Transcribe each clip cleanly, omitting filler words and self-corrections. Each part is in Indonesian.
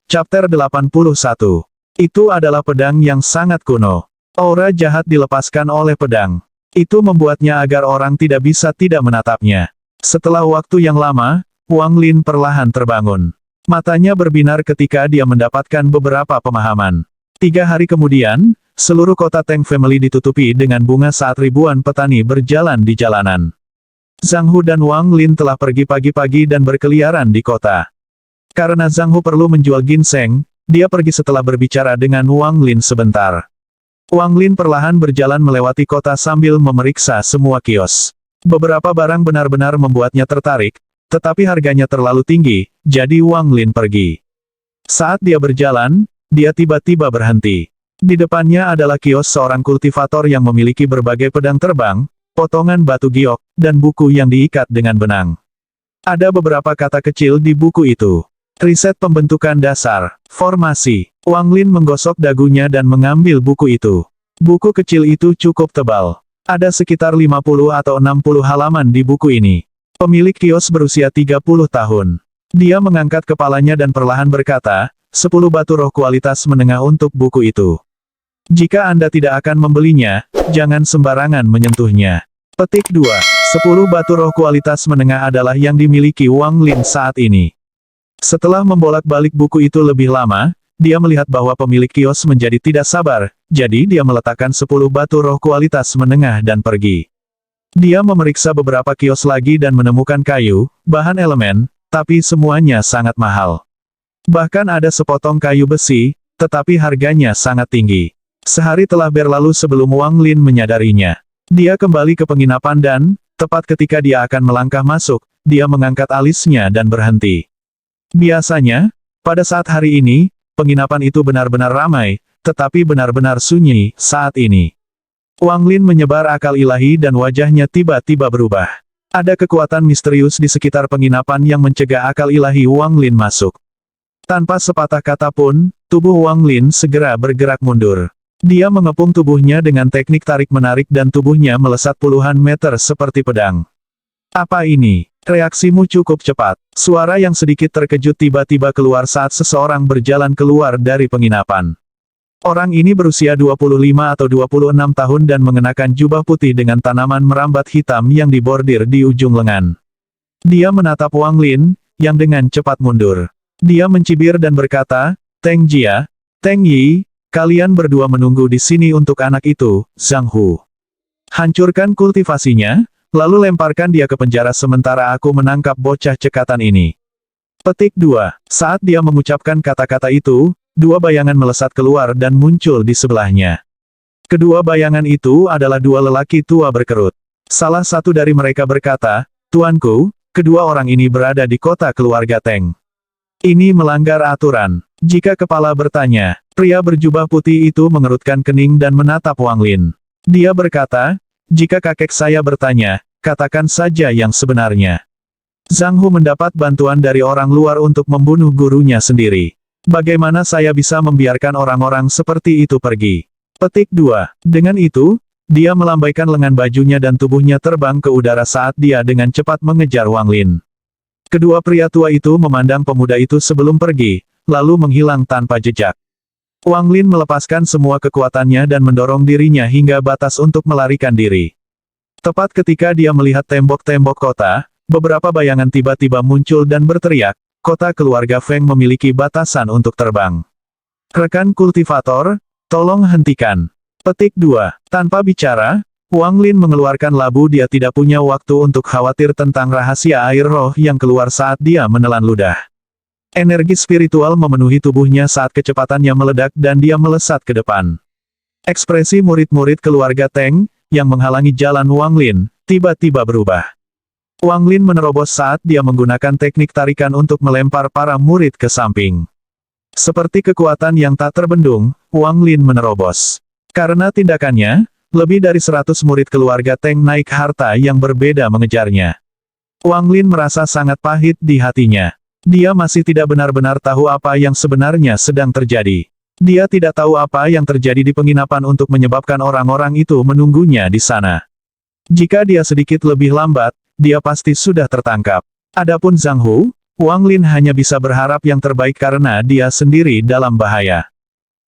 Chapter 81. Itu adalah pedang yang sangat kuno. Aura jahat dilepaskan oleh pedang. Itu membuatnya agar orang tidak bisa tidak menatapnya. Setelah waktu yang lama, Wang Lin perlahan terbangun. Matanya berbinar ketika dia mendapatkan beberapa pemahaman. 3 hari kemudian, seluruh kota Tang Family ditutupi dengan bunga saat ribuan petani berjalan di jalanan. Zhang Hu dan Wang Lin telah pergi pagi-pagi dan berkeliaran di kota. Karena Zhang Hu perlu menjual ginseng, dia pergi setelah berbicara dengan Wang Lin sebentar. Wang Lin perlahan berjalan melewati kota sambil memeriksa semua kios. Beberapa barang benar-benar membuatnya tertarik, tetapi harganya terlalu tinggi, jadi Wang Lin pergi. Saat dia berjalan, dia tiba-tiba berhenti. Di depannya adalah kios seorang kultivator yang memiliki berbagai pedang terbang, potongan batu giok, dan buku yang diikat dengan benang. Ada beberapa kata kecil di buku itu. Riset pembentukan dasar, formasi. Wang Lin menggosok dagunya dan mengambil buku itu. Buku kecil itu cukup tebal. Ada sekitar 50 atau 60 halaman di buku ini. Pemilik kios berusia 30 tahun. Dia mengangkat kepalanya dan perlahan berkata, 10 batu roh kualitas menengah untuk buku itu. Jika Anda tidak akan membelinya, jangan sembarangan menyentuhnya. Petik 2. 10 batu roh kualitas menengah adalah yang dimiliki Wang Lin saat ini. Setelah membolak-balik buku itu lebih lama, dia melihat bahwa pemilik kios menjadi tidak sabar, jadi dia meletakkan 10 batu roh kualitas menengah dan pergi. Dia memeriksa beberapa kios lagi dan menemukan kayu, bahan elemen, tapi semuanya sangat mahal. Bahkan ada sepotong kayu besi, tetapi harganya sangat tinggi. Sehari telah berlalu sebelum Wang Lin menyadarinya. Dia kembali ke penginapan dan, tepat ketika dia akan melangkah masuk, dia mengangkat alisnya dan berhenti. Biasanya, pada saat hari ini, penginapan itu benar-benar ramai, tetapi benar-benar sunyi saat ini. Wang Lin menyebar akal ilahi dan wajahnya tiba-tiba berubah. Ada kekuatan misterius di sekitar penginapan yang mencegah akal ilahi Wang Lin masuk. Tanpa sepatah kata pun, tubuh Wang Lin segera bergerak mundur. Dia mengepung tubuhnya dengan teknik tarik-menarik dan tubuhnya melesat puluhan meter seperti pedang. Apa ini? Reaksimu cukup cepat. Suara yang sedikit terkejut tiba-tiba keluar saat seseorang berjalan keluar dari penginapan. Orang ini berusia 25 atau 26 tahun dan mengenakan jubah putih dengan tanaman merambat hitam yang dibordir di ujung lengan. Dia menatap Wang Lin, yang dengan cepat mundur. Dia mencibir dan berkata, Teng Jia, Teng Yi, kalian berdua menunggu di sini untuk anak itu, Zhang Hu. Hancurkan kultivasinya, lalu lemparkan dia ke penjara sementara aku menangkap bocah cekatan ini. Petik 2. Saat dia mengucapkan kata-kata itu, 2 bayangan melesat keluar dan muncul di sebelahnya. Kedua bayangan itu adalah 2 lelaki tua berkerut. Salah satu dari mereka berkata, Tuanku, kedua orang ini berada di kota keluarga Teng. Ini melanggar aturan. Jika kepala bertanya, pria berjubah putih itu mengerutkan kening dan menatap Wang Lin. Dia berkata, jika kakek saya bertanya, katakan saja yang sebenarnya. Zhang Hu mendapat bantuan dari orang luar untuk membunuh gurunya sendiri. Bagaimana saya bisa membiarkan orang-orang seperti itu pergi? Petik 2. Dengan itu, dia melambaikan lengan bajunya dan tubuhnya terbang ke udara saat dia dengan cepat mengejar Wang Lin. Kedua pria tua itu memandang pemuda itu sebelum pergi, lalu menghilang tanpa jejak. Wang Lin melepaskan semua kekuatannya dan mendorong dirinya hingga batas untuk melarikan diri. Tepat ketika dia melihat tembok-tembok kota, beberapa bayangan tiba-tiba muncul dan berteriak, kota keluarga Feng memiliki batasan untuk terbang. Rekan kultivator, tolong hentikan. Petik 2. Tanpa bicara, Wang Lin mengeluarkan labu. Dia tidak punya waktu untuk khawatir tentang rahasia air roh yang keluar saat dia menelan ludah. Energi spiritual memenuhi tubuhnya saat kecepatannya meledak dan dia melesat ke depan. Ekspresi murid-murid keluarga Teng, yang menghalangi jalan Wang Lin, tiba-tiba berubah. Wang Lin menerobos saat dia menggunakan teknik tarikan untuk melempar para murid ke samping. Seperti kekuatan yang tak terbendung, Wang Lin menerobos. Karena tindakannya, lebih dari 100 murid keluarga Teng naik harta yang berbeda mengejarnya. Wang Lin merasa sangat pahit di hatinya. Dia masih tidak benar-benar tahu apa yang sebenarnya sedang terjadi. Dia tidak tahu apa yang terjadi di penginapan untuk menyebabkan orang-orang itu menunggunya di sana. Jika dia sedikit lebih lambat, dia pasti sudah tertangkap. Adapun Zhang Hu, Wang Lin hanya bisa berharap yang terbaik karena dia sendiri dalam bahaya.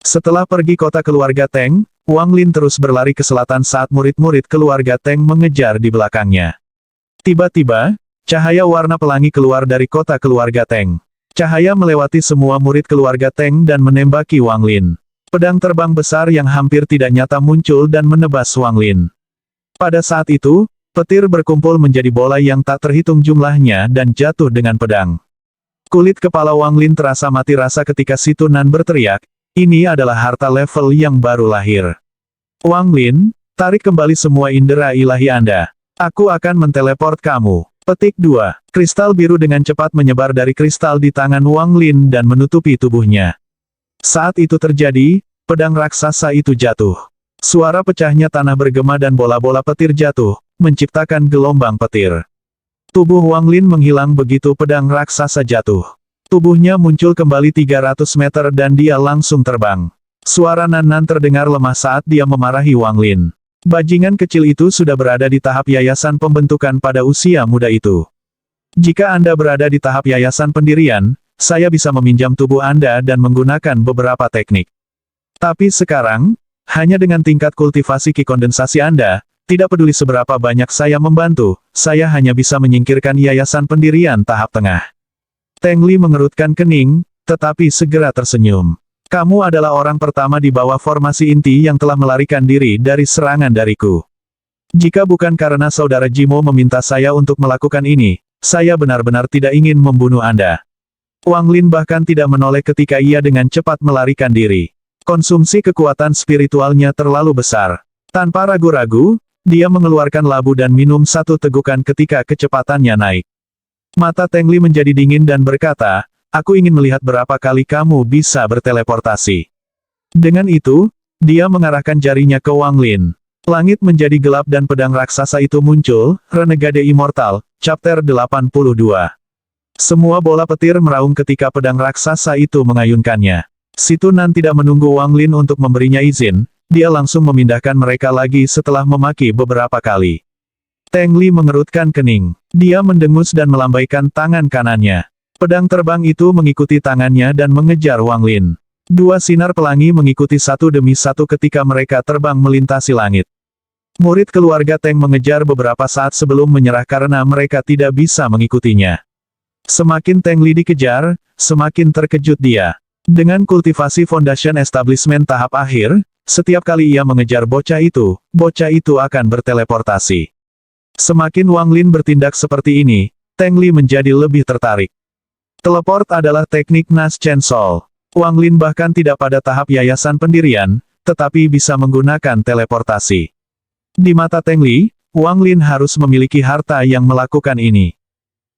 Setelah pergi kota keluarga Teng, Wang Lin terus berlari ke selatan saat murid-murid keluarga Teng mengejar di belakangnya. Tiba-tiba, cahaya warna pelangi keluar dari kota keluarga Teng. Cahaya melewati semua murid keluarga Teng dan menembaki Wang Lin. Pedang terbang besar yang hampir tidak nyata muncul dan menebas Wang Lin. Pada saat itu, petir berkumpul menjadi bola yang tak terhitung jumlahnya dan jatuh dengan pedang. Kulit kepala Wang Lin terasa mati rasa ketika si Tunan berteriak, "Ini adalah harta level yang baru lahir." "Wang Lin, tarik kembali semua indera ilahi Anda. Aku akan menteleport kamu." Petik 2. Kristal biru dengan cepat menyebar dari kristal di tangan Wang Lin dan menutupi tubuhnya. Saat itu terjadi, pedang raksasa itu jatuh. Suara pecahnya tanah bergema dan bola-bola petir jatuh, menciptakan gelombang petir. Tubuh Wang Lin menghilang begitu pedang raksasa jatuh. Tubuhnya muncul kembali 300 meter dan dia langsung terbang. Suara Nan-Nan terdengar lemah saat dia memarahi Wang Lin. Bajingan kecil itu sudah berada di tahap yayasan pembentukan pada usia muda itu. Jika Anda berada di tahap yayasan pendirian, saya bisa meminjam tubuh Anda dan menggunakan beberapa teknik. Tapi sekarang, hanya dengan tingkat kultivasi ki kondensasi Anda, tidak peduli seberapa banyak saya membantu, saya hanya bisa menyingkirkan yayasan pendirian tahap tengah. Teng Li mengerutkan kening, tetapi segera tersenyum. Kamu adalah orang pertama di bawah formasi inti yang telah melarikan diri dari serangan dariku. Jika bukan karena saudara Jimo meminta saya untuk melakukan ini, saya benar-benar tidak ingin membunuh Anda. Wang Lin bahkan tidak menoleh ketika ia dengan cepat melarikan diri. Konsumsi kekuatan spiritualnya terlalu besar. Tanpa ragu-ragu, dia mengeluarkan labu dan minum satu tegukan ketika kecepatannya naik. Mata Teng Li menjadi dingin dan berkata, "Aku ingin melihat berapa kali kamu bisa berteleportasi." Dengan itu, dia mengarahkan jarinya ke Wang Lin. Langit menjadi gelap dan pedang raksasa itu muncul, Renegade Immortal, Chapter 82. Semua bola petir meraung ketika pedang raksasa itu mengayunkannya. Si Tunan tidak menunggu Wang Lin untuk memberinya izin, dia langsung memindahkan mereka lagi setelah memaki beberapa kali. Teng Li mengerutkan kening. Dia mendengus dan melambaikan tangan kanannya. Pedang terbang itu mengikuti tangannya dan mengejar Wang Lin. Dua sinar pelangi mengikuti satu demi satu ketika mereka terbang melintasi langit. Murid keluarga Teng mengejar beberapa saat sebelum menyerah karena mereka tidak bisa mengikutinya. Semakin Teng Li dikejar, semakin terkejut dia. Dengan kultivasi Foundation Establishment tahap akhir, setiap kali ia mengejar bocah itu akan berteleportasi. Semakin Wang Lin bertindak seperti ini, Teng Li menjadi lebih tertarik. Teleport adalah teknik Nas Chen Sol. Wang Lin bahkan tidak pada tahap yayasan pendirian, tetapi bisa menggunakan teleportasi. Di mata Teng Li, Wang Lin harus memiliki harta yang melakukan ini.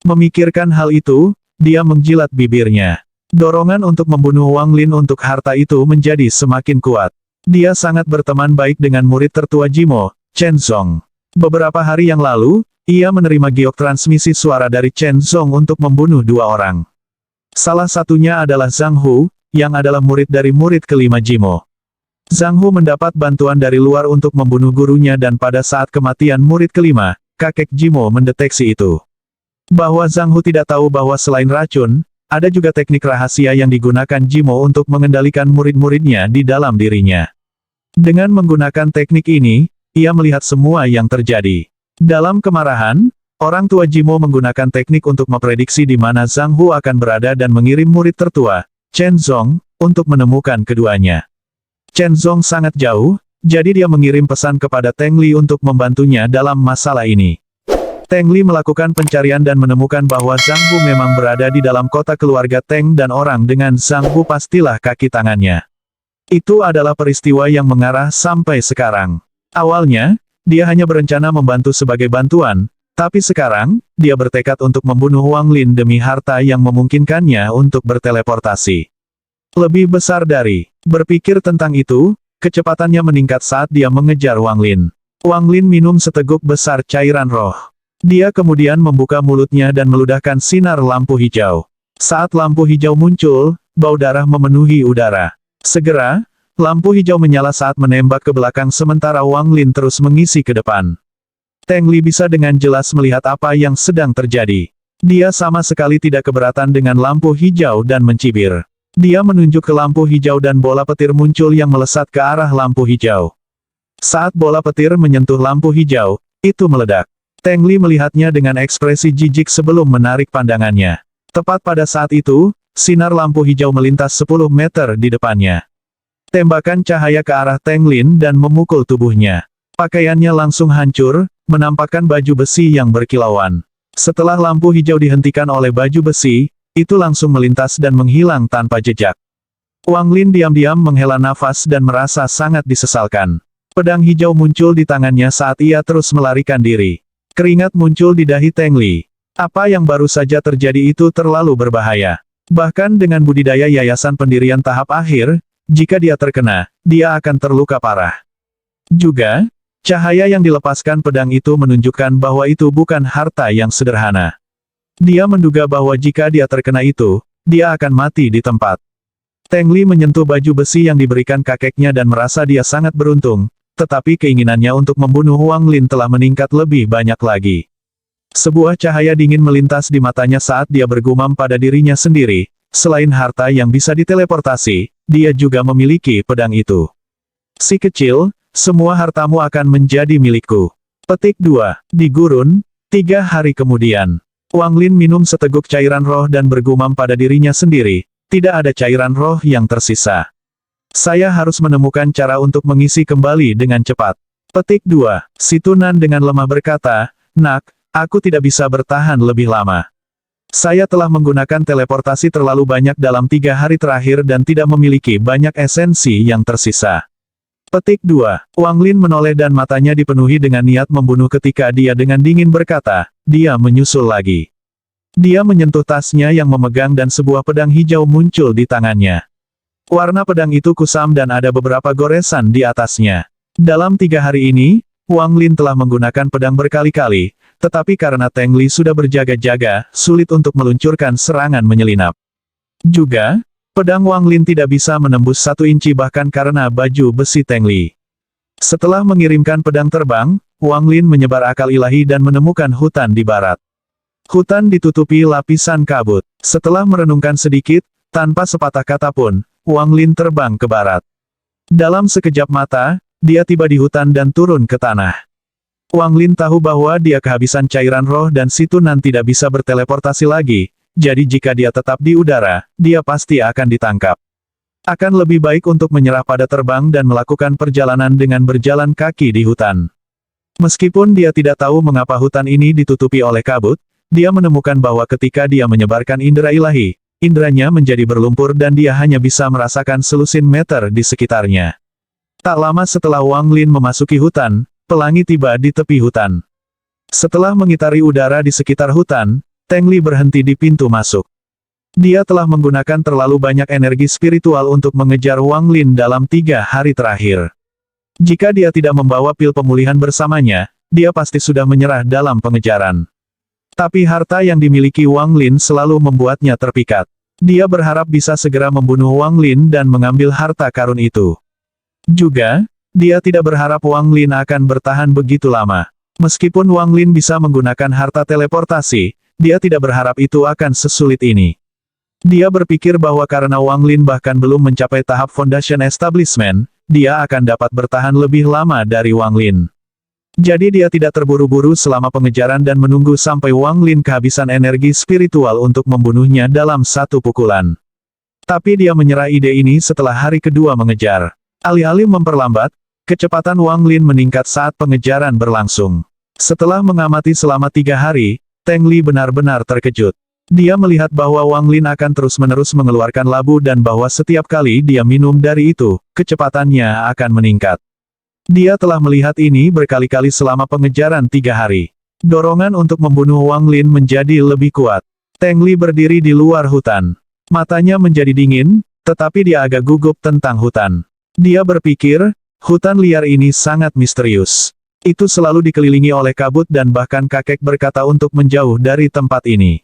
Memikirkan hal itu, dia menjilat bibirnya. Dorongan untuk membunuh Wang Lin untuk harta itu menjadi semakin kuat. Dia sangat berteman baik dengan murid tertua Jimo, Chen Zong. Beberapa hari yang lalu, ia menerima giok transmisi suara dari Chen Zong untuk membunuh dua orang. Salah satunya adalah Zhang Hu, yang adalah murid dari murid kelima Jimo. Zhang Hu mendapat bantuan dari luar untuk membunuh gurunya dan pada saat kematian murid kelima, kakek Jimo mendeteksi itu. Bahwa Zhang Hu tidak tahu bahwa selain racun, ada juga teknik rahasia yang digunakan Jimo untuk mengendalikan murid-muridnya di dalam dirinya. Dengan menggunakan teknik ini, ia melihat semua yang terjadi. Dalam kemarahan, orang tua Jimo menggunakan teknik untuk memprediksi di mana Zhang Hu akan berada dan mengirim murid tertua, Chen Zong, untuk menemukan keduanya. Chen Zong sangat jauh, jadi dia mengirim pesan kepada Teng Li untuk membantunya dalam masalah ini. Teng Li melakukan pencarian dan menemukan bahwa Zhang Hu memang berada di dalam kota keluarga Teng dan orang dengan Zhang Hu pastilah kaki tangannya. Itu adalah peristiwa yang mengarah sampai sekarang. Awalnya, dia hanya berencana membantu sebagai bantuan, tapi sekarang, dia bertekad untuk membunuh Wang Lin demi harta yang memungkinkannya untuk berteleportasi. Lebih besar dari berpikir tentang itu, kecepatannya meningkat saat dia mengejar Wang Lin. Wang Lin minum seteguk besar cairan roh. Dia kemudian membuka mulutnya dan meludahkan sinar lampu hijau. Saat lampu hijau muncul, bau darah memenuhi udara. Segera, lampu hijau menyala saat menembak ke belakang sementara Wang Lin terus mengisi ke depan. Teng Li bisa dengan jelas melihat apa yang sedang terjadi. Dia sama sekali tidak keberatan dengan lampu hijau dan mencibir. Dia menunjuk ke lampu hijau dan bola petir muncul yang melesat ke arah lampu hijau. Saat bola petir menyentuh lampu hijau, itu meledak. Teng Li melihatnya dengan ekspresi jijik sebelum menarik pandangannya. Tepat pada saat itu, sinar lampu hijau melintas 10 meter di depannya. Tembakan cahaya ke arah Teng Lin dan memukul tubuhnya. Pakaiannya langsung hancur, menampakkan baju besi yang berkilauan. Setelah lampu hijau dihentikan oleh baju besi, itu langsung melintas dan menghilang tanpa jejak. Wang Lin diam-diam menghela nafas dan merasa sangat disesalkan. Pedang hijau muncul di tangannya saat ia terus melarikan diri. Keringat muncul di dahi Teng Li. Apa yang baru saja terjadi itu terlalu berbahaya. Bahkan dengan budidaya yayasan pendirian tahap akhir, jika dia terkena, dia akan terluka parah. Juga, cahaya yang dilepaskan pedang itu menunjukkan bahwa itu bukan harta yang sederhana. Dia menduga bahwa jika dia terkena itu, dia akan mati di tempat. Teng Li menyentuh baju besi yang diberikan kakeknya dan merasa dia sangat beruntung, tetapi keinginannya untuk membunuh Wang Lin telah meningkat lebih banyak lagi. Sebuah cahaya dingin melintas di matanya saat dia bergumam pada dirinya sendiri, selain harta yang bisa diteleportasi, dia juga memiliki pedang itu. Si kecil, semua hartamu akan menjadi milikku. Petik 2. Di gurun, 3 hari kemudian. Wang Lin minum seteguk cairan roh dan bergumam pada dirinya sendiri, tidak ada cairan roh yang tersisa. Saya harus menemukan cara untuk mengisi kembali dengan cepat. Petik 2. Si Tunan dengan lemah berkata, "Nak, aku tidak bisa bertahan lebih lama. Saya telah menggunakan teleportasi terlalu banyak dalam 3 hari terakhir dan tidak memiliki banyak esensi yang tersisa." Petik 2. Wang Lin menoleh dan matanya dipenuhi dengan niat membunuh ketika dia dengan dingin berkata, dia menyusul lagi. Dia menyentuh tasnya yang memegang dan sebuah pedang hijau muncul di tangannya. Warna pedang itu kusam dan ada beberapa goresan di atasnya. Dalam 3 hari ini, Wang Lin telah menggunakan pedang berkali-kali, tetapi karena Teng Li sudah berjaga-jaga, sulit untuk meluncurkan serangan menyelinap. Juga, pedang Wang Lin tidak bisa menembus 1 inci bahkan karena baju besi Teng Li. Setelah mengirimkan pedang terbang, Wang Lin menyebar akal ilahi dan menemukan hutan di barat. Hutan ditutupi lapisan kabut. Setelah merenungkan sedikit, tanpa sepatah kata pun, Wang Lin terbang ke barat. Dalam sekejap mata, dia tiba di hutan dan turun ke tanah. Wang Lin tahu bahwa dia kehabisan cairan roh dan si Tunan tidak bisa berteleportasi lagi, jadi jika dia tetap di udara, dia pasti akan ditangkap. Akan lebih baik untuk menyerah pada terbang dan melakukan perjalanan dengan berjalan kaki di hutan. Meskipun dia tidak tahu mengapa hutan ini ditutupi oleh kabut, dia menemukan bahwa ketika dia menyebarkan indera ilahi, inderanya menjadi berlumpur dan dia hanya bisa merasakan selusin meter di sekitarnya. Tak lama setelah Wang Lin memasuki hutan, pelangi tiba di tepi hutan. Setelah mengitari udara di sekitar hutan, Teng Li berhenti di pintu masuk. Dia telah menggunakan terlalu banyak energi spiritual untuk mengejar Wang Lin dalam 3 hari terakhir. Jika dia tidak membawa pil pemulihan bersamanya, dia pasti sudah menyerah dalam pengejaran. Tapi harta yang dimiliki Wang Lin selalu membuatnya terpikat. Dia berharap bisa segera membunuh Wang Lin dan mengambil harta karun itu. Juga, dia tidak berharap Wang Lin akan bertahan begitu lama. Meskipun Wang Lin bisa menggunakan harta teleportasi, dia tidak berharap itu akan sesulit ini. Dia berpikir bahwa karena Wang Lin bahkan belum mencapai tahap Foundation Establishment, dia akan dapat bertahan lebih lama dari Wang Lin. Jadi dia tidak terburu-buru selama pengejaran dan menunggu sampai Wang Lin kehabisan energi spiritual untuk membunuhnya dalam 1 pukulan. Tapi dia menyerah ide ini setelah hari kedua mengejar. Alih-alih memperlambat, kecepatan Wang Lin meningkat saat pengejaran berlangsung. Setelah mengamati selama 3 hari, Teng Li benar-benar terkejut. Dia melihat bahwa Wang Lin akan terus-menerus mengeluarkan labu dan bahwa setiap kali dia minum dari itu, kecepatannya akan meningkat. Dia telah melihat ini berkali-kali selama pengejaran 3 hari. Dorongan untuk membunuh Wang Lin menjadi lebih kuat. Teng Li berdiri di luar hutan. Matanya menjadi dingin, tetapi dia agak gugup tentang hutan. Dia berpikir, hutan liar ini sangat misterius. Itu selalu dikelilingi oleh kabut dan bahkan kakek berkata untuk menjauh dari tempat ini.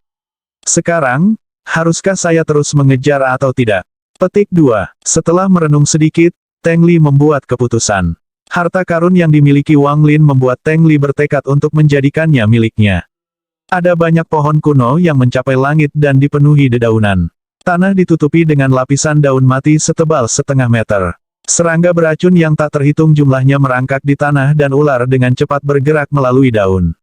Sekarang, haruskah saya terus mengejar atau tidak? Petik 2. Setelah merenung sedikit, Teng Li membuat keputusan. Harta karun yang dimiliki Wang Lin membuat Teng Li bertekad untuk menjadikannya miliknya. Ada banyak pohon kuno yang mencapai langit dan dipenuhi dedaunan. Tanah ditutupi dengan lapisan daun mati setebal setengah meter. Serangga beracun yang tak terhitung jumlahnya merangkak di tanah dan ular dengan cepat bergerak melalui daun.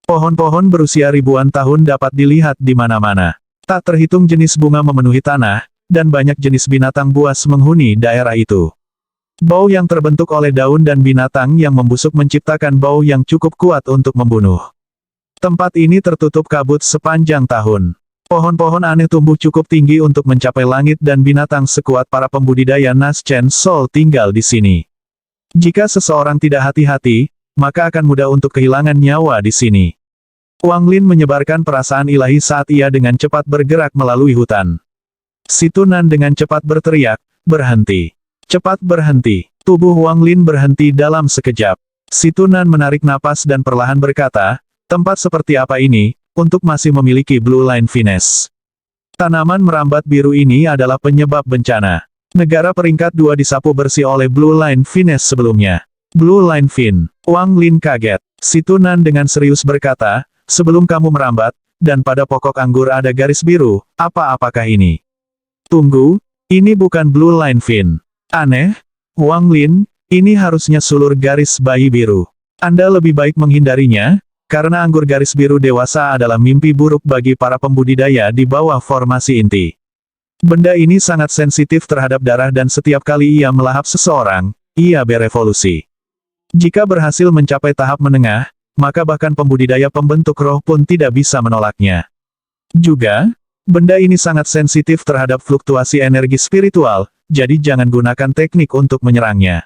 Pohon-pohon berusia ribuan tahun dapat dilihat di mana-mana. Tak terhitung jenis bunga memenuhi tanah, dan banyak jenis binatang buas menghuni daerah itu. Bau yang terbentuk oleh daun dan binatang yang membusuk menciptakan bau yang cukup kuat untuk membunuh. Tempat ini tertutup kabut sepanjang tahun. Pohon-pohon aneh tumbuh cukup tinggi untuk mencapai langit dan binatang sekuat para pembudidaya Naschen Soul tinggal di sini. Jika seseorang tidak hati-hati, maka akan mudah untuk kehilangan nyawa di sini. Wang Lin menyebarkan perasaan ilahi saat ia dengan cepat bergerak melalui hutan. Si Tunan dengan cepat berteriak, "Berhenti! Cepat berhenti!" Tubuh Wang Lin berhenti dalam sekejap. Si Tunan menarik napas dan perlahan berkata, "Tempat seperti apa ini, untuk masih memiliki Blue Line Finesse?" Tanaman merambat biru ini adalah penyebab bencana. Negara peringkat 2 disapu bersih oleh Blue Line Finesse sebelumnya. Blue Line Fin. Wang Lin kaget. Si Tunan dengan serius berkata, "Sebelum kamu merambat, dan pada pokok anggur ada garis biru, apakah ini?" "Tunggu, ini bukan Blue Line Fin. Aneh, Wang Lin, ini harusnya sulur garis bayi biru. Anda lebih baik menghindarinya, karena anggur garis biru dewasa adalah mimpi buruk bagi para pembudidaya di bawah formasi inti. Benda ini sangat sensitif terhadap darah dan setiap kali ia melahap seseorang, ia berevolusi. Jika berhasil mencapai tahap menengah, maka bahkan pembudidaya pembentuk roh pun tidak bisa menolaknya. Juga, benda ini sangat sensitif terhadap fluktuasi energi spiritual, jadi jangan gunakan teknik untuk menyerangnya."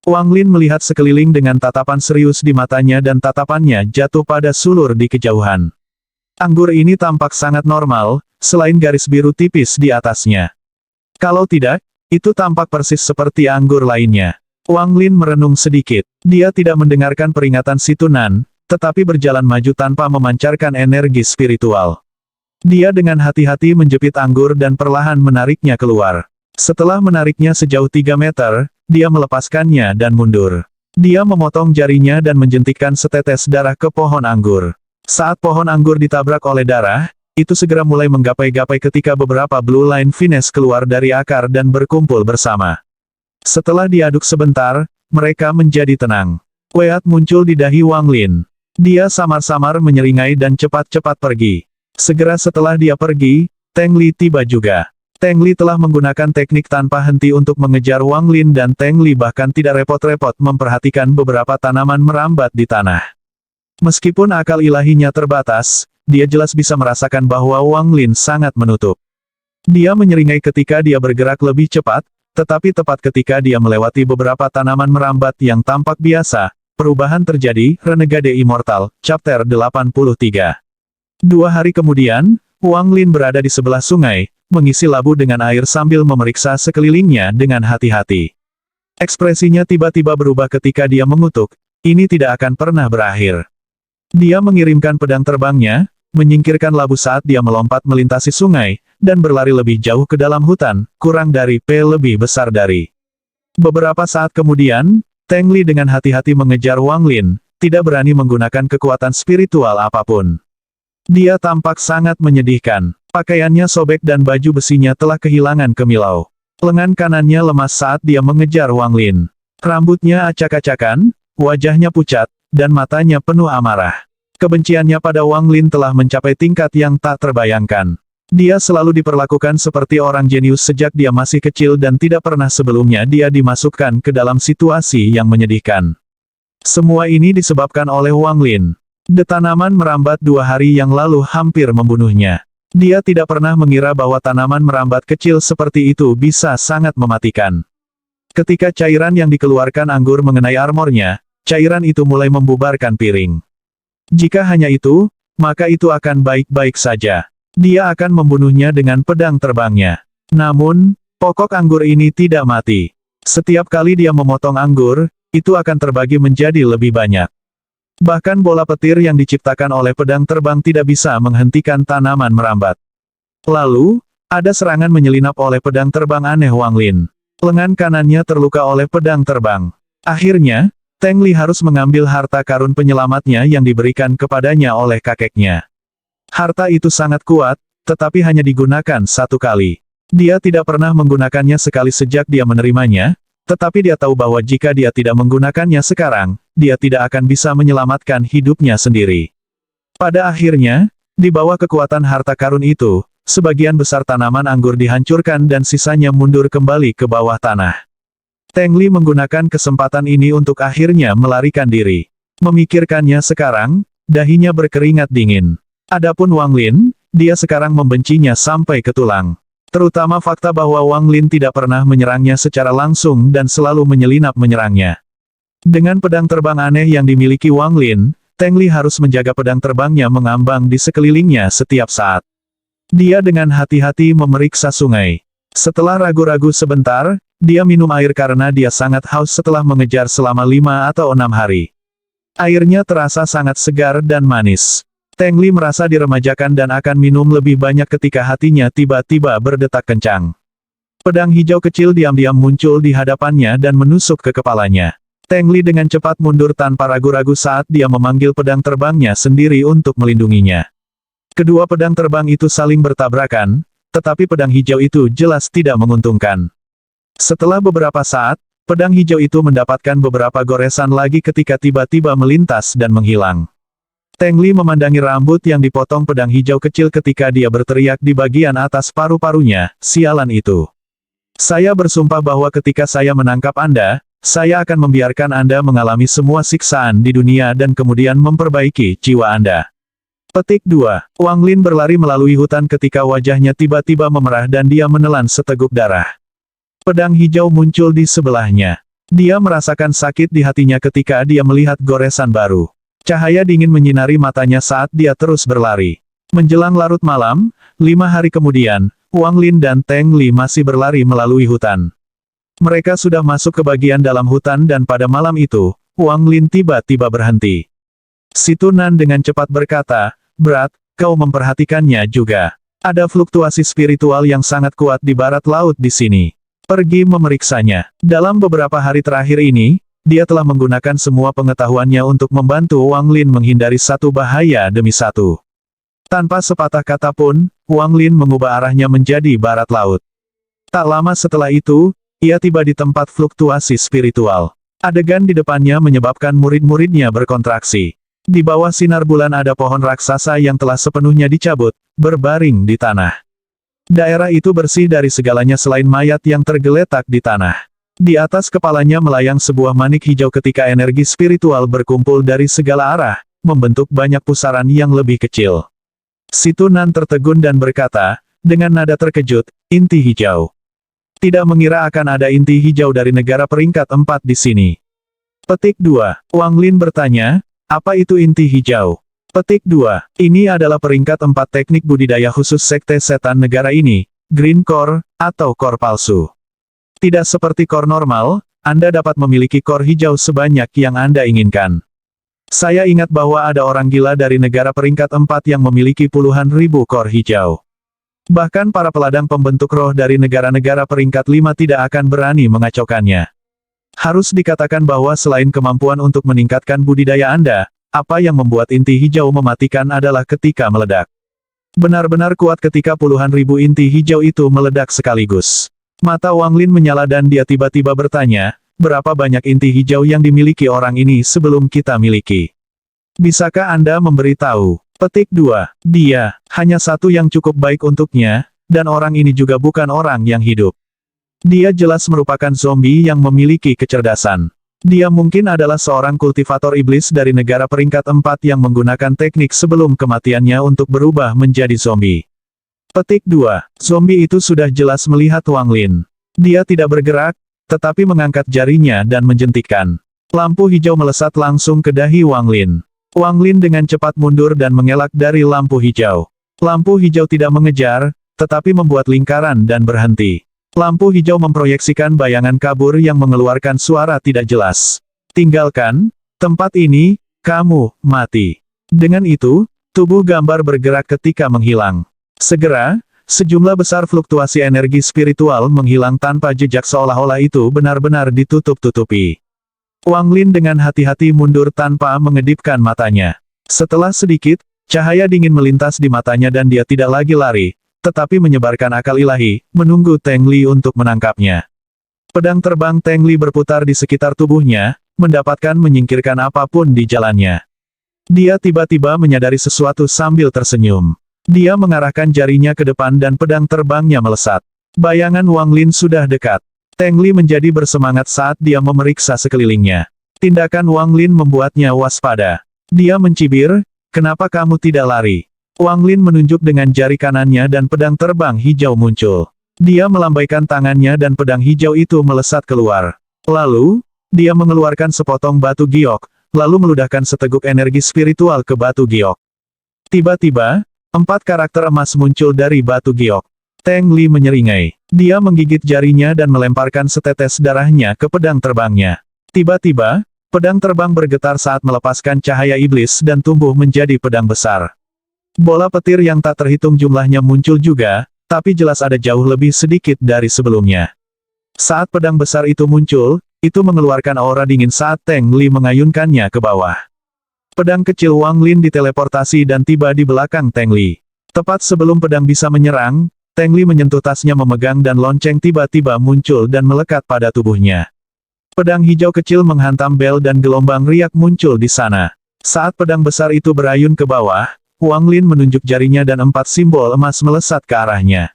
Wang Lin melihat sekeliling dengan tatapan serius di matanya dan tatapannya jatuh pada sulur di kejauhan. Anggur ini tampak sangat normal, selain garis biru tipis di atasnya. Kalau tidak, itu tampak persis seperti anggur lainnya. Wang Lin merenung sedikit. Dia tidak mendengarkan peringatan si Tunan, tetapi berjalan maju tanpa memancarkan energi spiritual. Dia dengan hati-hati menjepit anggur dan perlahan menariknya keluar. Setelah menariknya sejauh 3 meter, dia melepaskannya dan mundur. Dia memotong jarinya dan menjentikkan setetes darah ke pohon anggur. Saat pohon anggur ditabrak oleh darah, itu segera mulai menggapai-gapai ketika beberapa Blue Line Finesse keluar dari akar dan berkumpul bersama. Setelah diaduk sebentar, mereka menjadi tenang. Weat muncul di dahi Wang Lin. Dia samar-samar menyeringai dan cepat-cepat pergi. Segera setelah dia pergi, Teng Li tiba juga. Teng Li telah menggunakan teknik tanpa henti untuk mengejar Wang Lin dan Teng Li bahkan tidak repot-repot memperhatikan beberapa tanaman merambat di tanah. Meskipun akal ilahinya terbatas, dia jelas bisa merasakan bahwa Wang Lin sangat menutup. Dia menyeringai ketika dia bergerak lebih cepat, tetapi tepat ketika dia melewati beberapa tanaman merambat yang tampak biasa, perubahan terjadi. Renegade Immortal, Chapter 83. 2 hari kemudian, Wang Lin berada di sebelah sungai, mengisi labu dengan air sambil memeriksa sekelilingnya dengan hati-hati. Ekspresinya tiba-tiba berubah ketika dia mengutuk, ini tidak akan pernah berakhir. Dia mengirimkan pedang terbangnya, menyingkirkan labu saat dia melompat melintasi sungai, dan berlari lebih jauh ke dalam hutan, kurang dari P lebih besar dari. Beberapa saat kemudian, Teng Li dengan hati-hati mengejar Wang Lin, tidak berani menggunakan kekuatan spiritual apapun. Dia tampak sangat menyedihkan. Pakaiannya sobek dan baju besinya telah kehilangan kemilau. Lengan kanannya lemas saat dia mengejar Wang Lin. Rambutnya acak-acakan, wajahnya pucat, dan matanya penuh amarah. Kebenciannya pada Wang Lin telah mencapai tingkat yang tak terbayangkan. Dia selalu diperlakukan seperti orang jenius sejak dia masih kecil dan tidak pernah sebelumnya dia dimasukkan ke dalam situasi yang menyedihkan. Semua ini disebabkan oleh Wang Lin. Tanaman merambat 2 hari yang lalu hampir membunuhnya. Dia tidak pernah mengira bahwa tanaman merambat kecil seperti itu bisa sangat mematikan. Ketika cairan yang dikeluarkan anggur mengenai armornya, cairan itu mulai membubarkan piring. Jika hanya itu, maka itu akan baik-baik saja. Dia akan membunuhnya dengan pedang terbangnya. Namun, pokok anggur ini tidak mati. Setiap kali dia memotong anggur, itu akan terbagi menjadi lebih banyak. Bahkan bola petir yang diciptakan oleh pedang terbang tidak bisa menghentikan tanaman merambat. Lalu, ada serangan menyelinap oleh pedang terbang aneh Wang Lin. Lengan kanannya terluka oleh pedang terbang. Akhirnya, Teng Li harus mengambil harta karun penyelamatnya yang diberikan kepadanya oleh kakeknya. Harta itu sangat kuat, tetapi hanya digunakan satu kali. Dia tidak pernah menggunakannya sekali sejak dia menerimanya, tetapi dia tahu bahwa jika dia tidak menggunakannya sekarang, dia tidak akan bisa menyelamatkan hidupnya sendiri. Pada akhirnya, di bawah kekuatan harta karun itu, sebagian besar tanaman anggur dihancurkan dan sisanya mundur kembali ke bawah tanah. Teng Li menggunakan kesempatan ini untuk akhirnya melarikan diri. Memikirkannya sekarang, dahinya berkeringat dingin. Adapun Wang Lin, dia sekarang membencinya sampai ke tulang. Terutama fakta bahwa Wang Lin tidak pernah menyerangnya secara langsung dan selalu menyelinap menyerangnya. Dengan pedang terbang aneh yang dimiliki Wang Lin, Teng Li harus menjaga pedang terbangnya mengambang di sekelilingnya setiap saat. Dia dengan hati-hati memeriksa sungai. Setelah ragu-ragu sebentar, dia minum air karena dia sangat haus setelah mengejar selama 5 atau 6 hari. Airnya terasa sangat segar dan manis. Teng Li merasa diremajakan dan akan minum lebih banyak ketika hatinya tiba-tiba berdetak kencang. Pedang hijau kecil diam-diam muncul di hadapannya dan menusuk ke kepalanya. Teng Li dengan cepat mundur tanpa ragu-ragu saat dia memanggil pedang terbangnya sendiri untuk melindunginya. Kedua pedang terbang itu saling bertabrakan, tetapi pedang hijau itu jelas tidak menguntungkan. Setelah beberapa saat, pedang hijau itu mendapatkan beberapa goresan lagi ketika tiba-tiba melintas dan menghilang. Teng Li memandangi rambut yang dipotong pedang hijau kecil ketika dia berteriak di bagian atas paru-parunya, "Sialan itu. Saya bersumpah bahwa ketika saya menangkap Anda, saya akan membiarkan Anda mengalami semua siksaan di dunia dan kemudian memperbaiki jiwa Anda." Petik 2. Wang Lin berlari melalui hutan ketika wajahnya tiba-tiba memerah dan dia menelan seteguk darah. Pedang hijau muncul di sebelahnya. Dia merasakan sakit di hatinya ketika dia melihat goresan baru. Cahaya dingin menyinari matanya saat dia terus berlari. Menjelang larut malam, 5 hari kemudian, Wang Lin dan Teng Li masih berlari melalui hutan. Mereka sudah masuk ke bagian dalam hutan dan pada malam itu, Wang Lin tiba-tiba berhenti. Si Tunan dengan cepat berkata, "Berat, kau memperhatikannya juga. Ada fluktuasi spiritual yang sangat kuat di barat laut di sini. Pergi memeriksanya." Dalam beberapa hari terakhir ini, dia telah menggunakan semua pengetahuannya untuk membantu Wang Lin menghindari satu bahaya demi satu. Tanpa sepatah kata pun, Wang Lin mengubah arahnya menjadi barat laut. Tak lama setelah itu, ia tiba di tempat fluktuasi spiritual. Adegan di depannya menyebabkan murid-muridnya berkontraksi. Di bawah sinar bulan ada pohon raksasa yang telah sepenuhnya dicabut, berbaring di tanah. Daerah itu bersih dari segalanya selain mayat yang tergeletak di tanah. Di atas kepalanya melayang sebuah manik hijau ketika energi spiritual berkumpul dari segala arah, membentuk banyak pusaran yang lebih kecil. Si Tunan tertegun dan berkata, dengan nada terkejut, "Inti hijau. Tidak mengira akan ada inti hijau dari negara peringkat 4 di sini." Petik 2. Wang Lin bertanya, "Apa itu inti hijau?" Petik 2. Ini adalah peringkat 4 teknik budidaya khusus sekte setan negara ini, Green Core, atau core palsu. Tidak seperti core normal, Anda dapat memiliki core hijau sebanyak yang Anda inginkan. Saya ingat bahwa ada orang gila dari negara peringkat 4 yang memiliki puluhan ribu core hijau. Bahkan para peladang pembentuk roh dari negara-negara peringkat 5 tidak akan berani mengacaukannya. Harus dikatakan bahwa selain kemampuan untuk meningkatkan budidaya Anda, apa yang membuat inti hijau mematikan adalah ketika meledak. Benar-benar kuat ketika puluhan ribu inti hijau itu meledak sekaligus. Mata Wang Lin menyala dan dia tiba-tiba bertanya, "Berapa banyak inti hijau yang dimiliki orang ini sebelum kita miliki? Bisakah Anda memberitahu?" Petik 2. Dia, hanya satu yang cukup baik untuknya, dan orang ini juga bukan orang yang hidup. Dia jelas merupakan zombie yang memiliki kecerdasan. Dia mungkin adalah seorang kultivator iblis dari negara peringkat 4 yang menggunakan teknik sebelum kematiannya untuk berubah menjadi zombie. Petik 2. Zombie itu sudah jelas melihat Wang Lin. Dia tidak bergerak, tetapi mengangkat jarinya dan menjentikkan. Lampu hijau melesat langsung ke dahi Wang Lin. Wang Lin dengan cepat mundur dan mengelak dari lampu hijau. Lampu hijau tidak mengejar, tetapi membuat lingkaran dan berhenti. Lampu hijau memproyeksikan bayangan kabur yang mengeluarkan suara tidak jelas. "Tinggalkan tempat ini, kamu mati." Dengan itu, tubuh gambar bergerak ketika menghilang. Segera, sejumlah besar fluktuasi energi spiritual menghilang tanpa jejak seolah-olah itu benar-benar ditutup-tutupi. Wang Lin dengan hati-hati mundur tanpa mengedipkan matanya. Setelah sedikit, Cahaya dingin melintas di matanya dan dia tidak lagi lari, tetapi menyebarkan akal ilahi, menunggu Teng Li untuk menangkapnya. Pedang terbang Teng Li berputar di sekitar tubuhnya, mendapatkan menyingkirkan apapun di jalannya. Dia tiba-tiba menyadari sesuatu sambil tersenyum. Dia mengarahkan jarinya ke depan dan pedang terbangnya melesat. Bayangan Wang Lin sudah dekat. Teng Li menjadi bersemangat saat dia memeriksa sekelilingnya. Tindakan Wang Lin membuatnya waspada. Dia mencibir, "Kenapa kamu tidak lari?" Wang Lin menunjuk dengan jari kanannya dan pedang terbang hijau muncul. Dia melambaikan tangannya dan pedang hijau itu melesat keluar. Lalu, dia mengeluarkan sepotong batu giok, lalu meludahkan seteguk energi spiritual ke batu giok. Tiba-tiba, 4 karakter emas muncul dari batu giok. Teng Li menyeringai. Dia menggigit jarinya dan melemparkan setetes darahnya ke pedang terbangnya. Tiba-tiba, pedang terbang bergetar saat melepaskan cahaya iblis dan tumbuh menjadi pedang besar. Bola petir yang tak terhitung jumlahnya muncul juga, tapi jelas ada jauh lebih sedikit dari sebelumnya. Saat pedang besar itu muncul, itu mengeluarkan aura dingin saat Teng Li mengayunkannya ke bawah. Pedang kecil Wang Lin diteleportasi dan tiba di belakang Teng Li. Tepat sebelum pedang bisa menyerang, Teng Li menyentuh tasnya memegang dan lonceng tiba-tiba muncul dan melekat pada tubuhnya. Pedang hijau kecil menghantam bel dan gelombang riak muncul di sana. Saat pedang besar itu berayun ke bawah, Wang Lin menunjuk jarinya dan 4 simbol emas melesat ke arahnya.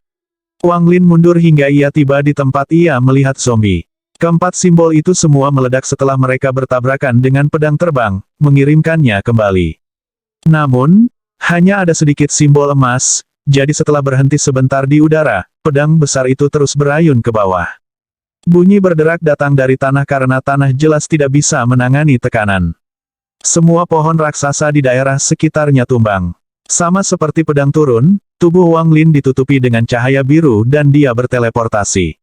Wang Lin mundur hingga ia tiba di tempat ia melihat zombie. Keempat simbol itu semua meledak setelah mereka bertabrakan dengan pedang terbang, mengirimkannya kembali. Namun, hanya ada sedikit simbol emas, jadi setelah berhenti sebentar di udara, pedang besar itu terus berayun ke bawah. Bunyi berderak datang dari tanah karena tanah jelas tidak bisa menangani tekanan. Semua pohon raksasa di daerah sekitarnya tumbang. Sama seperti pedang turun, tubuh Wang Lin ditutupi dengan cahaya biru dan dia berteleportasi.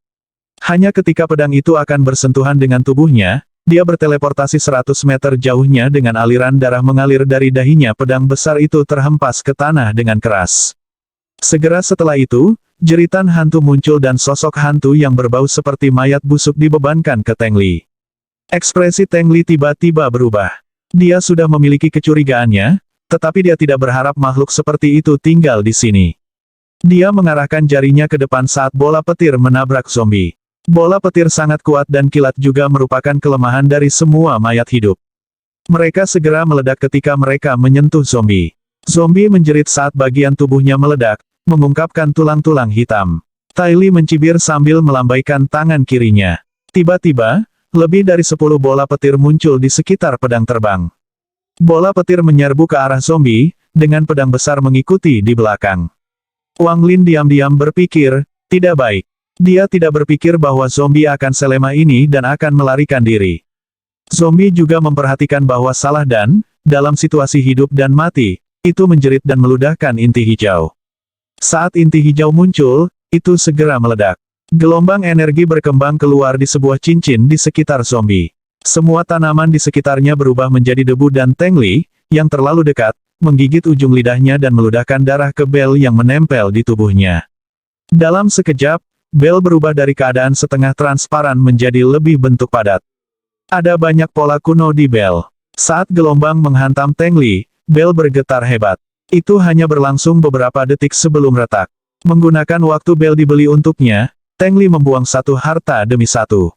Hanya ketika pedang itu akan bersentuhan dengan tubuhnya, dia berteleportasi 100 meter jauhnya dengan aliran darah mengalir dari dahinya. Pedang besar itu terhempas ke tanah dengan keras. Segera setelah itu, jeritan hantu muncul dan sosok hantu yang berbau seperti mayat busuk dibebankan ke Teng Li. Ekspresi Teng Li tiba-tiba berubah. Dia sudah memiliki kecurigaannya, tetapi dia tidak berharap makhluk seperti itu tinggal di sini. Dia mengarahkan jarinya ke depan saat bola petir menabrak zombie. Bola petir sangat kuat dan kilat juga merupakan kelemahan dari semua mayat hidup. Mereka segera meledak ketika mereka menyentuh zombie. Zombie menjerit saat bagian tubuhnya meledak, mengungkapkan tulang-tulang hitam. Tai Li mencibir sambil melambaikan tangan kirinya. Tiba-tiba, lebih dari 10 bola petir muncul di sekitar pedang terbang. Bola petir menyerbu ke arah zombie, dengan pedang besar mengikuti di belakang. Wang Lin diam-diam berpikir, tidak baik. Dia tidak berpikir bahwa zombie akan selemah ini dan akan melarikan diri. Zombie juga memperhatikan bahwa salah dan, dalam situasi hidup dan mati, itu menjerit dan meludahkan inti hijau. Saat inti hijau muncul, itu segera meledak. Gelombang energi berkembang keluar di sebuah cincin di sekitar zombie. Semua tanaman di sekitarnya berubah menjadi debu dan Teng Li, yang terlalu dekat, menggigit ujung lidahnya dan meludahkan darah ke bel yang menempel di tubuhnya. Dalam sekejap, bel berubah dari keadaan setengah transparan menjadi lebih bentuk padat. Ada banyak pola kuno di bel. Saat gelombang menghantam Teng Li, bel bergetar hebat. Itu hanya berlangsung beberapa detik sebelum retak. Menggunakan waktu bel dibeli untuknya, Teng Li membuang satu harta demi satu.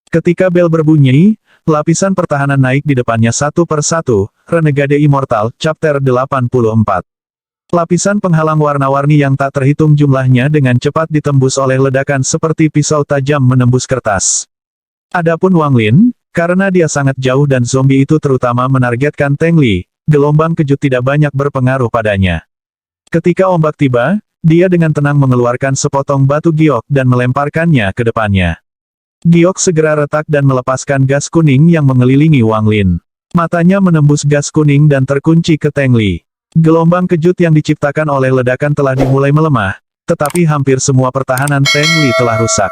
Ketika bel berbunyi, lapisan pertahanan naik di depannya satu per satu. Renegade Immortal, Chapter 84. Lapisan penghalang warna-warni yang tak terhitung jumlahnya dengan cepat ditembus oleh ledakan seperti pisau tajam menembus kertas. Adapun Wang Lin, karena dia sangat jauh dan zombie itu terutama menargetkan Teng Li, gelombang kejut tidak banyak berpengaruh padanya. Ketika ombak tiba, dia dengan tenang mengeluarkan sepotong batu giok dan melemparkannya ke depannya. Giok segera retak dan melepaskan gas kuning yang mengelilingi Wang Lin. Matanya menembus gas kuning dan terkunci ke Teng Li. Gelombang kejut yang diciptakan oleh ledakan telah dimulai melemah, tetapi hampir semua pertahanan Teng Li telah rusak.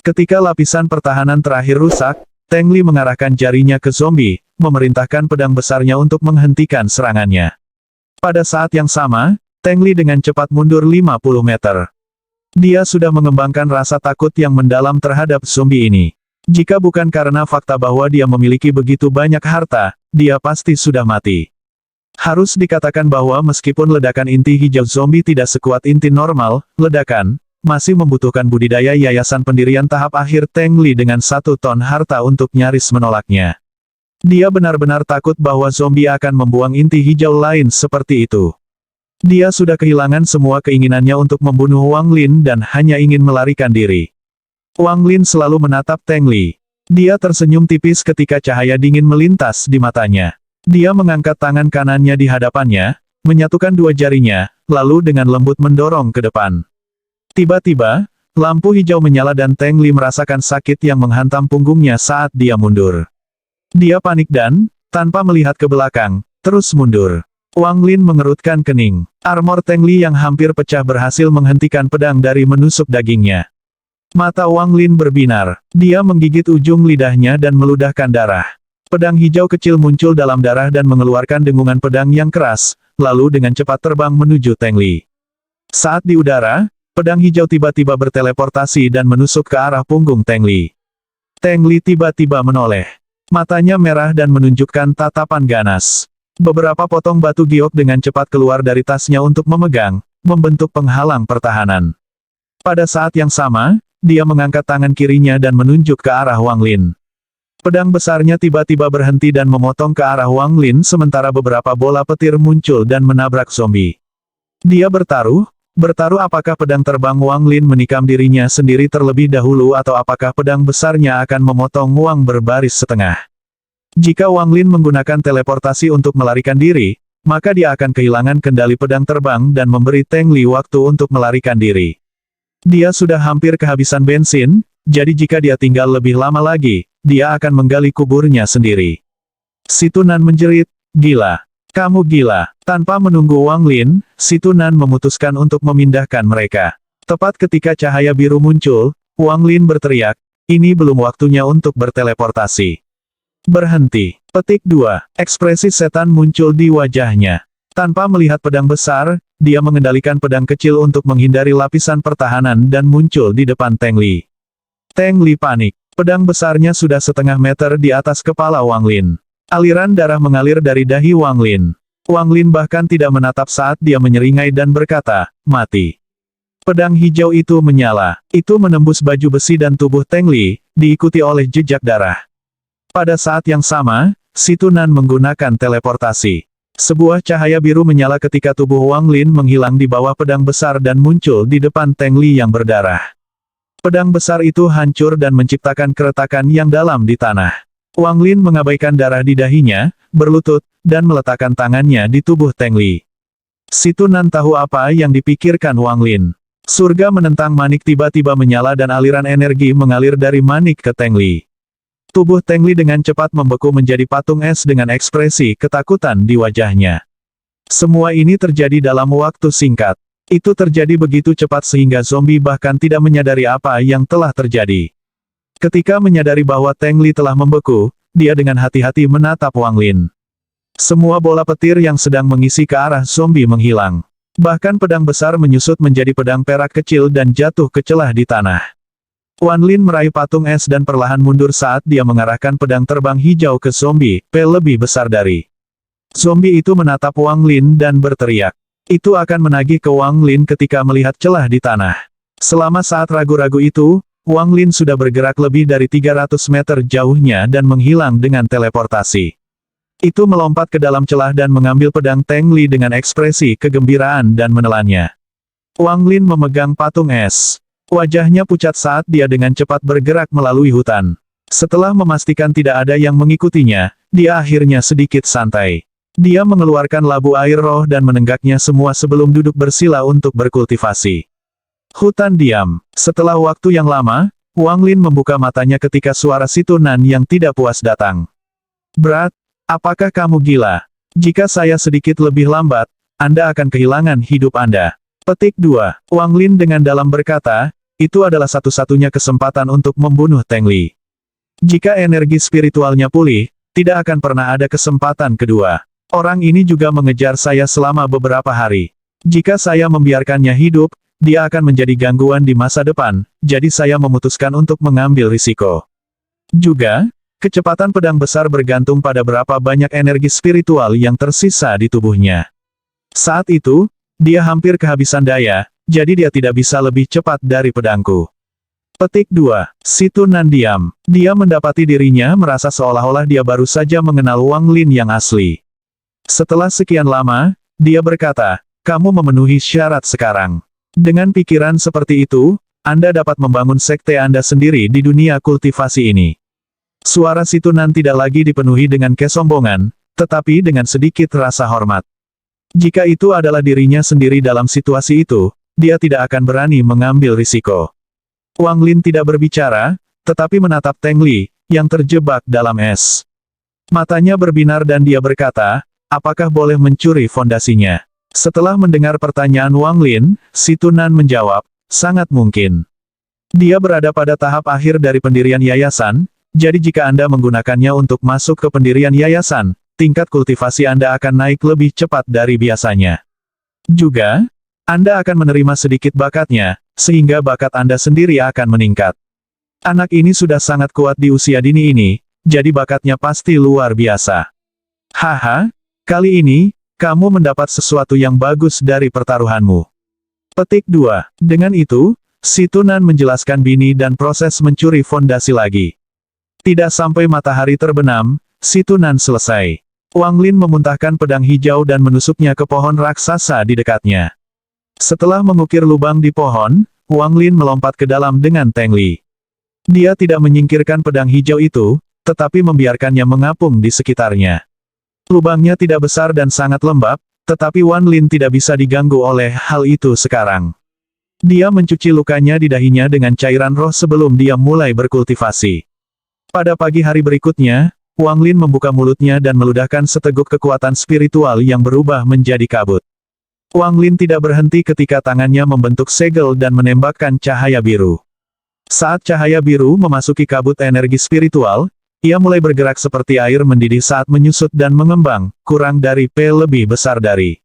Ketika lapisan pertahanan terakhir rusak, Teng Li mengarahkan jarinya ke zombie, memerintahkan pedang besarnya untuk menghentikan serangannya. Pada saat yang sama, Teng Li dengan cepat mundur 50 meter. Dia sudah mengembangkan rasa takut yang mendalam terhadap zombie ini. Jika bukan karena fakta bahwa dia memiliki begitu banyak harta, dia pasti sudah mati. Harus dikatakan bahwa meskipun ledakan inti hijau zombie tidak sekuat inti normal, ledakan masih membutuhkan budidaya yayasan pendirian tahap akhir Teng Li dengan 1 ton harta untuk nyaris menolaknya. Dia benar-benar takut bahwa zombie akan membuang inti hijau lain seperti itu. Dia sudah kehilangan semua keinginannya untuk membunuh Wang Lin dan hanya ingin melarikan diri. Wang Lin selalu menatap Teng Li. Dia tersenyum tipis ketika cahaya dingin melintas di matanya. Dia mengangkat tangan kanannya di hadapannya, menyatukan 2 jarinya, lalu dengan lembut mendorong ke depan. Tiba-tiba, lampu hijau menyala dan Teng Li merasakan sakit yang menghantam punggungnya saat dia mundur. Dia panik dan, tanpa melihat ke belakang, terus mundur. Wang Lin mengerutkan kening. Armor Teng Li yang hampir pecah berhasil menghentikan pedang dari menusuk dagingnya. Mata Wang Lin berbinar. Dia menggigit ujung lidahnya dan meludahkan darah. Pedang hijau kecil muncul dalam darah dan mengeluarkan dengungan pedang yang keras, lalu dengan cepat terbang menuju Teng Li. Saat di udara, pedang hijau tiba-tiba berteleportasi dan menusuk ke arah punggung Teng Li. Teng Li tiba-tiba menoleh. Matanya merah dan menunjukkan tatapan ganas. Beberapa potong batu giok dengan cepat keluar dari tasnya untuk memegang, membentuk penghalang pertahanan. Pada saat yang sama, dia mengangkat tangan kirinya dan menunjuk ke arah Wang Lin. Pedang besarnya tiba-tiba berhenti dan memotong ke arah Wang Lin sementara beberapa bola petir muncul dan menabrak zombie. Dia bertaruh apakah pedang terbang Wang Lin menikam dirinya sendiri terlebih dahulu atau apakah pedang besarnya akan memotong Wang berbaris setengah. Jika Wang Lin menggunakan teleportasi untuk melarikan diri, maka dia akan kehilangan kendali pedang terbang dan memberi Teng Li waktu untuk melarikan diri. Dia sudah hampir kehabisan bensin, jadi jika dia tinggal lebih lama lagi, dia akan menggali kuburnya sendiri. Si Tunan menjerit, "Gila! Kamu gila!" Tanpa menunggu Wang Lin, si Tunan memutuskan untuk memindahkan mereka. Tepat ketika cahaya biru muncul, Wang Lin berteriak, "Ini belum waktunya untuk berteleportasi." Berhenti. Petik 2. Ekspresi setan muncul di wajahnya. Tanpa melihat pedang besar, dia mengendalikan pedang kecil untuk menghindari lapisan pertahanan dan muncul di depan Teng Li. Teng Li panik. Pedang besarnya sudah setengah meter di atas kepala Wang Lin. Aliran darah mengalir dari dahi Wang Lin. Wang Lin bahkan tidak menatap saat dia menyeringai dan berkata, "Mati." Pedang hijau itu menyala. Itu menembus baju besi dan tubuh Teng Li, diikuti oleh jejak darah. Pada saat yang sama, si Tunan menggunakan teleportasi. Sebuah cahaya biru menyala ketika tubuh Wang Lin menghilang di bawah pedang besar dan muncul di depan Teng Li yang berdarah. Pedang besar itu hancur dan menciptakan keretakan yang dalam di tanah. Wang Lin mengabaikan darah di dahinya, berlutut, dan meletakkan tangannya di tubuh Teng Li. Si Tunan tahu apa yang dipikirkan Wang Lin. Surga menentang manik tiba-tiba menyala dan aliran energi mengalir dari manik ke Teng Li. Tubuh Teng Li dengan cepat membeku menjadi patung es dengan ekspresi ketakutan di wajahnya. Semua ini terjadi dalam waktu singkat. Itu terjadi begitu cepat sehingga zombie bahkan tidak menyadari apa yang telah terjadi. Ketika menyadari bahwa Teng Li telah membeku, dia dengan hati-hati menatap Wang Lin. Semua bola petir yang sedang mengisi ke arah zombie menghilang. Bahkan pedang besar menyusut menjadi pedang perak kecil dan jatuh ke celah di tanah. Wang Lin meraih patung es dan perlahan mundur saat dia mengarahkan pedang terbang hijau ke zombie, lebih besar dari. Zombie itu menatap Wang Lin dan berteriak. Itu akan menagih ke Wang Lin ketika melihat celah di tanah. Selama saat ragu-ragu itu, Wang Lin sudah bergerak lebih dari 300 meter jauhnya dan menghilang dengan teleportasi. Itu melompat ke dalam celah dan mengambil pedang Teng Li dengan ekspresi kegembiraan dan menelannya. Wang Lin memegang patung es. Wajahnya pucat saat dia dengan cepat bergerak melalui hutan. Setelah memastikan tidak ada yang mengikutinya, dia akhirnya sedikit santai. Dia mengeluarkan labu air roh dan menenggaknya semua sebelum duduk bersila untuk berkultivasi. Hutan diam. Setelah waktu yang lama, Wang Lin membuka matanya ketika suara si Tunan yang tidak puas datang. "Brat, apakah kamu gila? Jika saya sedikit lebih lambat, Anda akan kehilangan hidup Anda." Petik 2. Wang Lin dengan dalam berkata, itu adalah satu-satunya kesempatan untuk membunuh Teng Li. Jika energi spiritualnya pulih, tidak akan pernah ada kesempatan kedua. Orang ini juga mengejar saya selama beberapa hari. Jika saya membiarkannya hidup, dia akan menjadi gangguan di masa depan, jadi saya memutuskan untuk mengambil risiko. Juga, Kecepatan pedang besar bergantung pada berapa banyak energi spiritual yang tersisa di tubuhnya. Saat itu, dia hampir kehabisan daya, jadi dia tidak bisa lebih cepat dari pedangku. Petik 2. Si Tunan diam. Dia mendapati dirinya merasa seolah-olah dia baru saja mengenal Wang Lin yang asli. Setelah sekian lama, dia berkata, kamu memenuhi syarat sekarang. Dengan pikiran seperti itu, Anda dapat membangun sekte Anda sendiri di dunia kultivasi ini. Suara si Tunan tidak lagi dipenuhi dengan kesombongan, tetapi dengan sedikit rasa hormat. Jika itu adalah dirinya sendiri dalam situasi itu, dia tidak akan berani mengambil risiko. Wang Lin tidak berbicara, tetapi menatap Teng Li, yang terjebak dalam es. Matanya berbinar dan dia berkata, apakah boleh mencuri fondasinya? Setelah mendengar pertanyaan Wang Lin, si Tunan menjawab, sangat mungkin. Dia berada pada tahap akhir dari pendirian yayasan, jadi jika Anda menggunakannya untuk masuk ke pendirian yayasan, tingkat kultivasi Anda akan naik lebih cepat dari biasanya. Juga, Anda akan menerima sedikit bakatnya, sehingga bakat Anda sendiri akan meningkat. Anak ini sudah sangat kuat di usia dini ini, jadi bakatnya pasti luar biasa. Haha, kali ini, kamu mendapat sesuatu yang bagus dari pertaruhanmu. Petik 2. Dengan itu, si Tunan menjelaskan bini dan proses mencuri fondasi lagi. Tidak sampai matahari terbenam, si Tunan selesai. Wang Lin memuntahkan pedang hijau dan menusuknya ke pohon raksasa di dekatnya. Setelah mengukir lubang di pohon, Wang Lin melompat ke dalam dengan Teng Li. Dia tidak menyingkirkan pedang hijau itu, tetapi membiarkannya mengapung di sekitarnya. Lubangnya tidak besar dan sangat lembab, tetapi Wang Lin tidak bisa diganggu oleh hal itu sekarang. Dia mencuci lukanya di dahinya dengan cairan roh sebelum dia mulai berkultivasi. Pada pagi hari berikutnya, Wang Lin membuka mulutnya dan meludahkan seteguk kekuatan spiritual yang berubah menjadi kabut. Wang Lin tidak berhenti ketika tangannya membentuk segel dan menembakkan cahaya biru. Saat cahaya biru memasuki kabut energi spiritual, ia mulai bergerak seperti air mendidih saat menyusut dan mengembang, kurang dari P lebih besar dari.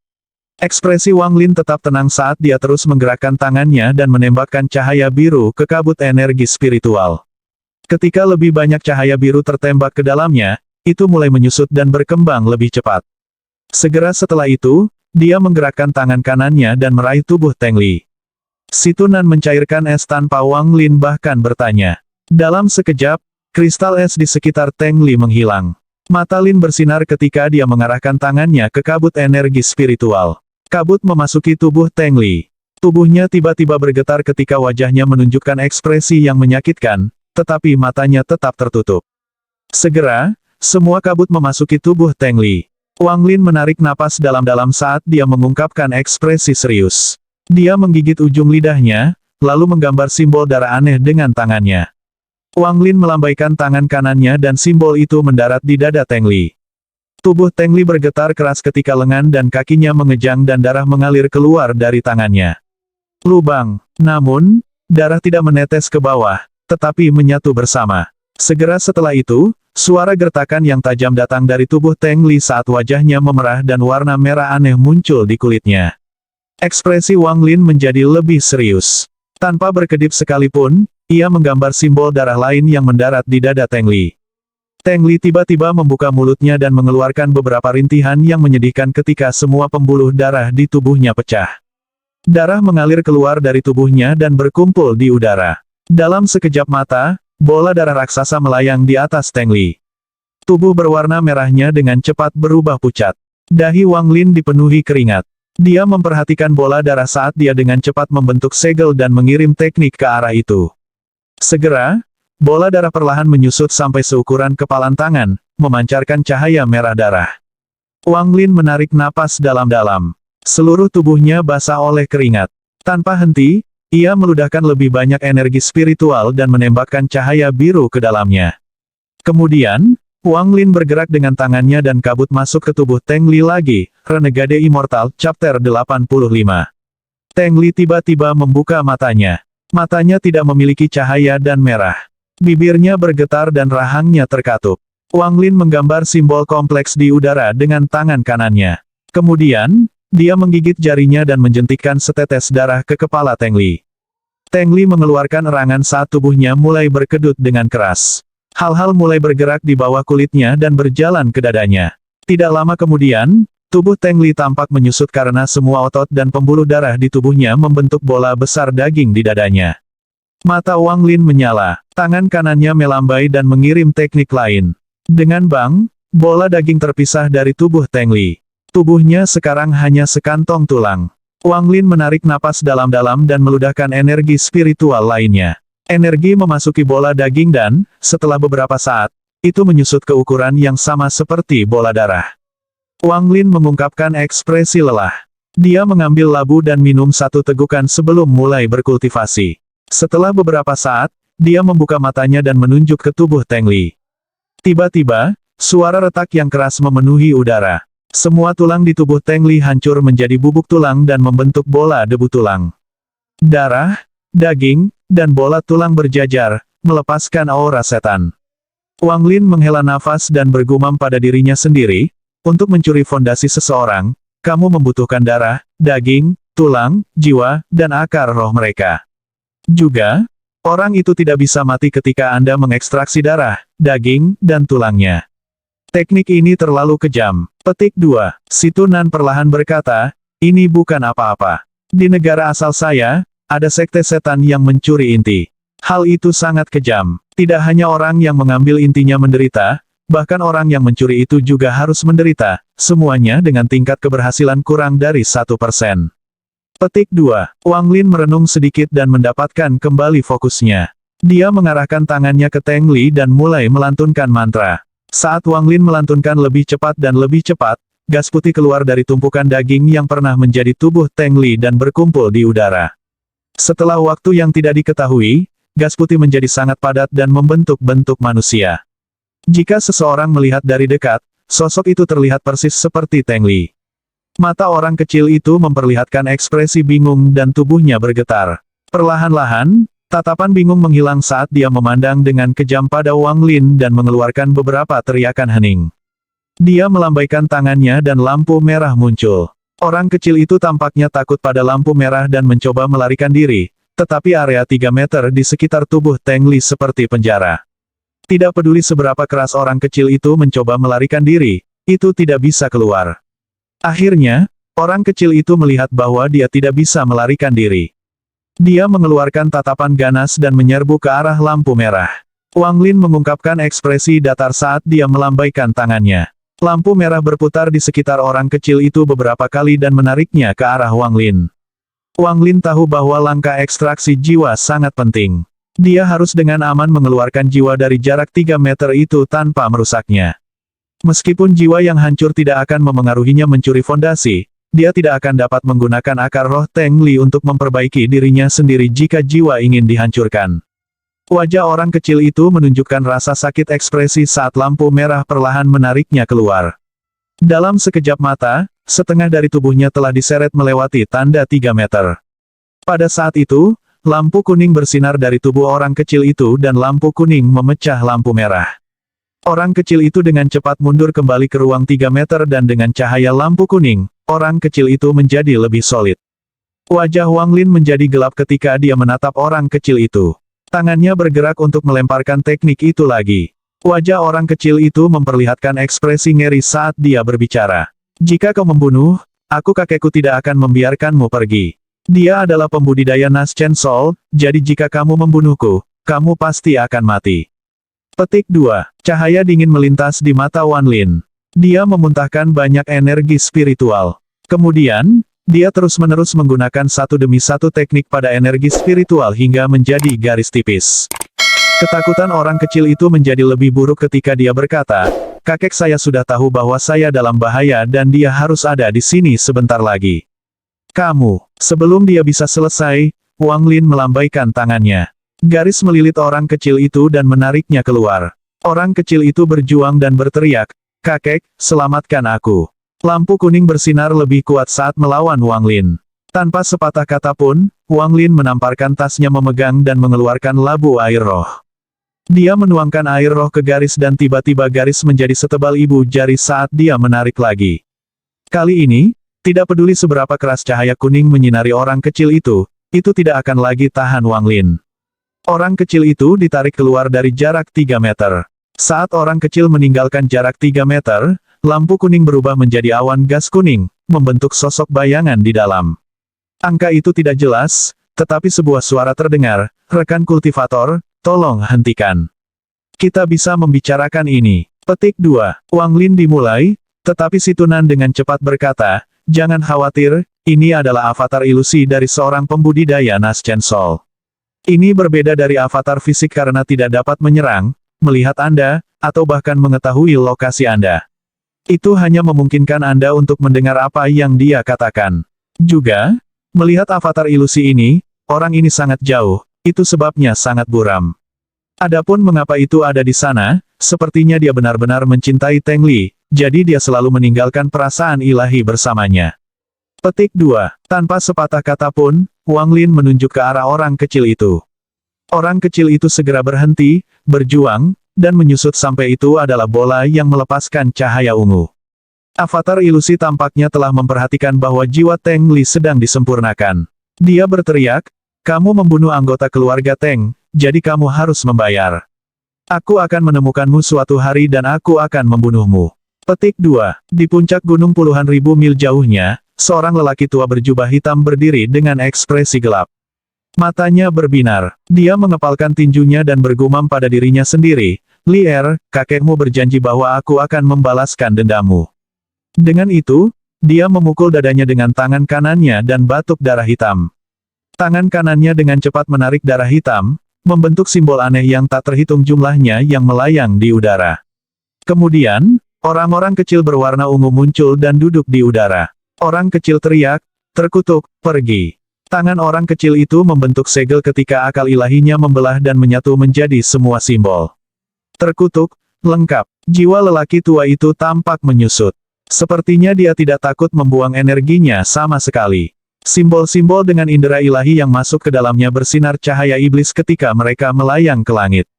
Ekspresi Wang Lin tetap tenang saat dia terus menggerakkan tangannya dan menembakkan cahaya biru ke kabut energi spiritual. Ketika lebih banyak cahaya biru tertembak ke dalamnya, itu mulai menyusut dan berkembang lebih cepat. Segera setelah itu, dia menggerakkan tangan kanannya dan meraih tubuh Teng Li. Si Tunan mencairkan es tanpa Wang Lin bahkan bertanya. Dalam sekejap, kristal es di sekitar Teng Li menghilang. Mata Lin bersinar ketika dia mengarahkan tangannya ke kabut energi spiritual. Kabut memasuki tubuh Teng Li. Tubuhnya tiba-tiba bergetar ketika wajahnya menunjukkan ekspresi yang menyakitkan, tetapi matanya tetap tertutup. Segera, semua kabut memasuki tubuh Teng Li. Wang Lin menarik napas dalam-dalam saat dia mengungkapkan ekspresi serius. Dia menggigit ujung lidahnya, lalu menggambar simbol darah aneh dengan tangannya. Wang Lin melambaikan tangan kanannya dan simbol itu mendarat di dada Teng Li. Tubuh Teng Li bergetar keras ketika lengan dan kakinya mengejang dan darah mengalir keluar dari tangannya. Lubang. Namun, darah tidak menetes ke bawah, tetapi menyatu bersama. Segera setelah itu, suara gertakan yang tajam datang dari tubuh Teng Li saat wajahnya memerah dan warna merah aneh muncul di kulitnya. Ekspresi Wang Lin menjadi lebih serius. Tanpa berkedip sekalipun, ia menggambar simbol darah lain yang mendarat di dada Teng Li. Teng Li tiba-tiba membuka mulutnya dan mengeluarkan beberapa rintihan yang menyedihkan ketika semua pembuluh darah di tubuhnya pecah. Darah mengalir keluar dari tubuhnya dan berkumpul di udara. Dalam sekejap mata, bola darah raksasa melayang di atas Teng Li. Tubuh berwarna merahnya dengan cepat berubah pucat. Dahi Wang Lin dipenuhi keringat. Dia memperhatikan bola darah saat dia dengan cepat membentuk segel dan mengirim teknik ke arah itu. Segera, bola darah perlahan menyusut sampai seukuran kepalan tangan, memancarkan cahaya merah darah. Wang Lin menarik napas dalam-dalam. Seluruh tubuhnya basah oleh keringat. Tanpa henti, ia meludahkan lebih banyak energi spiritual dan menembakkan cahaya biru ke dalamnya. Kemudian, Wang Lin bergerak dengan tangannya dan kabut masuk ke tubuh Teng Li lagi. Renegade Immortal, Chapter 85. Teng Li tiba-tiba membuka matanya. Matanya tidak memiliki cahaya dan merah. Bibirnya bergetar dan rahangnya terkatup. Wang Lin menggambar simbol kompleks di udara dengan tangan kanannya. Kemudian, dia menggigit jarinya dan menjentikkan setetes darah ke kepala Teng Li. Teng Li mengeluarkan erangan saat tubuhnya mulai berkedut dengan keras. Hal-hal mulai bergerak di bawah kulitnya dan berjalan ke dadanya. Tidak lama kemudian, tubuh Teng Li tampak menyusut karena semua otot dan pembuluh darah di tubuhnya membentuk bola besar daging di dadanya. Mata Wang Lin menyala, tangan kanannya melambai dan mengirim teknik lain. Dengan bang, bola daging terpisah dari tubuh Teng Li. Tubuhnya sekarang hanya sekantong tulang. Wang Lin menarik napas dalam-dalam dan meludahkan energi spiritual lainnya. Energi memasuki bola daging dan, setelah beberapa saat, itu menyusut ke ukuran yang sama seperti bola darah. Wang Lin mengungkapkan ekspresi lelah. Dia mengambil labu dan minum satu tegukan sebelum mulai berkultivasi. Setelah beberapa saat, dia membuka matanya dan menunjuk ke tubuh Teng Li. Tiba-tiba, suara retak yang keras memenuhi udara. Semua tulang di tubuh Teng Li hancur menjadi bubuk tulang dan membentuk bola debu tulang. Darah, daging, dan bola tulang berjajar, melepaskan aura setan. Wang Lin menghela nafas dan bergumam pada dirinya sendiri, untuk mencuri fondasi seseorang, kamu membutuhkan darah, daging, tulang, jiwa, dan akar roh mereka. Juga, orang itu tidak bisa mati ketika Anda mengekstraksi darah, daging, dan tulangnya. Teknik ini terlalu kejam. Petik 2. Si Tunan perlahan berkata, ini bukan apa-apa. Di negara asal saya, ada sekte setan yang mencuri inti. Hal itu sangat kejam. Tidak hanya orang yang mengambil intinya menderita, bahkan orang yang mencuri itu juga harus menderita, semuanya dengan tingkat keberhasilan kurang dari 1%. Petik 2. Wang Lin merenung sedikit dan mendapatkan kembali fokusnya. Dia mengarahkan tangannya ke Teng Li dan mulai melantunkan mantra. Saat Wang Lin melantunkan lebih cepat dan lebih cepat, gas putih keluar dari tumpukan daging yang pernah menjadi tubuh Teng Li dan berkumpul di udara. Setelah waktu yang tidak diketahui, gas putih menjadi sangat padat dan membentuk bentuk manusia. Jika seseorang melihat dari dekat, sosok itu terlihat persis seperti Teng Li. Mata orang kecil itu memperlihatkan ekspresi bingung dan tubuhnya bergetar. Perlahan-lahan, tatapan bingung menghilang saat dia memandang dengan kejam pada Wang Lin dan mengeluarkan beberapa teriakan hening. Dia melambaikan tangannya dan lampu merah muncul. Orang kecil itu tampaknya takut pada lampu merah dan mencoba melarikan diri, tetapi area 3 meter di sekitar tubuh Teng Li seperti penjara. Tidak peduli seberapa keras orang kecil itu mencoba melarikan diri, itu tidak bisa keluar. Akhirnya, orang kecil itu melihat bahwa dia tidak bisa melarikan diri. Dia mengeluarkan tatapan ganas dan menyerbu ke arah lampu merah. Wang Lin mengungkapkan ekspresi datar saat dia melambaikan tangannya. Lampu merah berputar di sekitar orang kecil itu beberapa kali dan menariknya ke arah Wang Lin. Wang Lin tahu bahwa langkah ekstraksi jiwa sangat penting. Dia harus dengan aman mengeluarkan jiwa dari jarak 3 meter itu tanpa merusaknya. Meskipun jiwa yang hancur tidak akan memengaruhinya mencuri fondasi, dia tidak akan dapat menggunakan akar roh Teng Li untuk memperbaiki dirinya sendiri jika jiwa ingin dihancurkan. Wajah orang kecil itu menunjukkan rasa sakit ekspresi saat lampu merah perlahan menariknya keluar. Dalam sekejap mata, setengah dari tubuhnya telah diseret melewati tanda 3 meter. Pada saat itu, lampu kuning bersinar dari tubuh orang kecil itu dan lampu kuning memecah lampu merah. Orang kecil itu dengan cepat mundur kembali ke ruang 3 meter dan dengan cahaya lampu kuning, orang kecil itu menjadi lebih solid. Wajah Wang Lin menjadi gelap ketika dia menatap orang kecil itu. Tangannya bergerak untuk melemparkan teknik itu lagi. Wajah orang kecil itu memperlihatkan ekspresi ngeri saat dia berbicara. Jika kau membunuh, aku kakekku tidak akan membiarkanmu pergi. Dia adalah pembudidaya Nas Chen Sol, jadi jika kamu membunuhku, kamu pasti akan mati. Petik 2. Cahaya dingin melintas di mata Wang Lin. Dia memuntahkan banyak energi spiritual. Kemudian, dia terus-menerus menggunakan satu demi satu teknik pada energi spiritual hingga menjadi garis tipis. Ketakutan orang kecil itu menjadi lebih buruk ketika dia berkata, kakek saya sudah tahu bahwa saya dalam bahaya dan dia harus ada di sini sebentar lagi. Kamu. Sebelum dia bisa selesai, Wang Lin melambaikan tangannya. Garis melilit orang kecil itu dan menariknya keluar. Orang kecil itu berjuang dan berteriak, kakek, selamatkan aku. Lampu kuning bersinar lebih kuat saat melawan Wang Lin. Tanpa sepatah kata pun, Wang Lin menamparkan tasnya memegang dan mengeluarkan labu air roh. Dia menuangkan air roh ke garis dan tiba-tiba garis menjadi setebal ibu jari saat dia menarik lagi. Kali ini, tidak peduli seberapa keras cahaya kuning menyinari orang kecil itu tidak akan lagi tahan Wang Lin. Orang kecil itu ditarik keluar dari jarak 3 meter. Saat orang kecil meninggalkan jarak 3 meter, lampu kuning berubah menjadi awan gas kuning, membentuk sosok bayangan di dalam. Angka itu tidak jelas, tetapi sebuah suara terdengar, "Rekan kultivator, tolong hentikan. Kita bisa membicarakan ini." Petik 2. Wang Lin dimulai, tetapi si Tunan dengan cepat berkata, "Jangan khawatir, ini adalah avatar ilusi dari seorang pembudidaya Nas Chen Sol. Ini berbeda dari avatar fisik karena tidak dapat menyerang, melihat Anda, atau bahkan mengetahui lokasi Anda. Itu hanya memungkinkan Anda untuk mendengar apa yang dia katakan. Juga, melihat avatar ilusi ini, orang ini sangat jauh, itu sebabnya sangat buram. Adapun mengapa itu ada di sana, sepertinya dia benar-benar mencintai Teng Li, jadi dia selalu meninggalkan perasaan ilahi bersamanya." Petik 2. Tanpa sepatah kata pun, Wang Lin menunjuk ke arah orang kecil itu. Orang kecil itu segera berhenti, berjuang, dan menyusut sampai itu adalah bola yang melepaskan cahaya ungu. Avatar ilusi tampaknya telah memperhatikan bahwa jiwa Teng Li sedang disempurnakan. Dia berteriak, "Kamu membunuh anggota keluarga Teng, jadi kamu harus membayar. Aku akan menemukanmu suatu hari dan aku akan membunuhmu." Petik 2. Di puncak gunung puluhan ribu mil jauhnya, seorang lelaki tua berjubah hitam berdiri dengan ekspresi gelap. Matanya berbinar. Dia mengepalkan tinjunya dan bergumam pada dirinya sendiri, "Li Er, kakekmu berjanji bahwa aku akan membalaskan dendammu." Dengan itu, dia memukul dadanya dengan tangan kanannya dan batuk darah hitam. Tangan kanannya dengan cepat menarik darah hitam, membentuk simbol aneh yang tak terhitung jumlahnya yang melayang di udara. Kemudian, orang-orang kecil berwarna ungu muncul dan duduk di udara. Orang kecil teriak, "Terkutuk, pergi." Tangan orang kecil itu membentuk segel ketika akal ilahinya membelah dan menyatu menjadi semua simbol. Terkutuk, lengkap. Jiwa lelaki tua itu tampak menyusut. Sepertinya dia tidak takut membuang energinya sama sekali. Simbol-simbol dengan indera ilahi yang masuk ke dalamnya bersinar cahaya iblis ketika mereka melayang ke langit.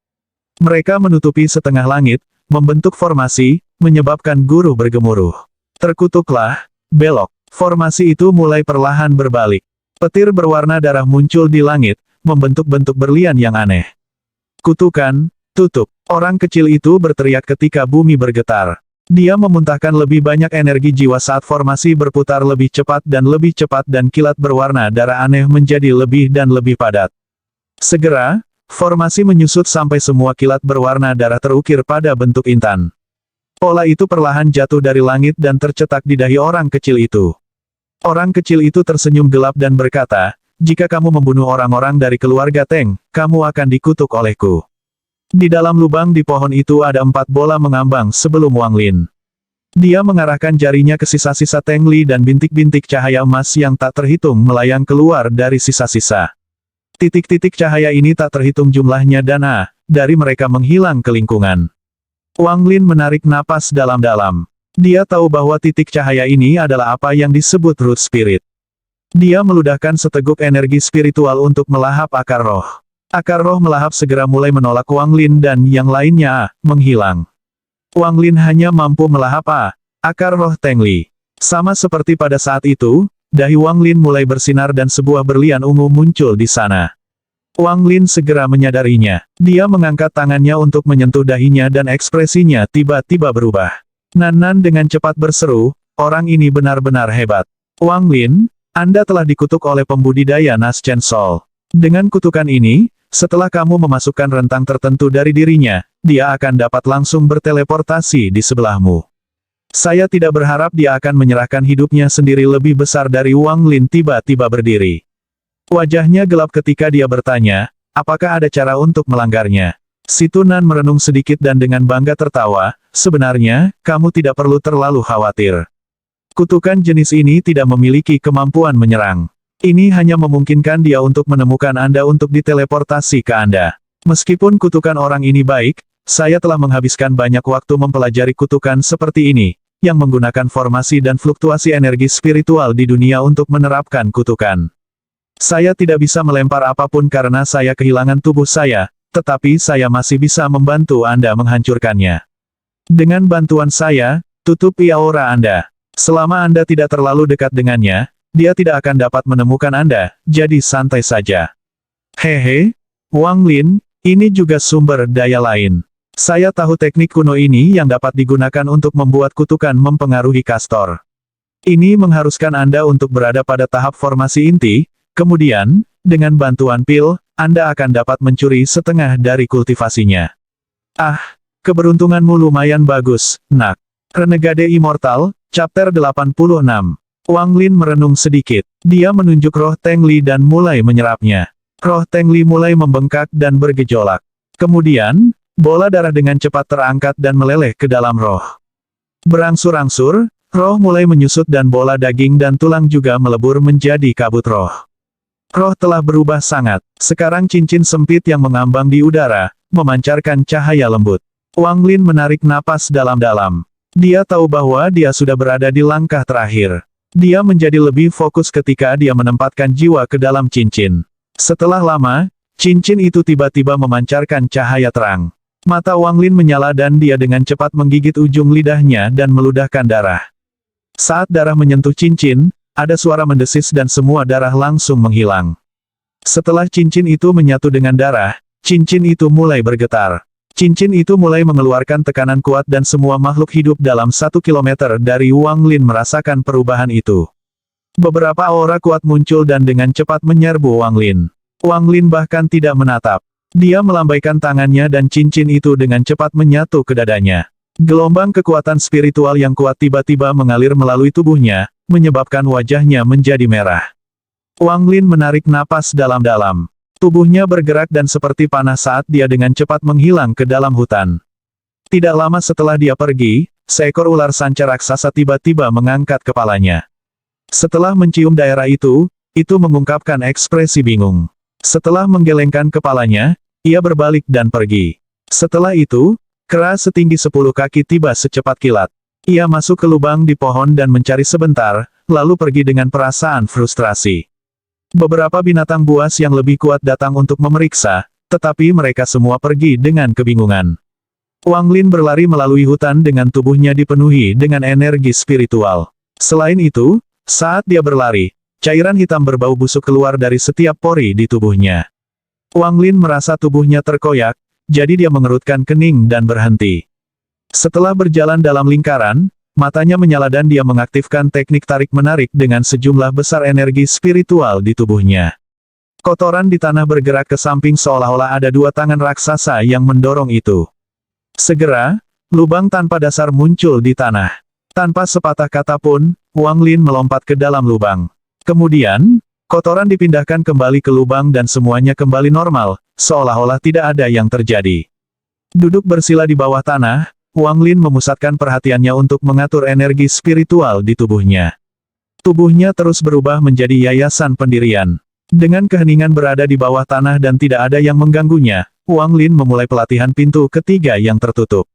Mereka menutupi setengah langit, membentuk formasi, menyebabkan guru bergemuruh. Terkutuklah, belok. Formasi itu mulai perlahan berbalik. Petir berwarna darah muncul di langit, membentuk bentuk berlian yang aneh. Kutukan, tutup. Orang kecil itu berteriak ketika bumi bergetar. Dia memuntahkan lebih banyak energi jiwa saat formasi berputar lebih cepat dan kilat berwarna darah aneh menjadi lebih dan lebih padat. Segera, formasi menyusut sampai semua kilat berwarna darah terukir pada bentuk intan. Pola itu perlahan jatuh dari langit dan tercetak di dahi orang kecil itu. Orang kecil itu tersenyum gelap dan berkata, "Jika kamu membunuh orang-orang dari keluarga Teng, kamu akan dikutuk olehku." Di dalam lubang di pohon itu ada 4 bola mengambang sebelum Wang Lin. Dia mengarahkan jarinya ke sisa-sisa Teng Li dan bintik-bintik cahaya emas yang tak terhitung melayang keluar dari sisa-sisa. Titik-titik cahaya ini tak terhitung jumlahnya dan dari mereka menghilang ke lingkungan. Wang Lin menarik napas dalam-dalam. Dia tahu bahwa titik cahaya ini adalah apa yang disebut root spirit. Dia meludahkan seteguk energi spiritual untuk melahap akar roh. Akar roh melahap segera mulai menolak Wang Lin dan yang lainnya menghilang. Wang Lin hanya mampu melahap akar roh Teng Li. Sama seperti pada saat itu, dahi Wang Lin mulai bersinar dan sebuah berlian ungu muncul di sana. Wang Lin segera menyadarinya. Dia mengangkat tangannya untuk menyentuh dahinya dan ekspresinya tiba-tiba berubah. Nan dengan cepat berseru, "Orang ini benar-benar hebat. Wang Lin, Anda telah dikutuk oleh pembudidaya Nas Chen Sol. Dengan kutukan ini, setelah kamu memasukkan rentang tertentu dari dirinya, dia akan dapat langsung berteleportasi di sebelahmu." Saya tidak berharap dia akan menyerahkan hidupnya sendiri lebih besar dari Wang Lin tiba-tiba berdiri. Wajahnya gelap ketika dia bertanya, "Apakah ada cara untuk melanggarnya?" Si Tunan merenung sedikit dan dengan bangga tertawa, "Sebenarnya, kamu tidak perlu terlalu khawatir. Kutukan jenis ini tidak memiliki kemampuan menyerang. Ini hanya memungkinkan dia untuk menemukan Anda untuk diteleportasi ke Anda. Meskipun kutukan orang ini baik, saya telah menghabiskan banyak waktu mempelajari kutukan seperti ini, yang menggunakan formasi dan fluktuasi energi spiritual di dunia untuk menerapkan kutukan. Saya tidak bisa melempar apapun karena saya kehilangan tubuh saya, tetapi saya masih bisa membantu Anda menghancurkannya. Dengan bantuan saya, tutupi aura Anda. Selama Anda tidak terlalu dekat dengannya, dia tidak akan dapat menemukan Anda, jadi santai saja." Hehe, Wang Lin, ini juga sumber daya lain. Saya tahu teknik kuno ini yang dapat digunakan untuk membuat kutukan mempengaruhi kastor. Ini mengharuskan Anda untuk berada pada tahap formasi inti, kemudian, dengan bantuan pil, Anda akan dapat mencuri setengah dari kultivasinya. Ah, keberuntunganmu lumayan bagus, nak. Renegade Immortal, Chapter 86. Wang Lin merenung sedikit. Dia menunjuk roh Teng Li dan mulai menyerapnya. Roh Teng Li mulai membengkak dan bergejolak. Kemudian, bola darah dengan cepat terangkat dan meleleh ke dalam roh. Berangsur-angsur, roh mulai menyusut dan bola daging dan tulang juga melebur menjadi kabut roh. Roh telah berubah sangat. Sekarang cincin sempit yang mengambang di udara, memancarkan cahaya lembut. Wang Lin menarik napas dalam-dalam. Dia tahu bahwa dia sudah berada di langkah terakhir. Dia menjadi lebih fokus ketika dia menempatkan jiwa ke dalam cincin. Setelah lama, cincin itu tiba-tiba memancarkan cahaya terang. Mata Wang Lin menyala dan dia dengan cepat menggigit ujung lidahnya dan meludahkan darah. Saat darah menyentuh cincin, ada suara mendesis dan semua darah langsung menghilang. Setelah cincin itu menyatu dengan darah, cincin itu mulai bergetar. Cincin itu mulai mengeluarkan tekanan kuat dan semua makhluk hidup dalam 1 kilometer dari Wang Lin merasakan perubahan itu. Beberapa aura kuat muncul dan dengan cepat menyerbu Wang Lin. Wang Lin bahkan tidak menatap. Dia melambaikan tangannya dan cincin itu dengan cepat menyatu ke dadanya. Gelombang kekuatan spiritual yang kuat tiba-tiba mengalir melalui tubuhnya, menyebabkan wajahnya menjadi merah. Wang Lin menarik napas dalam-dalam. Tubuhnya bergerak dan seperti panah saat dia dengan cepat menghilang ke dalam hutan. Tidak lama setelah dia pergi, seekor ular sanca raksasa tiba-tiba mengangkat kepalanya. Setelah mencium daerah itu mengungkapkan ekspresi bingung. Setelah menggelengkan kepalanya, ia berbalik dan pergi. Setelah itu, kera setinggi 10 kaki tiba secepat kilat. Ia masuk ke lubang di pohon dan mencari sebentar, lalu pergi dengan perasaan frustrasi. Beberapa binatang buas yang lebih kuat datang untuk memeriksa, tetapi mereka semua pergi dengan kebingungan. Wang Lin berlari melalui hutan dengan tubuhnya dipenuhi dengan energi spiritual. Selain itu, saat dia berlari, cairan hitam berbau busuk keluar dari setiap pori di tubuhnya. Wang Lin merasa tubuhnya terkoyak, jadi dia mengerutkan kening dan berhenti. Setelah berjalan dalam lingkaran, matanya menyala dan dia mengaktifkan teknik tarik-menarik dengan sejumlah besar energi spiritual di tubuhnya. Kotoran di tanah bergerak ke samping seolah-olah ada 2 tangan raksasa yang mendorong itu. Segera, lubang tanpa dasar muncul di tanah. Tanpa sepatah kata pun, Wang Lin melompat ke dalam lubang. Kemudian, kotoran dipindahkan kembali ke lubang dan semuanya kembali normal, seolah-olah tidak ada yang terjadi. Duduk bersila di bawah tanah, Wang Lin memusatkan perhatiannya untuk mengatur energi spiritual di tubuhnya. Tubuhnya terus berubah menjadi yayasan pendirian. Dengan keheningan berada di bawah tanah dan tidak ada yang mengganggunya, Wang Lin memulai pelatihan pintu ketiga yang tertutup.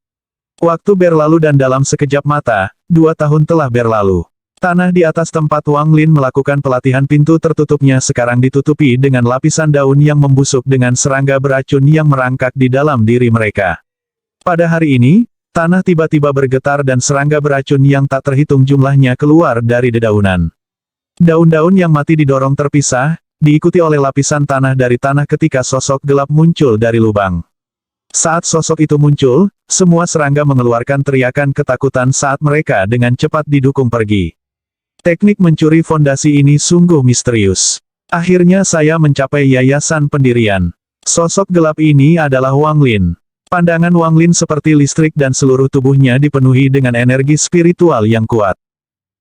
Waktu berlalu dan dalam sekejap mata, 2 tahun telah berlalu. Tanah di atas tempat Wang Lin melakukan pelatihan pintu tertutupnya sekarang ditutupi dengan lapisan daun yang membusuk dengan serangga beracun yang merangkak di dalam diri mereka. Pada hari ini, tanah tiba-tiba bergetar dan serangga beracun yang tak terhitung jumlahnya keluar dari dedaunan. Daun-daun yang mati didorong terpisah, diikuti oleh lapisan tanah dari tanah ketika sosok gelap muncul dari lubang. Saat sosok itu muncul, semua serangga mengeluarkan teriakan ketakutan saat mereka dengan cepat didukung pergi. Teknik mencuri fondasi ini sungguh misterius. Akhirnya saya mencapai yayasan pendirian. Sosok gelap ini adalah Wang Lin. Pandangan Wang Lin seperti listrik dan seluruh tubuhnya dipenuhi dengan energi spiritual yang kuat.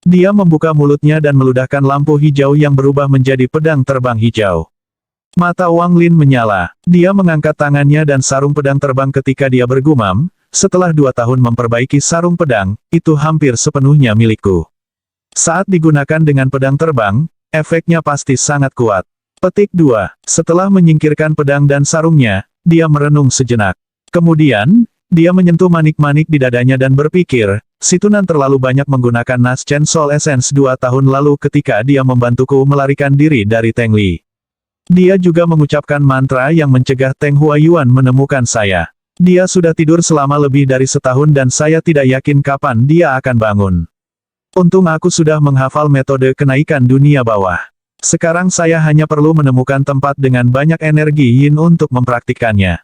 Dia membuka mulutnya dan meludahkan lampu hijau yang berubah menjadi pedang terbang hijau. Mata Wang Lin menyala. Dia mengangkat tangannya dan sarung pedang terbang ketika dia bergumam, setelah 2 tahun memperbaiki sarung pedang, itu hampir sepenuhnya milikku. Saat digunakan dengan pedang terbang, efeknya pasti sangat kuat. Petik 2. Setelah menyingkirkan pedang dan sarungnya, dia merenung sejenak. Kemudian, dia menyentuh manik-manik di dadanya dan berpikir, Situnan terlalu banyak menggunakan Naschen Soul Essence 2 tahun lalu ketika dia membantuku melarikan diri dari Teng Li. Dia juga mengucapkan mantra yang mencegah Teng Huayuan menemukan saya. Dia sudah tidur selama lebih dari setahun dan saya tidak yakin kapan dia akan bangun. Untung aku sudah menghafal metode kenaikan dunia bawah. Sekarang saya hanya perlu menemukan tempat dengan banyak energi yin untuk mempraktikkannya.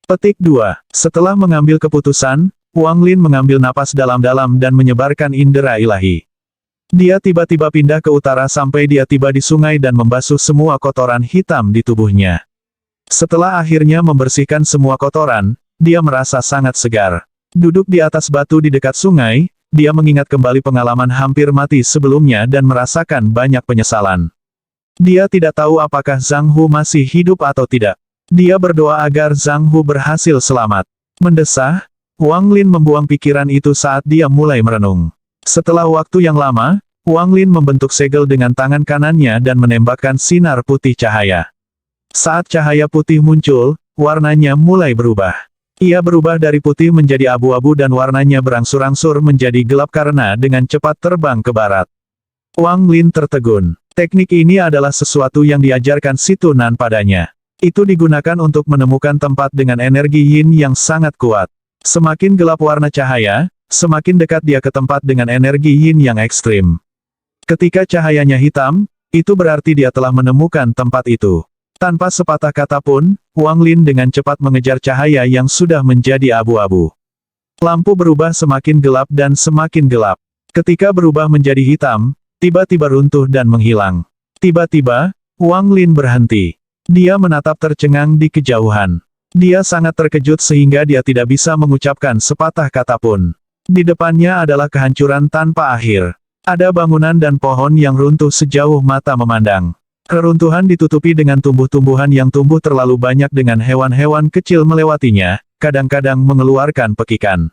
Petik 2. Setelah mengambil keputusan, Wang Lin mengambil napas dalam-dalam dan menyebarkan indera ilahi. Dia tiba-tiba pindah ke utara sampai dia tiba di sungai dan membasuh semua kotoran hitam di tubuhnya. Setelah akhirnya membersihkan semua kotoran, dia merasa sangat segar. Duduk di atas batu di dekat sungai, dia mengingat kembali pengalaman hampir mati sebelumnya dan merasakan banyak penyesalan. Dia tidak tahu apakah Zhang Hu masih hidup atau tidak. Dia berdoa agar Zhang Hu berhasil selamat. Mendesah, Wang Lin membuang pikiran itu saat dia mulai merenung. Setelah waktu yang lama, Wang Lin membentuk segel dengan tangan kanannya dan menembakkan sinar putih cahaya. Saat cahaya putih muncul, warnanya mulai berubah. Ia berubah dari putih menjadi abu-abu dan warnanya berangsur-angsur menjadi gelap karena dengan cepat terbang ke barat. Wang Lin tertegun. Teknik ini adalah sesuatu yang diajarkan Si Tunan padanya. Itu digunakan untuk menemukan tempat dengan energi yin yang sangat kuat. Semakin gelap warna cahaya, semakin dekat dia ke tempat dengan energi yin yang ekstrim. Ketika cahayanya hitam, itu berarti dia telah menemukan tempat itu. Tanpa sepatah kata pun, Wang Lin dengan cepat mengejar cahaya yang sudah menjadi abu-abu. Lampu berubah semakin gelap dan semakin gelap. Ketika berubah menjadi hitam, tiba-tiba runtuh dan menghilang. Tiba-tiba, Wang Lin berhenti. Dia menatap tercengang di kejauhan. Dia sangat terkejut sehingga dia tidak bisa mengucapkan sepatah kata pun. Di depannya adalah kehancuran tanpa akhir. Ada bangunan dan pohon yang runtuh sejauh mata memandang. Reruntuhan ditutupi dengan tumbuh-tumbuhan yang tumbuh terlalu banyak dengan hewan-hewan kecil melewatinya, kadang-kadang mengeluarkan pekikan.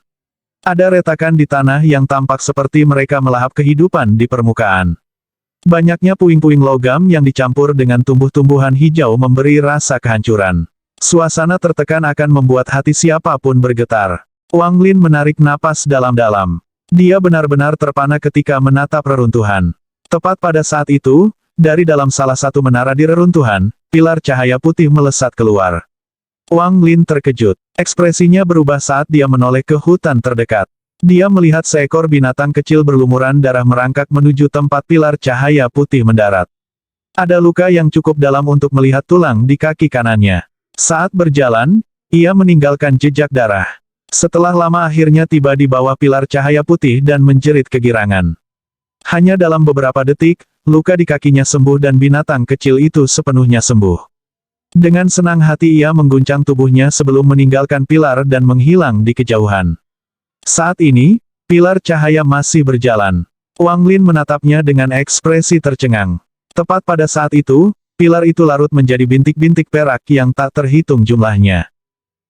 Ada retakan di tanah yang tampak seperti mereka melahap kehidupan di permukaan. Banyaknya puing-puing logam yang dicampur dengan tumbuh-tumbuhan hijau memberi rasa kehancuran. Suasana tertekan akan membuat hati siapapun bergetar. Wang Lin menarik napas dalam-dalam. Dia benar-benar terpana ketika menatap reruntuhan. Tepat pada saat itu, dari dalam salah satu menara di reruntuhan, pilar cahaya putih melesat keluar. Wang Lin terkejut. Ekspresinya berubah saat dia menoleh ke hutan terdekat. Dia melihat seekor binatang kecil berlumuran darah merangkak menuju tempat pilar cahaya putih mendarat. Ada luka yang cukup dalam untuk melihat tulang di kaki kanannya. Saat berjalan, ia meninggalkan jejak darah. Setelah lama akhirnya tiba di bawah pilar cahaya putih dan menjerit kegirangan. Hanya dalam beberapa detik, luka di kakinya sembuh dan binatang kecil itu sepenuhnya sembuh. Dengan senang hati ia mengguncang tubuhnya sebelum meninggalkan pilar dan menghilang di kejauhan. Saat ini, pilar cahaya masih berjalan. Wang Lin menatapnya dengan ekspresi tercengang. Tepat pada saat itu, pilar itu larut menjadi bintik-bintik perak yang tak terhitung jumlahnya.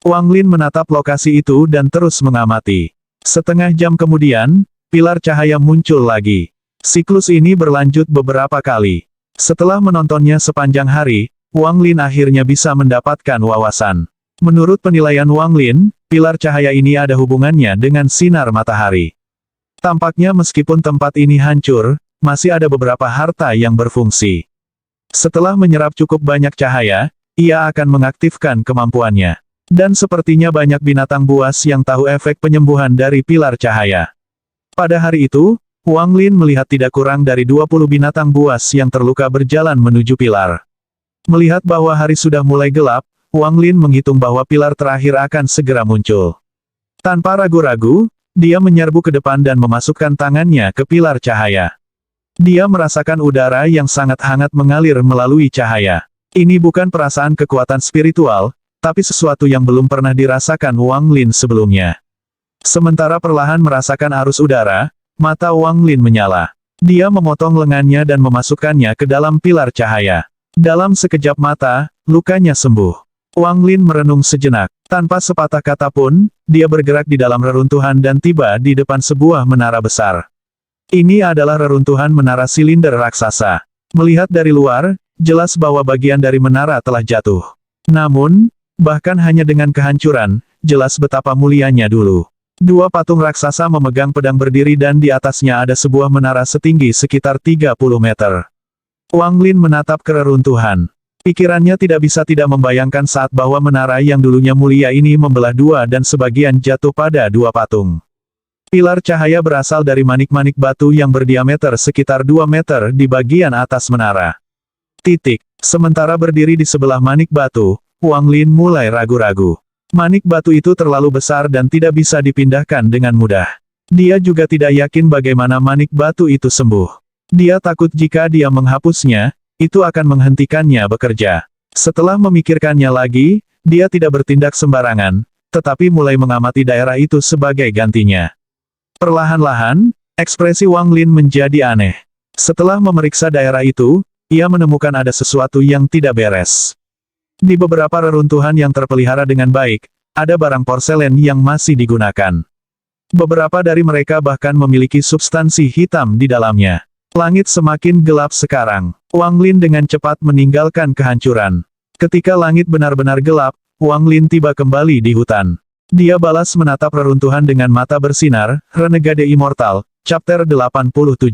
Wang Lin menatap lokasi itu dan terus mengamati. Setengah jam kemudian, pilar cahaya muncul lagi. Siklus ini berlanjut beberapa kali. Setelah menontonnya sepanjang hari, Wang Lin akhirnya bisa mendapatkan wawasan. Menurut penilaian Wang Lin, pilar cahaya ini ada hubungannya dengan sinar matahari. Tampaknya meskipun tempat ini hancur, masih ada beberapa harta yang berfungsi. Setelah menyerap cukup banyak cahaya, ia akan mengaktifkan kemampuannya. Dan sepertinya banyak binatang buas yang tahu efek penyembuhan dari pilar cahaya. Pada hari itu, Wang Lin melihat tidak kurang dari 20 binatang buas yang terluka berjalan menuju pilar. Melihat bahwa hari sudah mulai gelap, Wang Lin menghitung bahwa pilar terakhir akan segera muncul. Tanpa ragu-ragu, dia menyerbu ke depan dan memasukkan tangannya ke pilar cahaya. Dia merasakan udara yang sangat hangat mengalir melalui cahaya. Ini bukan perasaan kekuatan spiritual, tapi sesuatu yang belum pernah dirasakan Wang Lin sebelumnya. Sementara perlahan merasakan arus udara, mata Wang Lin menyala. Dia memotong lengannya dan memasukkannya ke dalam pilar cahaya. Dalam sekejap mata, lukanya sembuh. Wang Lin merenung sejenak. Tanpa sepatah kata pun, dia bergerak di dalam reruntuhan dan tiba di depan sebuah menara besar. Ini adalah reruntuhan menara silinder raksasa. Melihat dari luar, jelas bahwa bagian dari menara telah jatuh. Namun, bahkan hanya dengan kehancuran, jelas betapa mulianya dulu. Dua patung raksasa memegang pedang berdiri dan di atasnya ada sebuah menara setinggi sekitar 30 meter. Wang Lin menatap ke reruntuhan. Pikirannya tidak bisa tidak membayangkan saat bahwa menara yang dulunya mulia ini membelah dua dan sebagian jatuh pada dua patung. Pilar cahaya berasal dari manik-manik batu yang berdiameter sekitar 2 meter di bagian atas menara. Sementara berdiri di sebelah manik batu, Wang Lin mulai ragu-ragu. Manik batu itu terlalu besar dan tidak bisa dipindahkan dengan mudah. Dia juga tidak yakin bagaimana manik batu itu sembuh. Dia takut jika dia menghapusnya, itu akan menghentikannya bekerja. Setelah memikirkannya lagi, dia tidak bertindak sembarangan, tetapi mulai mengamati daerah itu sebagai gantinya. Perlahan-lahan, ekspresi Wang Lin menjadi aneh. Setelah memeriksa daerah itu, ia menemukan ada sesuatu yang tidak beres. Di beberapa reruntuhan yang terpelihara dengan baik, ada barang porselen yang masih digunakan. Beberapa dari mereka bahkan memiliki substansi hitam di dalamnya. Langit semakin gelap sekarang. Wang Lin dengan cepat meninggalkan kehancuran. Ketika langit benar-benar gelap, Wang Lin tiba kembali di hutan. Dia balas menatap reruntuhan dengan mata bersinar, Renegade Immortal, Chapter 87.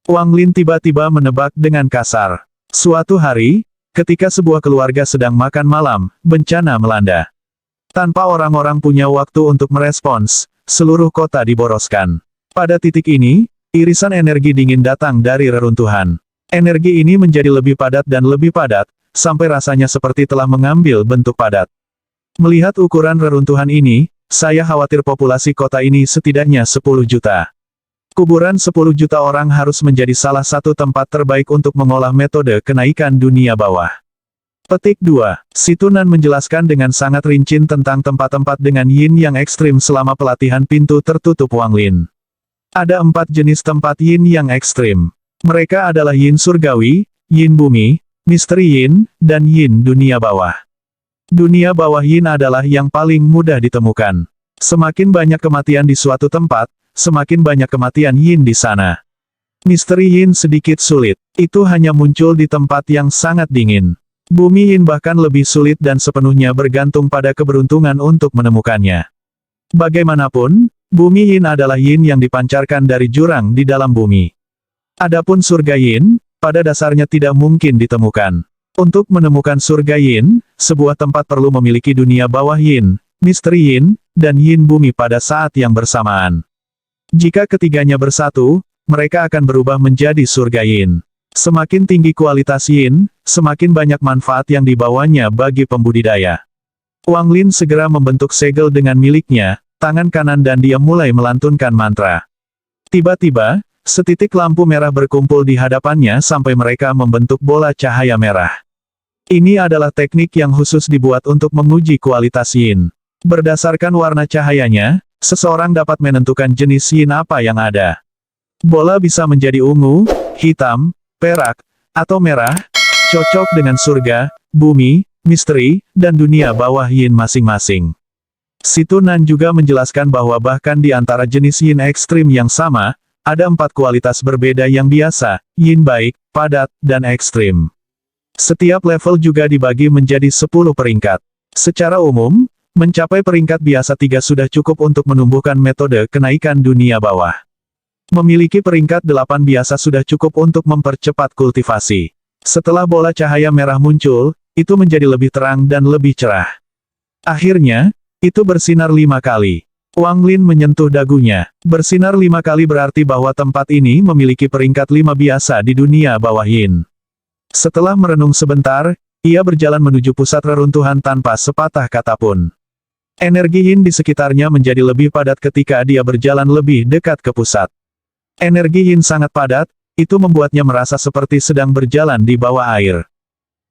Wang Lin tiba-tiba menebak dengan kasar. Suatu hari, ketika sebuah keluarga sedang makan malam, bencana melanda. Tanpa orang-orang punya waktu untuk merespons, seluruh kota diboroskan. Pada titik ini, irisan energi dingin datang dari reruntuhan. Energi ini menjadi lebih padat dan lebih padat, sampai rasanya seperti telah mengambil bentuk padat. Melihat ukuran reruntuhan ini, saya khawatir populasi kota ini setidaknya 10 juta. Kuburan 10 juta orang harus menjadi salah satu tempat terbaik untuk mengolah metode kenaikan dunia bawah. Petik 2. Situnan menjelaskan dengan sangat rinci tentang tempat-tempat dengan yin yang ekstrim selama pelatihan pintu tertutup Wang Lin. Ada 4 jenis tempat yin yang ekstrim. Mereka adalah yin surgawi, yin bumi, misteri yin, dan yin dunia bawah. Dunia bawah yin adalah yang paling mudah ditemukan. Semakin banyak kematian di suatu tempat, semakin banyak kematian yin di sana. Misteri yin sedikit sulit. Itu hanya muncul di tempat yang sangat dingin. Bumi yin bahkan lebih sulit dan sepenuhnya bergantung pada keberuntungan untuk menemukannya. Bagaimanapun, bumi yin adalah yin yang dipancarkan dari jurang di dalam bumi. Adapun surga yin, pada dasarnya tidak mungkin ditemukan. Untuk menemukan surga yin, sebuah tempat perlu memiliki dunia bawah yin, misteri yin, dan yin bumi pada saat yang bersamaan. Jika ketiganya bersatu, mereka akan berubah menjadi surga yin. Semakin tinggi kualitas yin, semakin banyak manfaat yang dibawanya bagi pembudidaya. Wang Lin segera membentuk segel dengan miliknya, tangan kanan dan dia mulai melantunkan mantra. Tiba-tiba, setitik lampu merah berkumpul di hadapannya sampai mereka membentuk bola cahaya merah. Ini adalah teknik yang khusus dibuat untuk menguji kualitas yin. Berdasarkan warna cahayanya, seseorang dapat menentukan jenis yin apa yang ada. Bola bisa menjadi ungu, hitam, perak, atau merah, cocok dengan surga, bumi, misteri, dan dunia bawah yin masing-masing. Situnan juga menjelaskan bahwa bahkan di antara jenis yin ekstrim yang sama, ada 4 kualitas berbeda yang biasa, yin baik, padat, dan ekstrim. Setiap level juga dibagi menjadi 10 peringkat. Secara umum, mencapai peringkat biasa 3 sudah cukup untuk menumbuhkan metode kenaikan dunia bawah. Memiliki peringkat 8 biasa sudah cukup untuk mempercepat kultivasi. Setelah bola cahaya merah muncul, itu menjadi lebih terang dan lebih cerah. Akhirnya, itu bersinar 5 kali. Wang Lin menyentuh dagunya. Bersinar 5 kali berarti bahwa tempat ini memiliki peringkat 5 biasa di dunia bawah yin. Setelah merenung sebentar, ia berjalan menuju pusat reruntuhan tanpa sepatah kata pun. Energi yin di sekitarnya menjadi lebih padat ketika dia berjalan lebih dekat ke pusat. Energi yin sangat padat, itu membuatnya merasa seperti sedang berjalan di bawah air.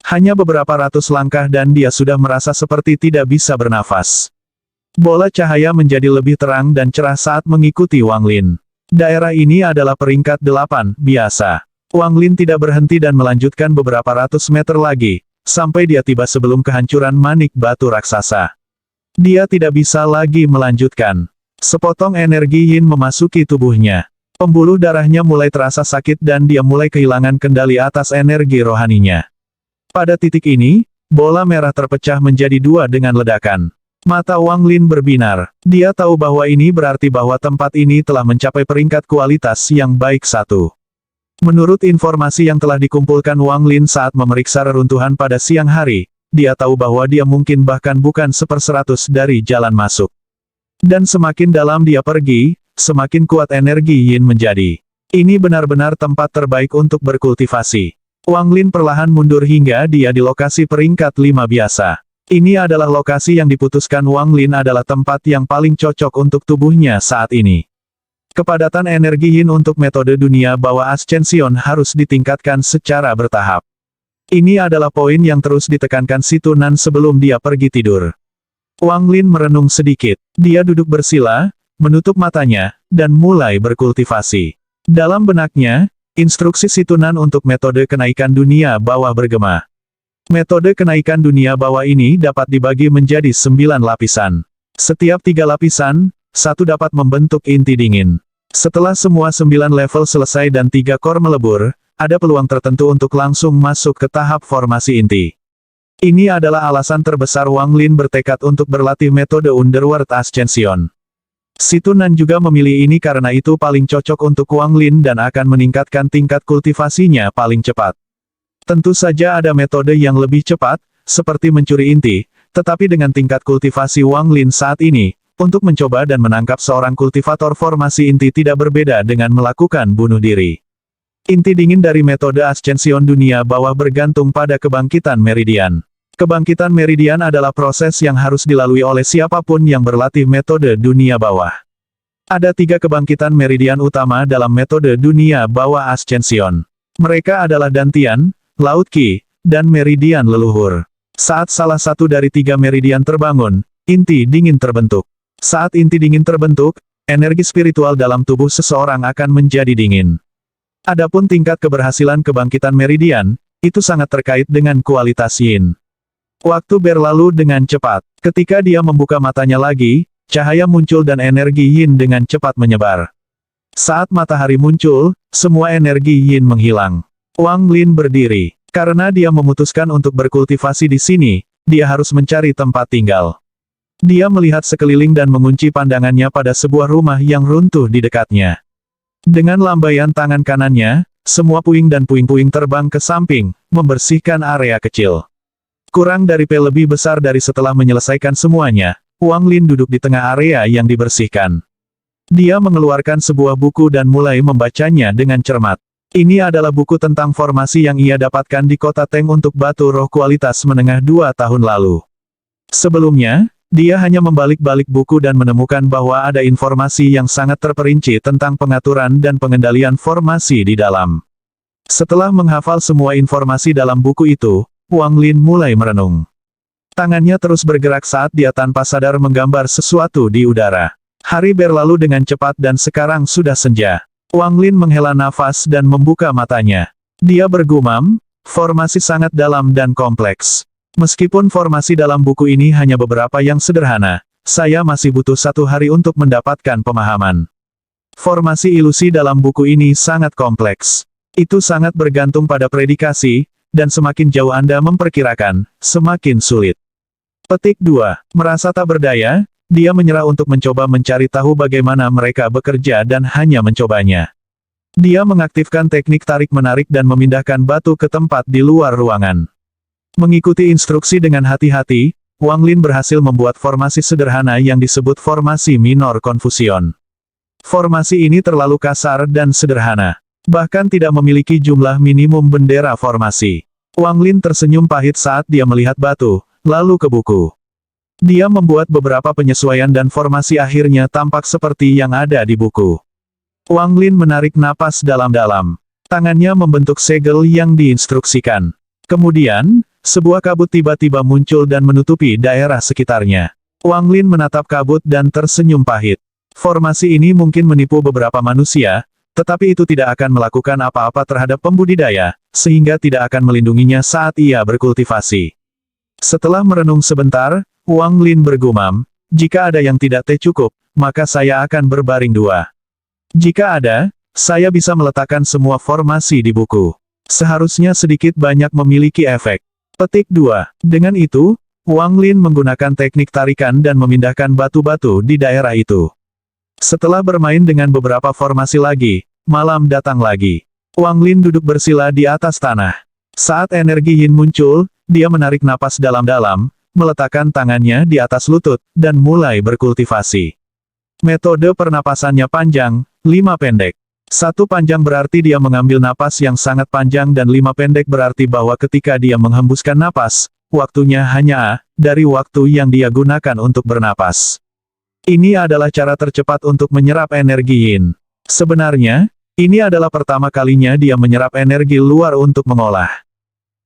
Hanya beberapa ratus langkah dan dia sudah merasa seperti tidak bisa bernafas. Bola cahaya menjadi lebih terang dan cerah saat mengikuti Wang Lin. Daerah ini adalah peringkat 8, biasa. Wang Lin tidak berhenti dan melanjutkan beberapa ratus meter lagi, sampai dia tiba sebelum kehancuran manik batu raksasa. Dia tidak bisa lagi melanjutkan. Sepotong energi yin memasuki tubuhnya. Pembuluh darahnya mulai terasa sakit dan dia mulai kehilangan kendali atas energi rohaninya. Pada titik ini, bola merah terpecah menjadi 2 dengan ledakan. Mata Wang Lin berbinar. Dia tahu bahwa ini berarti bahwa tempat ini telah mencapai peringkat kualitas yang baik 1. Menurut informasi yang telah dikumpulkan Wang Lin saat memeriksa reruntuhan pada siang hari, dia tahu bahwa dia mungkin bahkan bukan 1/100 dari jalan masuk. Dan semakin dalam dia pergi, semakin kuat energi yin menjadi. Ini benar-benar tempat terbaik untuk berkultivasi. Wang Lin perlahan mundur hingga dia di lokasi peringkat 5 biasa. Ini adalah lokasi yang diputuskan Wang Lin adalah tempat yang paling cocok untuk tubuhnya saat ini. Kepadatan energi yin untuk metode dunia bawah Ascension harus ditingkatkan secara bertahap. Ini adalah poin yang terus ditekankan Si Tunan sebelum dia pergi tidur. Wang Lin merenung sedikit. Dia duduk bersila, menutup matanya, dan mulai berkultivasi. Dalam benaknya, instruksi Si Tunan untuk metode kenaikan dunia bawah bergema. Metode kenaikan dunia bawah ini dapat dibagi menjadi 9 lapisan. Setiap 3 lapisan, satu dapat membentuk inti dingin. Setelah semua 9 level selesai dan 3 core melebur, ada peluang tertentu untuk langsung masuk ke tahap formasi inti. Ini adalah alasan terbesar Wang Lin bertekad untuk berlatih metode Underworld Ascension. Si Tunan juga memilih ini karena itu paling cocok untuk Wang Lin dan akan meningkatkan tingkat kultivasinya paling cepat. Tentu saja ada metode yang lebih cepat, seperti mencuri inti, tetapi dengan tingkat kultivasi Wang Lin saat ini, untuk mencoba dan menangkap seorang kultivator formasi inti tidak berbeda dengan melakukan bunuh diri. Inti dingin dari metode Ascension dunia bawah bergantung pada kebangkitan meridian. Kebangkitan meridian adalah proses yang harus dilalui oleh siapapun yang berlatih metode dunia bawah. Ada 3 kebangkitan meridian utama dalam metode dunia bawah Ascension. Mereka adalah Dantian, Laut Qi, dan meridian leluhur. Saat salah satu dari 3 meridian terbangun, inti dingin terbentuk. Saat inti dingin terbentuk, energi spiritual dalam tubuh seseorang akan menjadi dingin. Adapun tingkat keberhasilan kebangkitan meridian, itu sangat terkait dengan kualitas yin. Waktu berlalu dengan cepat. Ketika dia membuka matanya lagi, cahaya muncul dan energi yin dengan cepat menyebar. Saat matahari muncul, semua energi yin menghilang. Wang Lin berdiri. Karena dia memutuskan untuk berkultivasi di sini, dia harus mencari tempat tinggal. Dia melihat sekeliling dan mengunci pandangannya pada sebuah rumah yang runtuh di dekatnya. Dengan lambaian tangan kanannya, semua puing dan puing-puing terbang ke samping, membersihkan area kecil. Kurang dari P lebih besar dari setelah menyelesaikan semuanya, Wang Lin duduk di tengah area yang dibersihkan. Dia mengeluarkan sebuah buku dan mulai membacanya dengan cermat. Ini adalah buku tentang formasi yang ia dapatkan di kota Teng untuk batu roh kualitas menengah 2 tahun lalu. Sebelumnya, dia hanya membalik-balik buku dan menemukan bahwa ada informasi yang sangat terperinci tentang pengaturan dan pengendalian formasi di dalam. Setelah menghafal semua informasi dalam buku itu, Wang Lin mulai merenung. Tangannya terus bergerak saat dia tanpa sadar menggambar sesuatu di udara. Hari berlalu dengan cepat dan sekarang sudah senja. Wang Lin menghela nafas dan membuka matanya. Dia bergumam, formasi sangat dalam dan kompleks. Meskipun formasi dalam buku ini hanya beberapa yang sederhana, saya masih butuh 1 hari untuk mendapatkan pemahaman. Formasi ilusi dalam buku ini sangat kompleks. Itu sangat bergantung pada predikasi, dan semakin jauh Anda memperkirakan, semakin sulit. Petik 2. Merasa tak berdaya, dia menyerah untuk mencoba mencari tahu bagaimana mereka bekerja dan hanya mencobanya. Dia mengaktifkan teknik tarik-menarik dan memindahkan batu ke tempat di luar ruangan. Mengikuti instruksi dengan hati-hati, Wang Lin berhasil membuat formasi sederhana yang disebut formasi minor konfusion. Formasi ini terlalu kasar dan sederhana. Bahkan tidak memiliki jumlah minimum bendera formasi. Wang Lin tersenyum pahit saat dia melihat batu, lalu ke buku. Dia membuat beberapa penyesuaian dan formasi akhirnya tampak seperti yang ada di buku. Wang Lin menarik napas dalam-dalam. Tangannya membentuk segel yang diinstruksikan. Kemudian, sebuah kabut tiba-tiba muncul dan menutupi daerah sekitarnya. Wang Lin menatap kabut dan tersenyum pahit. Formasi ini mungkin menipu beberapa manusia, tetapi itu tidak akan melakukan apa-apa terhadap pembudidaya, sehingga tidak akan melindunginya saat ia berkultivasi. Setelah merenung sebentar, Wang Lin bergumam, jika ada yang tidak cukup, maka saya akan berbaring 2. Jika ada, saya bisa meletakkan semua formasi di buku. Seharusnya sedikit banyak memiliki efek. Petik 2. Dengan itu, Wang Lin menggunakan teknik tarikan dan memindahkan batu-batu di daerah itu. Setelah bermain dengan beberapa formasi lagi, malam datang lagi. Wang Lin duduk bersila di atas tanah. Saat energi yin muncul, dia menarik napas dalam-dalam, meletakkan tangannya di atas lutut, dan mulai berkultivasi. Metode pernapasannya panjang, 5 pendek. 1 panjang berarti dia mengambil napas yang sangat panjang dan 5 pendek berarti bahwa ketika dia menghembuskan napas, waktunya hanya dari waktu yang dia gunakan untuk bernapas. Ini adalah cara tercepat untuk menyerap energi yin. Sebenarnya, ini adalah pertama kalinya dia menyerap energi luar untuk mengolah.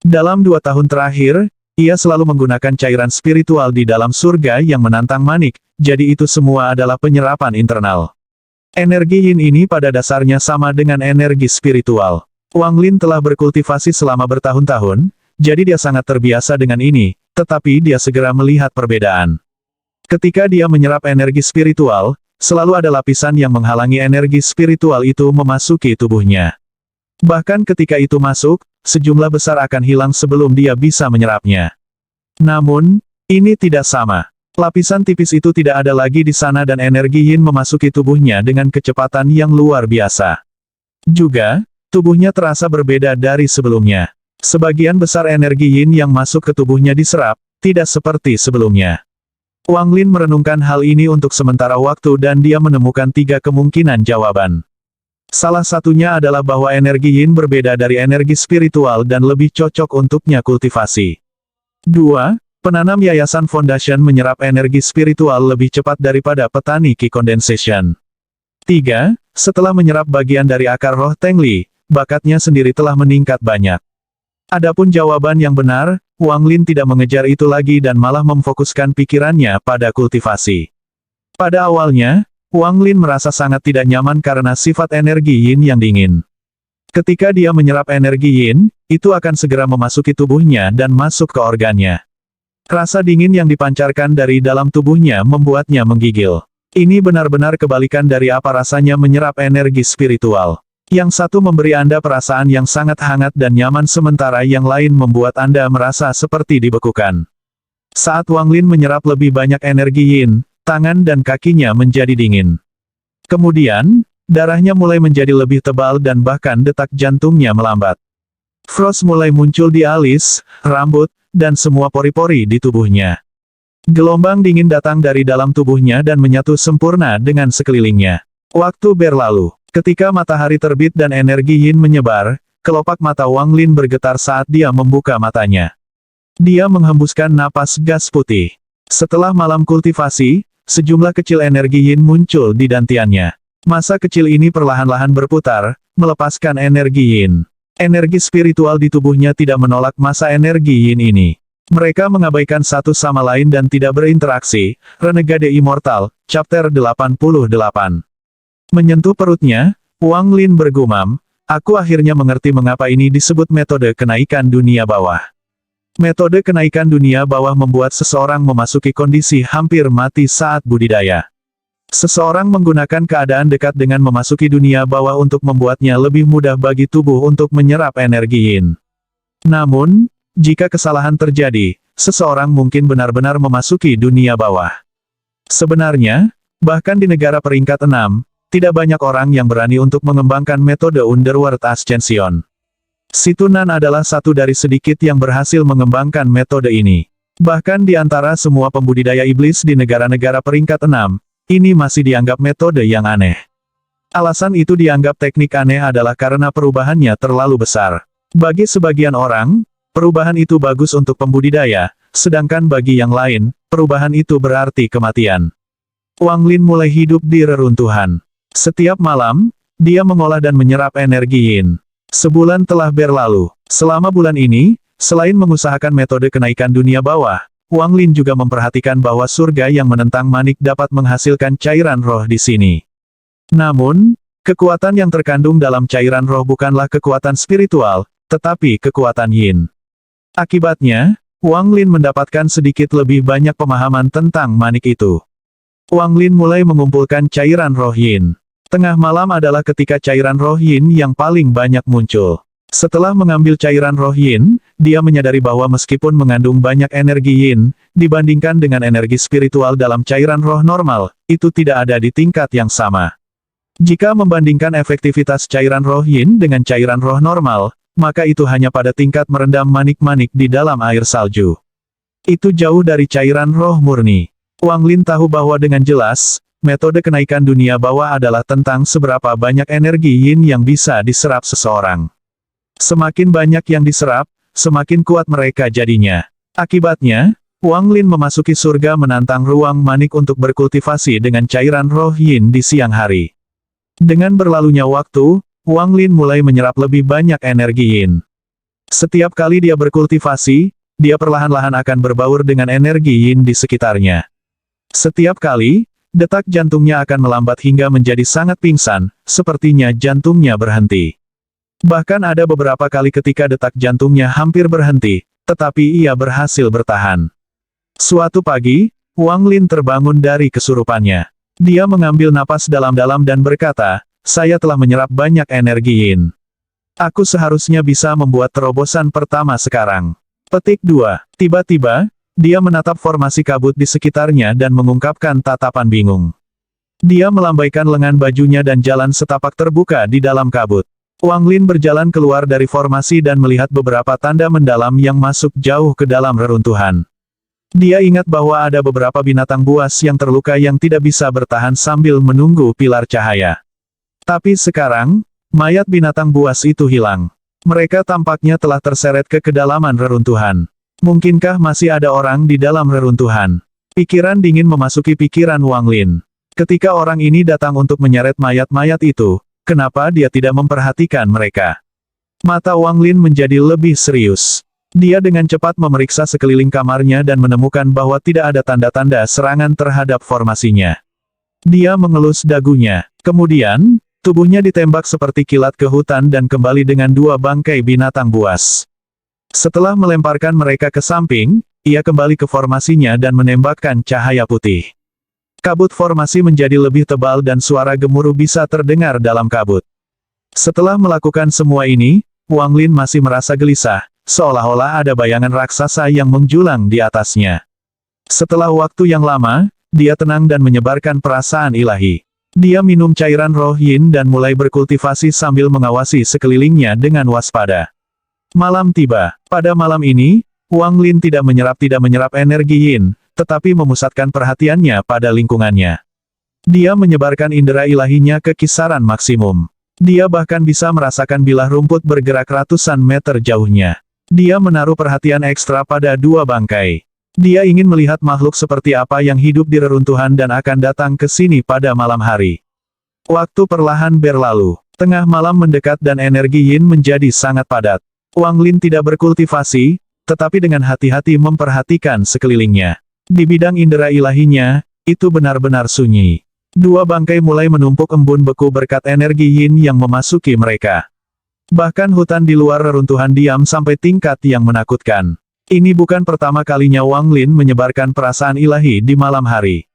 Dalam 2 tahun terakhir, ia selalu menggunakan cairan spiritual di dalam surga yang menantang manik, jadi itu semua adalah penyerapan internal. Energi yin ini pada dasarnya sama dengan energi spiritual. Wang Lin telah berkultivasi selama bertahun-tahun, jadi dia sangat terbiasa dengan ini, tetapi dia segera melihat perbedaan. Ketika dia menyerap energi spiritual, selalu ada lapisan yang menghalangi energi spiritual itu memasuki tubuhnya. Bahkan ketika itu masuk, sejumlah besar akan hilang sebelum dia bisa menyerapnya. Namun, ini tidak sama. Lapisan tipis itu tidak ada lagi di sana dan energi yin memasuki tubuhnya dengan kecepatan yang luar biasa. Juga, tubuhnya terasa berbeda dari sebelumnya. Sebagian besar energi yin yang masuk ke tubuhnya diserap, tidak seperti sebelumnya. Wang Lin merenungkan hal ini untuk sementara waktu dan dia menemukan 3 kemungkinan jawaban. Salah satunya adalah bahwa energi yin berbeda dari energi spiritual dan lebih cocok untuknya kultivasi. 2. Penanam Yayasan Foundation menyerap energi spiritual lebih cepat daripada petani Qi Condensation. 3. Setelah menyerap bagian dari akar roh Tengli, bakatnya sendiri telah meningkat banyak. Adapun jawaban yang benar, Wang Lin tidak mengejar itu lagi dan malah memfokuskan pikirannya pada kultivasi. Pada awalnya, Wang Lin merasa sangat tidak nyaman karena sifat energi yin yang dingin. Ketika dia menyerap energi yin, itu akan segera memasuki tubuhnya dan masuk ke organnya. Rasa dingin yang dipancarkan dari dalam tubuhnya membuatnya menggigil. Ini benar-benar kebalikan dari apa rasanya menyerap energi spiritual. Yang satu memberi Anda perasaan yang sangat hangat dan nyaman sementara yang lain membuat Anda merasa seperti dibekukan. Saat Wang Lin menyerap lebih banyak energi yin, tangan dan kakinya menjadi dingin. Kemudian, darahnya mulai menjadi lebih tebal dan bahkan detak jantungnya melambat. Frost mulai muncul di alis, rambut, dan semua pori-pori di tubuhnya. Gelombang dingin datang dari dalam tubuhnya dan menyatu sempurna dengan sekelilingnya. Waktu berlalu. Ketika matahari terbit dan energi yin menyebar, kelopak mata Wang Lin bergetar saat dia membuka matanya. Dia menghembuskan napas gas putih. Setelah malam kultivasi, sejumlah kecil energi yin muncul di dantiannya. Masa kecil ini perlahan-lahan berputar, melepaskan energi yin. Energi spiritual di tubuhnya tidak menolak masa energi yin ini. Mereka mengabaikan satu sama lain dan tidak berinteraksi. Renegade Immortal, Chapter 88. Menyentuh perutnya, Wang Lin bergumam, aku akhirnya mengerti mengapa ini disebut metode kenaikan dunia bawah. Metode kenaikan dunia bawah membuat seseorang memasuki kondisi hampir mati saat budidaya. Seseorang menggunakan keadaan dekat dengan memasuki dunia bawah untuk membuatnya lebih mudah bagi tubuh untuk menyerap energi yin. Namun, jika kesalahan terjadi, seseorang mungkin benar-benar memasuki dunia bawah. Sebenarnya, bahkan di negara peringkat 6, tidak banyak orang yang berani untuk mengembangkan metode Underworld Ascension. Situnan adalah satu dari sedikit yang berhasil mengembangkan metode ini. Bahkan di antara semua pembudidaya iblis di negara-negara peringkat 6, ini masih dianggap metode yang aneh. Alasan itu dianggap teknik aneh adalah karena perubahannya terlalu besar. Bagi sebagian orang, perubahan itu bagus untuk pembudidaya, sedangkan bagi yang lain, perubahan itu berarti kematian. Wang Lin mulai hidup di reruntuhan. Setiap malam, dia mengolah dan menyerap energi yin. Sebulan telah berlalu. Selama bulan ini, selain mengusahakan metode kenaikan dunia bawah, Wang Lin juga memperhatikan bahwa surga yang menentang manik dapat menghasilkan cairan roh di sini. Namun, kekuatan yang terkandung dalam cairan roh bukanlah kekuatan spiritual, tetapi kekuatan yin. Akibatnya, Wang Lin mendapatkan sedikit lebih banyak pemahaman tentang manik itu. Wang Lin mulai mengumpulkan cairan roh yin. Tengah malam adalah ketika cairan roh yin yang paling banyak muncul. Setelah mengambil cairan roh yin, dia menyadari bahwa meskipun mengandung banyak energi yin, dibandingkan dengan energi spiritual dalam cairan roh normal, itu tidak ada di tingkat yang sama. Jika membandingkan efektivitas cairan roh yin dengan cairan roh normal, maka itu hanya pada tingkat merendam manik-manik di dalam air salju. Itu jauh dari cairan roh murni. Wang Lin tahu bahwa dengan jelas, metode kenaikan dunia bawah adalah tentang seberapa banyak energi yin yang bisa diserap seseorang. Semakin banyak yang diserap, semakin kuat mereka jadinya. Akibatnya, Wang Lin memasuki surga menantang ruang manik untuk berkultivasi dengan cairan roh yin di siang hari. Dengan berlalunya waktu, Wang Lin mulai menyerap lebih banyak energi yin. Setiap kali dia berkultivasi, dia perlahan-lahan akan berbaur dengan energi yin di sekitarnya. Setiap kali, detak jantungnya akan melambat hingga menjadi sangat pingsan, sepertinya jantungnya berhenti. Bahkan ada beberapa kali ketika detak jantungnya hampir berhenti, tetapi ia berhasil bertahan. Suatu pagi, Wang Lin terbangun dari kesurupannya. Dia mengambil napas dalam-dalam dan berkata, "Saya telah menyerap banyak energi yin. Aku seharusnya bisa membuat terobosan pertama sekarang." Petik 2. Tiba-tiba, dia menatap formasi kabut di sekitarnya dan mengungkapkan tatapan bingung. Dia melambaikan lengan bajunya dan jalan setapak terbuka di dalam kabut. Wang Lin berjalan keluar dari formasi dan melihat beberapa tanda mendalam yang masuk jauh ke dalam reruntuhan. Dia ingat bahwa ada beberapa binatang buas yang terluka yang tidak bisa bertahan sambil menunggu pilar cahaya. Tapi sekarang, mayat binatang buas itu hilang. Mereka tampaknya telah terseret ke kedalaman reruntuhan. Mungkinkah masih ada orang di dalam reruntuhan? Pikiran dingin memasuki pikiran Wang Lin. Ketika orang ini datang untuk menyeret mayat-mayat itu, kenapa dia tidak memperhatikan mereka? Mata Wang Lin menjadi lebih serius. Dia dengan cepat memeriksa sekeliling kamarnya dan menemukan bahwa tidak ada tanda-tanda serangan terhadap formasinya. Dia mengelus dagunya. Kemudian, tubuhnya ditembak seperti kilat ke hutan dan kembali dengan 2 bangkai binatang buas. Setelah melemparkan mereka ke samping, ia kembali ke formasinya dan menembakkan cahaya putih. Kabut formasi menjadi lebih tebal dan suara gemuruh bisa terdengar dalam kabut. Setelah melakukan semua ini, Wang Lin masih merasa gelisah, seolah-olah ada bayangan raksasa yang menjulang di atasnya. Setelah waktu yang lama, dia tenang dan menyebarkan perasaan ilahi. Dia minum cairan roh yin dan mulai berkultivasi sambil mengawasi sekelilingnya dengan waspada. Malam tiba. Pada malam ini, Wang Lin tidak menyerap energi yin, tetapi memusatkan perhatiannya pada lingkungannya. Dia menyebarkan indera ilahinya ke kisaran maksimum. Dia bahkan bisa merasakan bilah rumput bergerak ratusan meter jauhnya. Dia menaruh perhatian ekstra pada 2 bangkai. Dia ingin melihat makhluk seperti apa yang hidup di reruntuhan dan akan datang ke sini pada malam hari. Waktu perlahan berlalu. Tengah malam mendekat dan energi yin menjadi sangat padat. Wang Lin tidak berkultivasi, tetapi dengan hati-hati memperhatikan sekelilingnya. Di bidang indera ilahinya, itu benar-benar sunyi. 2 bangkai mulai menumpuk embun beku berkat energi yin yang memasuki mereka. Bahkan hutan di luar reruntuhan diam sampai tingkat yang menakutkan. Ini bukan pertama kalinya Wang Lin menyebarkan perasaan ilahi di malam hari.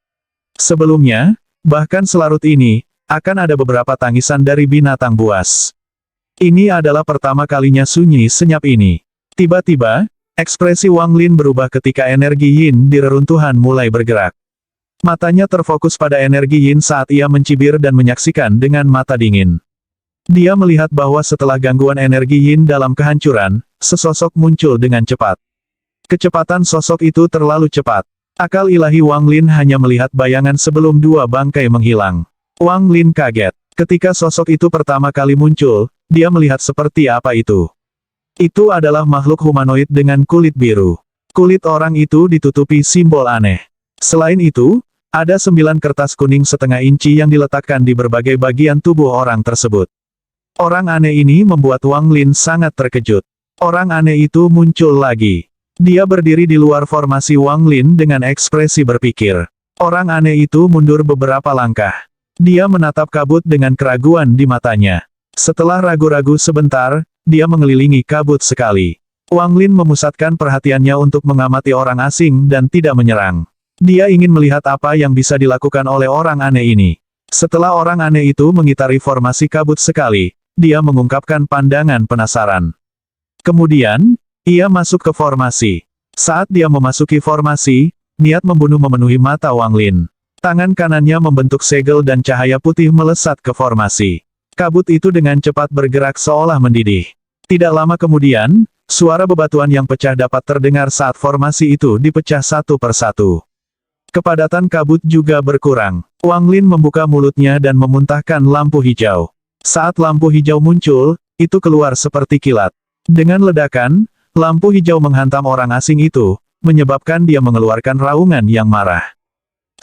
Sebelumnya, bahkan selarut ini, akan ada beberapa tangisan dari binatang buas. Ini adalah pertama kalinya sunyi senyap ini. Tiba-tiba, ekspresi Wang Lin berubah ketika energi yin di reruntuhan mulai bergerak. Matanya terfokus pada energi yin saat ia mencibir dan menyaksikan dengan mata dingin. Dia melihat bahwa setelah gangguan energi yin dalam kehancuran, sesosok muncul dengan cepat. Kecepatan sosok itu terlalu cepat. Akal ilahi Wang Lin hanya melihat bayangan sebelum 2 bangkai menghilang. Wang Lin kaget. Ketika sosok itu pertama kali muncul, dia melihat seperti apa itu. Itu adalah makhluk humanoid dengan kulit biru. Kulit orang itu ditutupi simbol aneh. Selain itu, ada 9 kertas kuning setengah inci yang diletakkan di berbagai bagian tubuh orang tersebut. Orang aneh ini membuat Wang Lin sangat terkejut. Orang aneh itu muncul lagi. Dia berdiri di luar formasi Wang Lin dengan ekspresi berpikir. Orang aneh itu mundur beberapa langkah. Dia menatap kabut dengan keraguan di matanya. Setelah ragu-ragu sebentar, dia mengelilingi kabut sekali. Wang Lin memusatkan perhatiannya untuk mengamati orang asing dan tidak menyerang. Dia ingin melihat apa yang bisa dilakukan oleh orang aneh ini. Setelah orang aneh itu mengitari formasi kabut sekali, dia mengungkapkan pandangan penasaran. Kemudian, ia masuk ke formasi. Saat dia memasuki formasi, niat membunuh memenuhi mata Wang Lin. Tangan kanannya membentuk segel dan cahaya putih melesat ke formasi. Kabut itu dengan cepat bergerak seolah mendidih. Tidak lama kemudian, suara bebatuan yang pecah dapat terdengar saat formasi itu dipecah satu persatu. Kepadatan kabut juga berkurang. Wang Lin membuka mulutnya dan memuntahkan lampu hijau. Saat lampu hijau muncul, itu keluar seperti kilat. Dengan ledakan, lampu hijau menghantam orang asing itu, menyebabkan dia mengeluarkan raungan yang marah.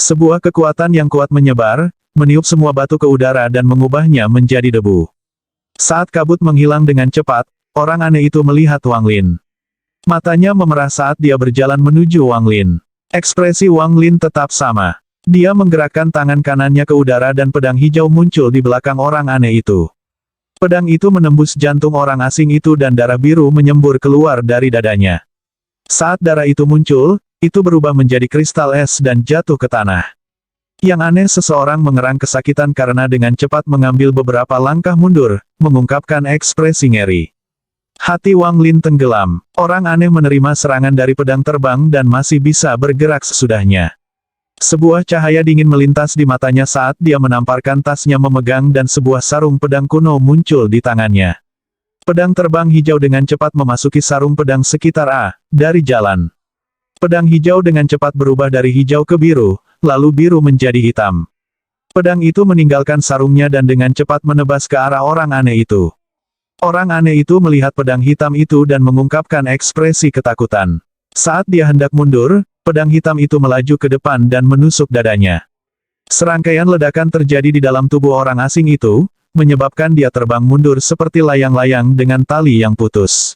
Sebuah kekuatan yang kuat menyebar, meniup semua batu ke udara dan mengubahnya menjadi debu. Saat kabut menghilang dengan cepat, orang aneh itu melihat Wang Lin. Matanya memerah saat dia berjalan menuju Wang Lin. Ekspresi Wang Lin tetap sama. Dia menggerakkan tangan kanannya ke udara dan pedang hijau muncul di belakang orang aneh itu. Pedang itu menembus jantung orang asing itu dan darah biru menyembur keluar dari dadanya. Saat darah itu muncul, itu berubah menjadi kristal es dan jatuh ke tanah. Yang aneh, seseorang mengerang kesakitan karena dengan cepat mengambil beberapa langkah mundur, mengungkapkan ekspresi ngeri. Hati Wang Lin tenggelam. Orang aneh menerima serangan dari pedang terbang dan masih bisa bergerak sesudahnya. Sebuah cahaya dingin melintas di matanya saat dia menamparkan tasnya memegang dan sebuah sarung pedang kuno muncul di tangannya. Pedang terbang hijau dengan cepat memasuki sarung pedang sekitar dari jalan. Pedang hijau dengan cepat berubah dari hijau ke biru, lalu biru menjadi hitam. Pedang itu meninggalkan sarungnya dan dengan cepat menebas ke arah orang aneh itu. Orang aneh itu melihat pedang hitam itu dan mengungkapkan ekspresi ketakutan. Saat dia hendak mundur, pedang hitam itu melaju ke depan dan menusuk dadanya. Serangkaian ledakan terjadi di dalam tubuh orang asing itu, menyebabkan dia terbang mundur seperti layang-layang dengan tali yang putus.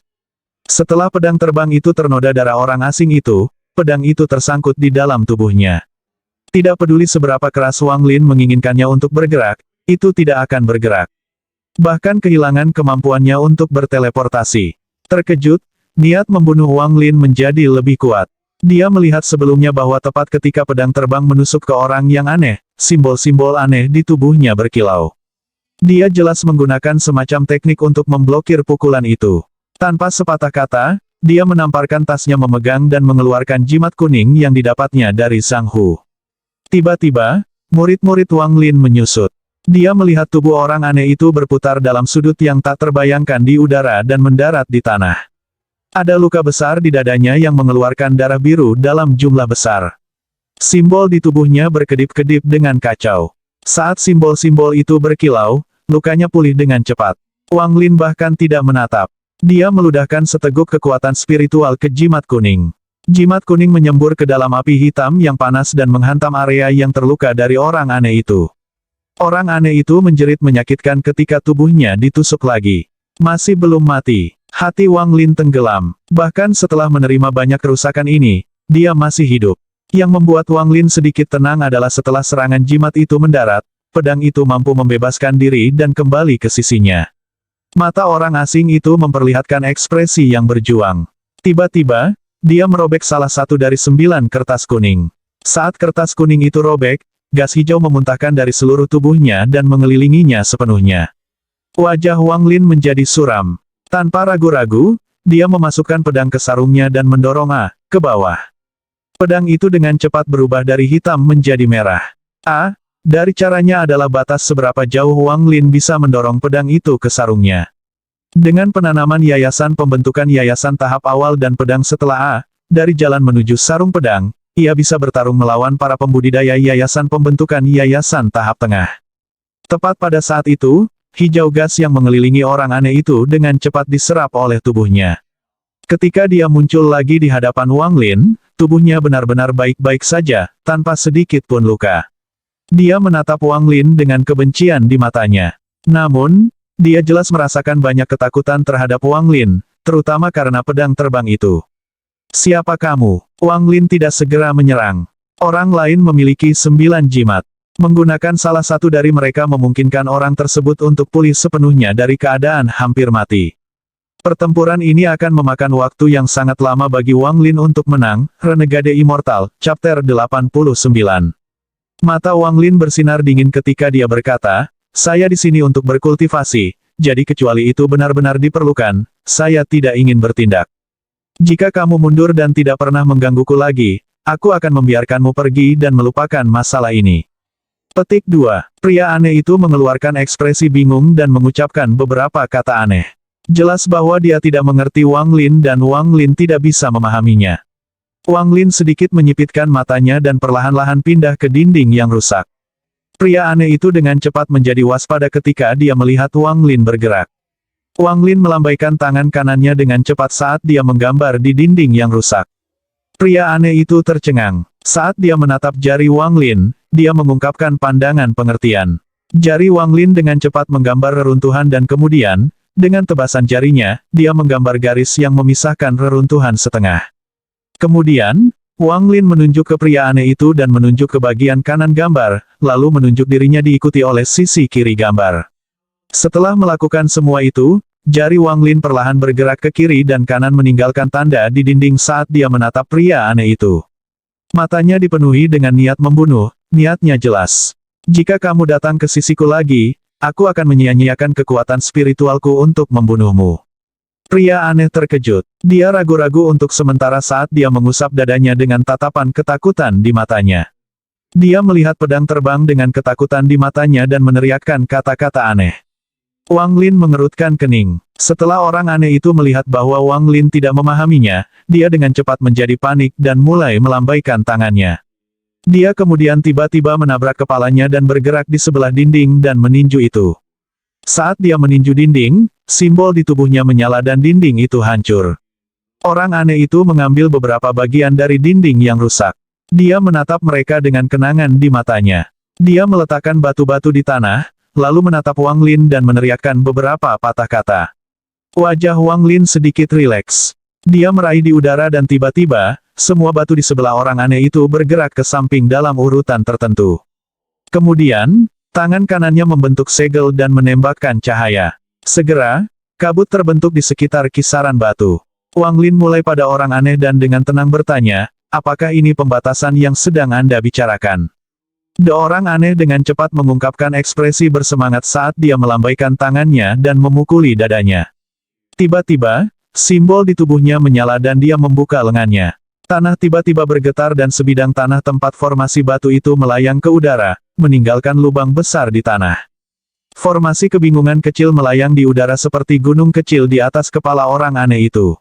Setelah pedang terbang itu ternoda darah orang asing itu, pedang itu tersangkut di dalam tubuhnya. Tidak peduli seberapa keras Wang Lin menginginkannya untuk bergerak, itu tidak akan bergerak. Bahkan kehilangan kemampuannya untuk berteleportasi. Terkejut, niat membunuh Wang Lin menjadi lebih kuat. Dia melihat sebelumnya bahwa tepat ketika pedang terbang menusuk ke orang yang aneh, simbol-simbol aneh di tubuhnya berkilau. Dia jelas menggunakan semacam teknik untuk memblokir pukulan itu. Tanpa sepatah kata, dia menamparkan tasnya memegang dan mengeluarkan jimat kuning yang didapatnya dari Sang Hu. Tiba-tiba, murid-murid Wang Lin menyusut. Dia melihat tubuh orang aneh itu berputar dalam sudut yang tak terbayangkan di udara dan mendarat di tanah. Ada luka besar di dadanya yang mengeluarkan darah biru dalam jumlah besar. Simbol di tubuhnya berkedip-kedip dengan kacau. Saat simbol-simbol itu berkilau, lukanya pulih dengan cepat. Wang Lin bahkan tidak menatap. Dia meludahkan seteguk kekuatan spiritual ke jimat kuning. Jimat kuning menyembur ke dalam api hitam yang panas dan menghantam area yang terluka dari orang aneh itu. Orang aneh itu menjerit menyakitkan ketika tubuhnya ditusuk lagi. Masih belum mati. Hati Wang Lin tenggelam. Bahkan setelah menerima banyak kerusakan ini, dia masih hidup. Yang membuat Wang Lin sedikit tenang adalah setelah serangan jimat itu mendarat, pedang itu mampu membebaskan diri dan kembali ke sisinya. Mata orang asing itu memperlihatkan ekspresi yang berjuang. Tiba-tiba, dia merobek salah satu dari 9 kertas kuning. Saat kertas kuning itu robek, gas hijau memuntahkan dari seluruh tubuhnya dan mengelilinginya sepenuhnya. Wajah Wang Lin menjadi suram. Tanpa ragu-ragu, dia memasukkan pedang ke sarungnya dan mendorong ke bawah. Pedang itu dengan cepat berubah dari hitam menjadi merah. Dari caranya adalah batas seberapa jauh Wang Lin bisa mendorong pedang itu ke sarungnya. Dengan penanaman yayasan pembentukan yayasan tahap awal dan pedang setelah dari jalan menuju sarung pedang, ia bisa bertarung melawan para pembudidaya yayasan pembentukan yayasan tahap tengah. Tepat pada saat itu, hijau gas yang mengelilingi orang aneh itu dengan cepat diserap oleh tubuhnya. Ketika dia muncul lagi di hadapan Wang Lin, tubuhnya benar-benar baik-baik saja, tanpa sedikit pun luka. Dia menatap Wang Lin dengan kebencian di matanya. Namun, dia jelas merasakan banyak ketakutan terhadap Wang Lin, terutama karena pedang terbang itu. Siapa kamu? Wang Lin tidak segera menyerang. Orang lain memiliki 9 jimat. Menggunakan salah satu dari mereka memungkinkan orang tersebut untuk pulih sepenuhnya dari keadaan hampir mati. Pertempuran ini akan memakan waktu yang sangat lama bagi Wang Lin untuk menang. Renegade Immortal, Chapter 89. Mata Wang Lin bersinar dingin ketika dia berkata, "Saya di sini untuk berkultivasi, jadi kecuali itu benar-benar diperlukan, saya tidak ingin bertindak. Jika kamu mundur dan tidak pernah menggangguku lagi, aku akan membiarkanmu pergi dan melupakan masalah ini." Petik 2. Pria aneh itu mengeluarkan ekspresi bingung dan mengucapkan beberapa kata aneh. Jelas bahwa dia tidak mengerti Wang Lin dan Wang Lin tidak bisa memahaminya. Wang Lin sedikit menyipitkan matanya dan perlahan-lahan pindah ke dinding yang rusak. Pria aneh itu dengan cepat menjadi waspada ketika dia melihat Wang Lin bergerak. Wang Lin melambaikan tangan kanannya dengan cepat saat dia menggambar di dinding yang rusak. Pria aneh itu tercengang. Saat dia menatap jari Wang Lin, dia mengungkapkan pandangan pengertian. Jari Wang Lin dengan cepat menggambar reruntuhan dan kemudian, dengan tebasan jarinya, dia menggambar garis yang memisahkan reruntuhan setengah. Kemudian, Wang Lin menunjuk ke pria aneh itu dan menunjuk ke bagian kanan gambar, lalu menunjuk dirinya diikuti oleh sisi kiri gambar. Setelah melakukan semua itu, jari Wang Lin perlahan bergerak ke kiri dan kanan meninggalkan tanda di dinding saat dia menatap pria aneh itu. Matanya dipenuhi dengan niat membunuh, niatnya jelas. Jika kamu datang ke sisiku lagi, aku akan menyia-nyiakan kekuatan spiritualku untuk membunuhmu. Pria aneh terkejut. Dia ragu-ragu untuk sementara saat dia mengusap dadanya dengan tatapan ketakutan di matanya. Dia melihat pedang terbang dengan ketakutan di matanya dan meneriakkan kata-kata aneh. Wang Lin mengerutkan kening. Setelah orang aneh itu melihat bahwa Wang Lin tidak memahaminya, dia dengan cepat menjadi panik dan mulai melambaikan tangannya. Dia kemudian tiba-tiba menabrak kepalanya dan bergerak di sebelah dinding dan meninju itu. Saat dia meninju dinding, simbol di tubuhnya menyala dan dinding itu hancur. Orang aneh itu mengambil beberapa bagian dari dinding yang rusak. Dia menatap mereka dengan kenangan di matanya. Dia meletakkan batu-batu di tanah, lalu menatap Wang Lin dan meneriakkan beberapa patah kata. Wajah Wang Lin sedikit rileks. Dia meraih di udara dan tiba-tiba, semua batu di sebelah orang aneh itu bergerak ke samping dalam urutan tertentu. Kemudian, tangan kanannya membentuk segel dan menembakkan cahaya. Segera, kabut terbentuk di sekitar kisaran batu. Wang Lin mulai pada orang aneh dan dengan tenang bertanya, apakah ini pembatasan yang sedang Anda bicarakan? Orang aneh dengan cepat mengungkapkan ekspresi bersemangat saat dia melambaikan tangannya dan memukuli dadanya. Tiba-tiba, simbol di tubuhnya menyala dan dia membuka lengannya. Tanah tiba-tiba bergetar dan sebidang tanah tempat formasi batu itu melayang ke udara, meninggalkan lubang besar di tanah. Formasi kebingungan kecil melayang di udara seperti gunung kecil di atas kepala orang aneh itu.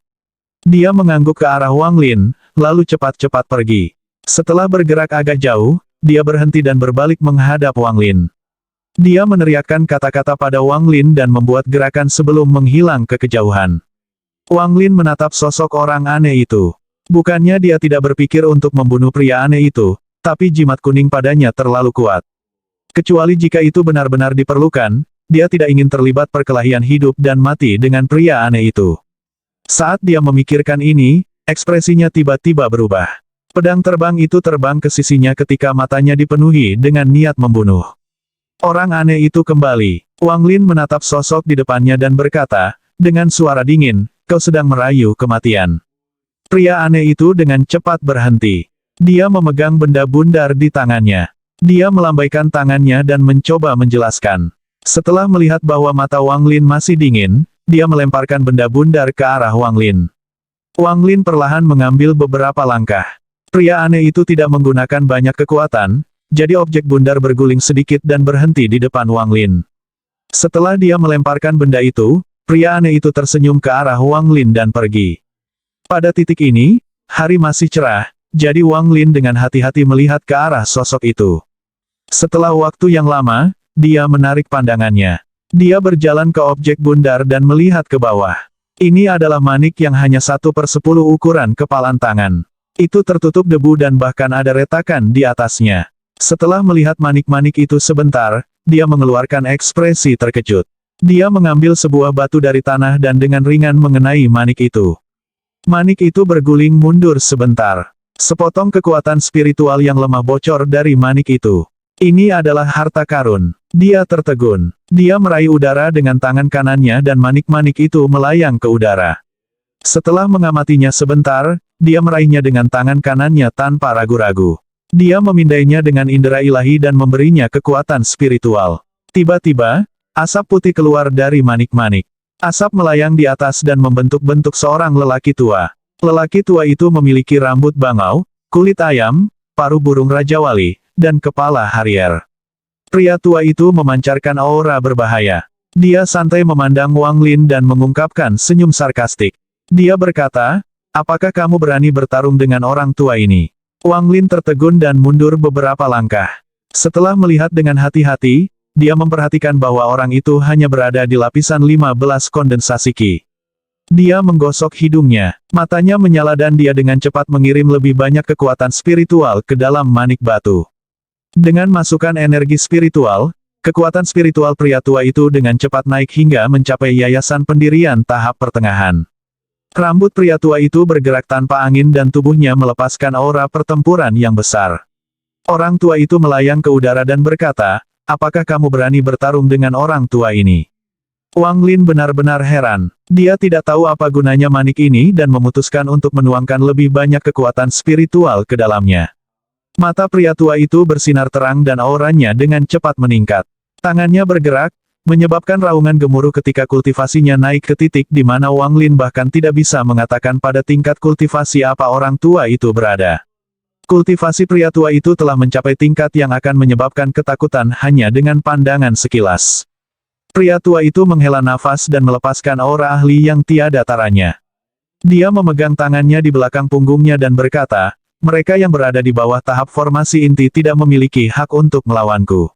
Dia mengangguk ke arah Wang Lin, lalu cepat-cepat pergi. Setelah bergerak agak jauh, dia berhenti dan berbalik menghadap Wang Lin. Dia meneriakkan kata-kata pada Wang Lin dan membuat gerakan sebelum menghilang ke kejauhan. Wang Lin menatap sosok orang aneh itu. Bukannya dia tidak berpikir untuk membunuh pria aneh itu, tapi jimat kuning padanya terlalu kuat. Kecuali jika itu benar-benar diperlukan, dia tidak ingin terlibat perkelahian hidup dan mati dengan pria aneh itu. Saat dia memikirkan ini, ekspresinya tiba-tiba berubah. Pedang terbang itu terbang ke sisinya ketika matanya dipenuhi dengan niat membunuh. Orang aneh itu kembali. Wang Lin menatap sosok di depannya dan berkata, dengan suara dingin, kau sedang merayu kematian. Pria aneh itu dengan cepat berhenti. Dia memegang benda bundar di tangannya. Dia melambaikan tangannya dan mencoba menjelaskan. Setelah melihat bahwa mata Wang Lin masih dingin, dia melemparkan benda bundar ke arah Wang Lin. Wang Lin perlahan mengambil beberapa langkah. Pria aneh itu tidak menggunakan banyak kekuatan, jadi objek bundar berguling sedikit dan berhenti di depan Wang Lin. Setelah dia melemparkan benda itu, pria aneh itu tersenyum ke arah Wang Lin dan pergi. Pada titik ini, hari masih cerah, jadi Wang Lin dengan hati-hati melihat ke arah sosok itu. Setelah waktu yang lama, dia menarik pandangannya. Dia berjalan ke objek bundar dan melihat ke bawah. Ini adalah manik yang hanya 1/10 ukuran kepalan tangan. Itu tertutup debu dan bahkan ada retakan di atasnya. Setelah melihat manik-manik itu sebentar, dia mengeluarkan ekspresi terkejut. Dia mengambil sebuah batu dari tanah dan dengan ringan mengenai manik itu. Manik itu berguling mundur sebentar. Sepotong kekuatan spiritual yang lemah bocor dari manik itu. Ini adalah harta karun. Dia tertegun. Dia meraih udara dengan tangan kanannya dan manik-manik itu melayang ke udara. Setelah mengamatinya sebentar, dia meraihnya dengan tangan kanannya tanpa ragu-ragu. Dia memindainya dengan indera ilahi dan memberinya kekuatan spiritual. Tiba-tiba, asap putih keluar dari manik-manik. Asap melayang di atas dan membentuk-bentuk seorang lelaki tua. Lelaki tua itu memiliki rambut bangau, kulit ayam, paruh burung Raja Wali, dan kepala harier. Pria tua itu memancarkan aura berbahaya. Dia santai memandang Wang Lin dan mengungkapkan senyum sarkastik. Dia berkata, Apakah kamu berani bertarung dengan orang tua ini? Wang Lin tertegun dan mundur beberapa langkah. Setelah melihat dengan hati-hati, dia memperhatikan bahwa orang itu hanya berada di lapisan 15 kondensasi Qi. Dia menggosok hidungnya, matanya menyala dan dia dengan cepat mengirim lebih banyak kekuatan spiritual ke dalam manik batu. Dengan masukan energi spiritual, kekuatan spiritual pria tua itu dengan cepat naik hingga mencapai yayasan pendirian tahap pertengahan. Rambut pria tua itu bergerak tanpa angin dan tubuhnya melepaskan aura pertempuran yang besar. Orang tua itu melayang ke udara dan berkata, apakah kamu berani bertarung dengan orang tua ini? Wang Lin benar-benar heran. Dia tidak tahu apa gunanya manik ini dan memutuskan untuk menuangkan lebih banyak kekuatan spiritual ke dalamnya. Mata pria tua itu bersinar terang dan auranya dengan cepat meningkat. Tangannya bergerak, menyebabkan raungan gemuruh ketika kultivasinya naik ke titik di mana Wang Lin bahkan tidak bisa mengatakan pada tingkat kultivasi apa orang tua itu berada. Kultivasi pria tua itu telah mencapai tingkat yang akan menyebabkan ketakutan hanya dengan pandangan sekilas. Pria tua itu menghela nafas dan melepaskan aura ahli yang tiada taranya. Dia memegang tangannya di belakang punggungnya dan berkata, mereka yang berada di bawah tahap formasi inti tidak memiliki hak untuk melawanku.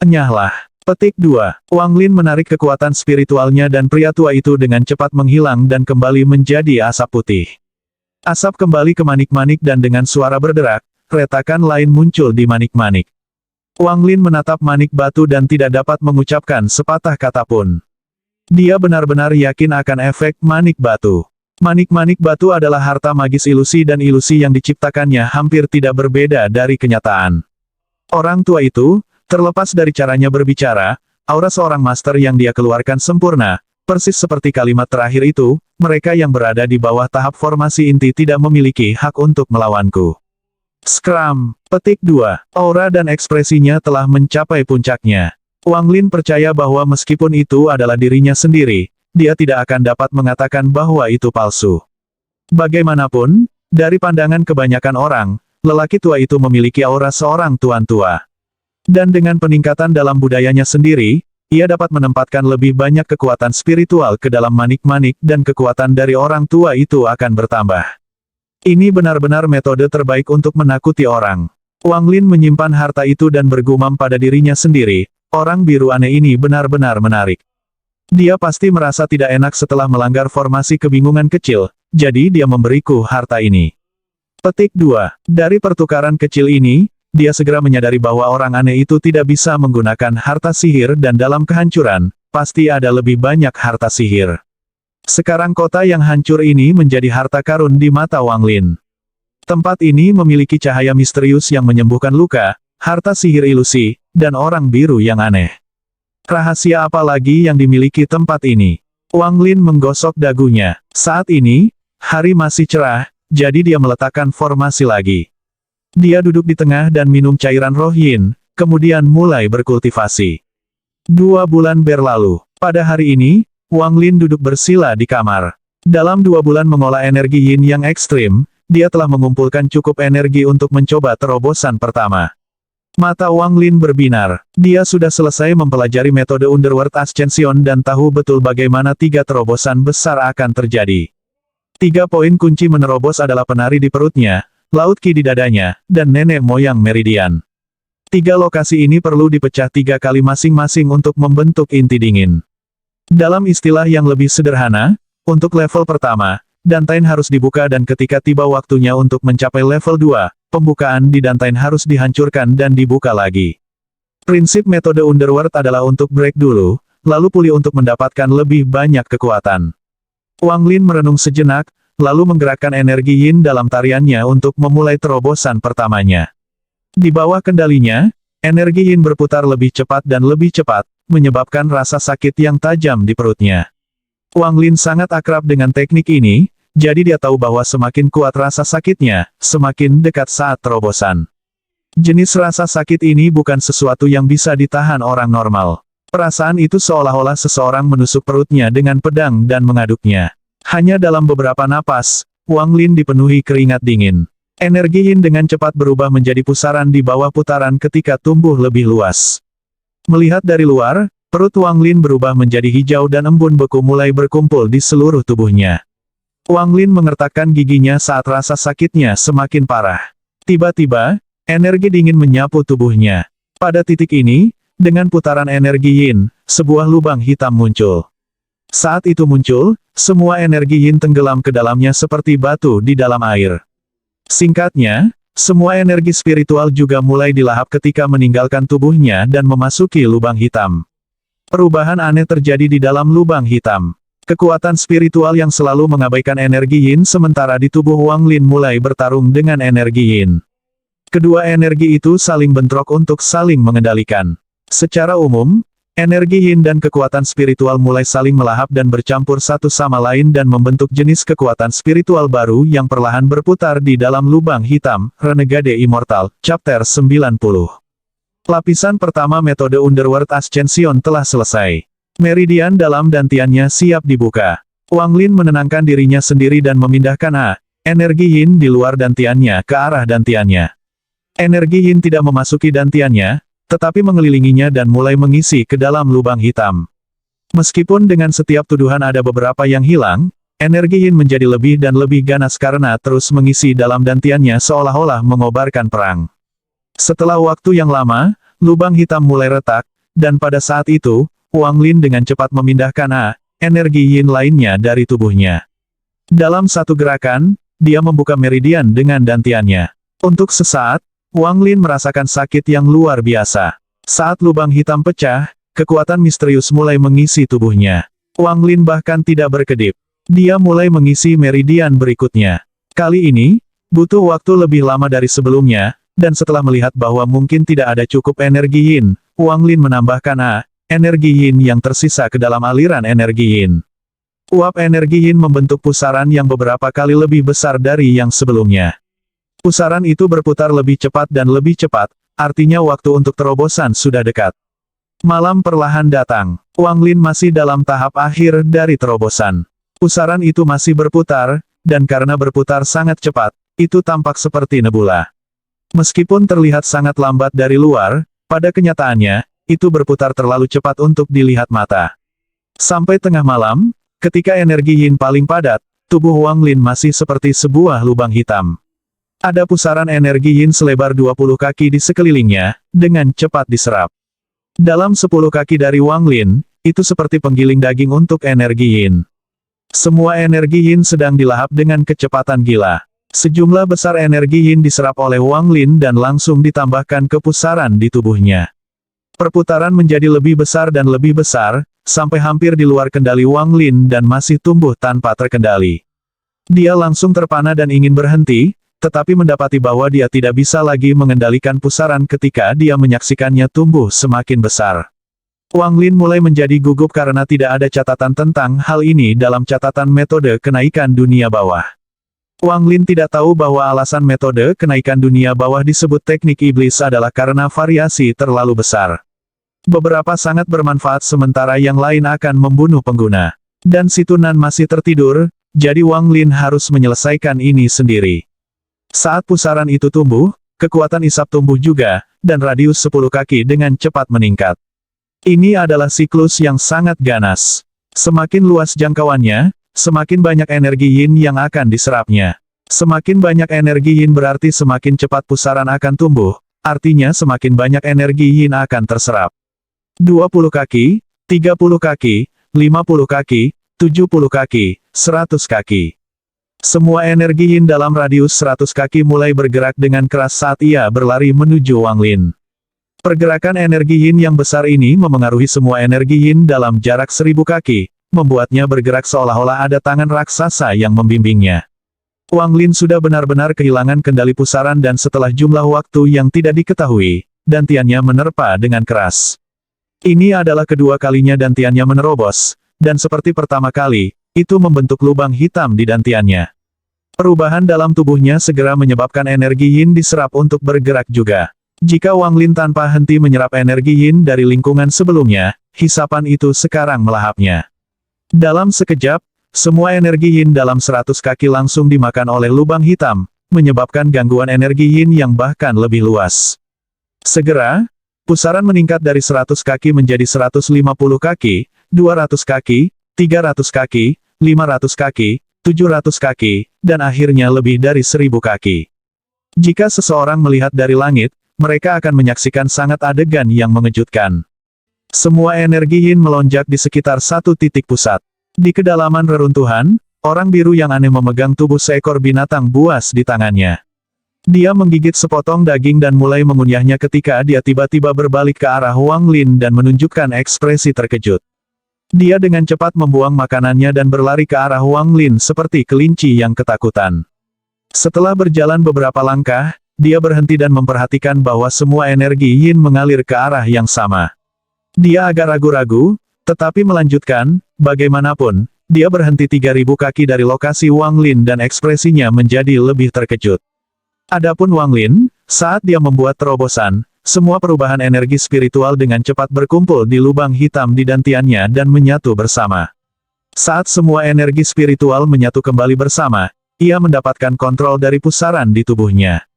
Enyahlah. Petik 2. Wang Lin menarik kekuatan spiritualnya dan pria tua itu dengan cepat menghilang dan kembali menjadi asap putih. Asap kembali ke manik-manik dan dengan suara berderak, retakan lain muncul di manik-manik. Wang Lin menatap manik batu dan tidak dapat mengucapkan sepatah kata pun. Dia benar-benar yakin akan efek manik batu. Manik-manik batu adalah harta magis ilusi dan ilusi yang diciptakannya hampir tidak berbeda dari kenyataan. Orang tua itu, terlepas dari caranya berbicara, aura seorang master yang dia keluarkan sempurna, persis seperti kalimat terakhir itu, mereka yang berada di bawah tahap formasi inti tidak memiliki hak untuk melawanku. Scrum. Petik 2. Aura dan ekspresinya telah mencapai puncaknya. Wang Lin percaya bahwa meskipun itu adalah dirinya sendiri, dia tidak akan dapat mengatakan bahwa itu palsu. Bagaimanapun, dari pandangan kebanyakan orang, lelaki tua itu memiliki aura seorang tuan tua. Dan dengan peningkatan dalam budayanya sendiri, ia dapat menempatkan lebih banyak kekuatan spiritual ke dalam manik-manik dan kekuatan dari orang tua itu akan bertambah. Ini benar-benar metode terbaik untuk menakuti orang. Wang Lin menyimpan harta itu dan bergumam pada dirinya sendiri, orang biru aneh ini benar-benar menarik. Dia pasti merasa tidak enak setelah melanggar formasi kebingungan kecil, jadi dia memberiku harta ini. Petik 2. Dari pertukaran kecil ini, dia segera menyadari bahwa orang aneh itu tidak bisa menggunakan harta sihir dan dalam kehancuran, pasti ada lebih banyak harta sihir. Sekarang kota yang hancur ini menjadi harta karun di mata Wang Lin. Tempat ini memiliki cahaya misterius yang menyembuhkan luka, harta sihir ilusi, dan orang biru yang aneh. Rahasia apa lagi yang dimiliki tempat ini? Wang Lin menggosok dagunya. Saat ini, hari masih cerah, jadi dia meletakkan formasi lagi. Dia duduk di tengah dan minum cairan roh yin, kemudian mulai berkultivasi. 2 bulan berlalu. Pada hari ini, Wang Lin duduk bersila di kamar. Dalam 2 bulan mengolah energi yin yang ekstrim, dia telah mengumpulkan cukup energi untuk mencoba terobosan pertama. Mata Wang Lin berbinar. Dia sudah selesai mempelajari metode Underworld Ascension dan tahu betul bagaimana 3 terobosan besar akan terjadi. 3 poin kunci menerobos adalah penari di perutnya, laut Qi di dadanya, dan nenek moyang meridian. 3 lokasi ini perlu dipecah 3 kali masing-masing untuk membentuk inti dingin. Dalam istilah yang lebih sederhana, untuk level pertama, dantain harus dibuka dan ketika tiba waktunya untuk mencapai level 2, pembukaan di dantain harus dihancurkan dan dibuka lagi. Prinsip metode Underworld adalah untuk break dulu, lalu pulih untuk mendapatkan lebih banyak kekuatan. Wang Lin merenung sejenak, lalu menggerakkan energi yin dalam tariannya untuk memulai terobosan pertamanya. Di bawah kendalinya, energi yin berputar lebih cepat dan lebih cepat, menyebabkan rasa sakit yang tajam di perutnya. Wang Lin sangat akrab dengan teknik ini, jadi dia tahu bahwa semakin kuat rasa sakitnya, semakin dekat saat terobosan. Jenis rasa sakit ini bukan sesuatu yang bisa ditahan orang normal. Perasaan itu seolah-olah seseorang menusuk perutnya dengan pedang dan mengaduknya. Hanya dalam beberapa napas, Wang Lin dipenuhi keringat dingin. Energi yin dengan cepat berubah menjadi pusaran di bawah putaran ketika tumbuh lebih luas. Melihat dari luar, perut Wang Lin berubah menjadi hijau dan embun beku mulai berkumpul di seluruh tubuhnya. Wang Lin mengertakkan giginya saat rasa sakitnya semakin parah. Tiba-tiba, energi dingin menyapu tubuhnya. Pada titik ini, dengan putaran energi yin, sebuah lubang hitam muncul. Saat itu muncul, semua energi yin tenggelam ke dalamnya seperti batu di dalam air. Singkatnya, semua energi spiritual juga mulai dilahap ketika meninggalkan tubuhnya dan memasuki lubang hitam. Perubahan aneh terjadi di dalam lubang hitam. Kekuatan spiritual yang selalu mengabaikan energi yin sementara di tubuh Wang Lin mulai bertarung dengan energi yin. Kedua energi itu saling bentrok untuk saling mengendalikan. Secara umum, energi yin dan kekuatan spiritual mulai saling melahap dan bercampur satu sama lain dan membentuk jenis kekuatan spiritual baru yang perlahan berputar di dalam lubang hitam. Renegade Immortal, Chapter 90. Lapisan pertama metode Underworld Ascension telah selesai. Meridian dalam dantiannya siap dibuka. Wang Lin menenangkan dirinya sendiri dan memindahkan energi yin di luar dantiannya ke arah dantiannya. Energi yin tidak memasuki dantiannya, tetapi mengelilinginya dan mulai mengisi ke dalam lubang hitam. Meskipun dengan setiap tuduhan ada beberapa yang hilang, energi yin menjadi lebih dan lebih ganas karena terus mengisi dalam dantiannya seolah-olah mengobarkan perang. Setelah waktu yang lama, lubang hitam mulai retak, dan pada saat itu, Wang Lin dengan cepat memindahkan energi yin lainnya dari tubuhnya. Dalam satu gerakan, dia membuka meridian dengan dantiannya. Untuk sesaat, Wang Lin merasakan sakit yang luar biasa. Saat lubang hitam pecah, kekuatan misterius mulai mengisi tubuhnya. Wang Lin bahkan tidak berkedip. Dia mulai mengisi meridian berikutnya. Kali ini, butuh waktu lebih lama dari sebelumnya, dan setelah melihat bahwa mungkin tidak ada cukup energi yin, Wang Lin menambahkan energi yin yang tersisa ke dalam aliran energi yin. Uap energi yin membentuk pusaran yang beberapa kali lebih besar dari yang sebelumnya. Pusaran itu berputar lebih cepat dan lebih cepat, artinya waktu untuk terobosan sudah dekat. Malam perlahan datang. Wang Lin masih dalam tahap akhir dari terobosan. Pusaran itu masih berputar, dan karena berputar sangat cepat, itu tampak seperti nebula. Meskipun terlihat sangat lambat dari luar, pada kenyataannya, itu berputar terlalu cepat untuk dilihat mata. Sampai tengah malam, ketika energi yin paling padat, tubuh Wang Lin masih seperti sebuah lubang hitam. Ada pusaran energi yin selebar 20 kaki di sekelilingnya, dengan cepat diserap. Dalam 10 kaki dari Wang Lin, itu seperti penggiling daging untuk energi yin. Semua energi yin sedang dilahap dengan kecepatan gila. Sejumlah besar energi yin diserap oleh Wang Lin dan langsung ditambahkan ke pusaran di tubuhnya. Perputaran menjadi lebih besar dan lebih besar, sampai hampir di luar kendali Wang Lin dan masih tumbuh tanpa terkendali. Dia langsung terpana dan ingin berhenti, tetapi mendapati bahwa dia tidak bisa lagi mengendalikan pusaran ketika dia menyaksikannya tumbuh semakin besar. Wang Lin mulai menjadi gugup karena tidak ada catatan tentang hal ini dalam catatan metode kenaikan dunia bawah. Wang Lin tidak tahu bahwa alasan metode kenaikan dunia bawah disebut teknik iblis adalah karena variasi terlalu besar. Beberapa sangat bermanfaat sementara yang lain akan membunuh pengguna. Dan si Tunan masih tertidur, jadi Wang Lin harus menyelesaikan ini sendiri. Saat pusaran itu tumbuh, kekuatan isap tumbuh juga, dan radius 10 kaki dengan cepat meningkat. Ini adalah siklus yang sangat ganas. Semakin luas jangkauannya, semakin banyak energi yin yang akan diserapnya. Semakin banyak energi yin berarti semakin cepat pusaran akan tumbuh, artinya semakin banyak energi yin akan terserap. 20 kaki, 30 kaki, 50 kaki, 70 kaki, 100 kaki. Semua energi yin dalam radius 100 kaki mulai bergerak dengan keras saat ia berlari menuju Wang Lin. Pergerakan energi yin yang besar ini memengaruhi semua energi yin dalam jarak 1000 kaki, membuatnya bergerak seolah-olah ada tangan raksasa yang membimbingnya. Wang Lin sudah benar-benar kehilangan kendali pusaran dan setelah jumlah waktu yang tidak diketahui, dantiannya menerpa dengan keras. Ini adalah kedua kalinya dantiannya menerobos, dan seperti pertama kali, itu membentuk lubang hitam di dantiannya. Perubahan dalam tubuhnya segera menyebabkan energi yin diserap untuk bergerak juga. Jika Wang Lin tanpa henti menyerap energi yin dari lingkungan sebelumnya, hisapan itu sekarang melahapnya. Dalam sekejap, semua energi yin dalam 100 kaki langsung dimakan oleh lubang hitam, menyebabkan gangguan energi yin yang bahkan lebih luas. Segera, pusaran meningkat dari 100 kaki menjadi 150 kaki, 200 kaki, 300 kaki, 500 kaki, 700 kaki, dan akhirnya lebih dari 1000 kaki. Jika seseorang melihat dari langit, mereka akan menyaksikan sangat adegan yang mengejutkan. Semua energi yin melonjak di sekitar satu titik pusat. Di kedalaman reruntuhan, orang biru yang aneh memegang tubuh seekor binatang buas di tangannya. Dia menggigit sepotong daging dan mulai mengunyahnya ketika dia tiba-tiba berbalik ke arah Wang Lin dan menunjukkan ekspresi terkejut. Dia dengan cepat membuang makanannya dan berlari ke arah Wang Lin seperti kelinci yang ketakutan. Setelah berjalan beberapa langkah, dia berhenti dan memperhatikan bahwa semua energi yin mengalir ke arah yang sama. Dia agak ragu-ragu, tetapi melanjutkan, bagaimanapun, dia berhenti 3000 kaki dari lokasi Wang Lin dan ekspresinya menjadi lebih terkejut. Adapun Wang Lin, saat dia membuat terobosan, semua perubahan energi spiritual dengan cepat berkumpul di lubang hitam di dantiannya dan menyatu bersama. Saat semua energi spiritual menyatu kembali bersama, ia mendapatkan kontrol dari pusaran di tubuhnya.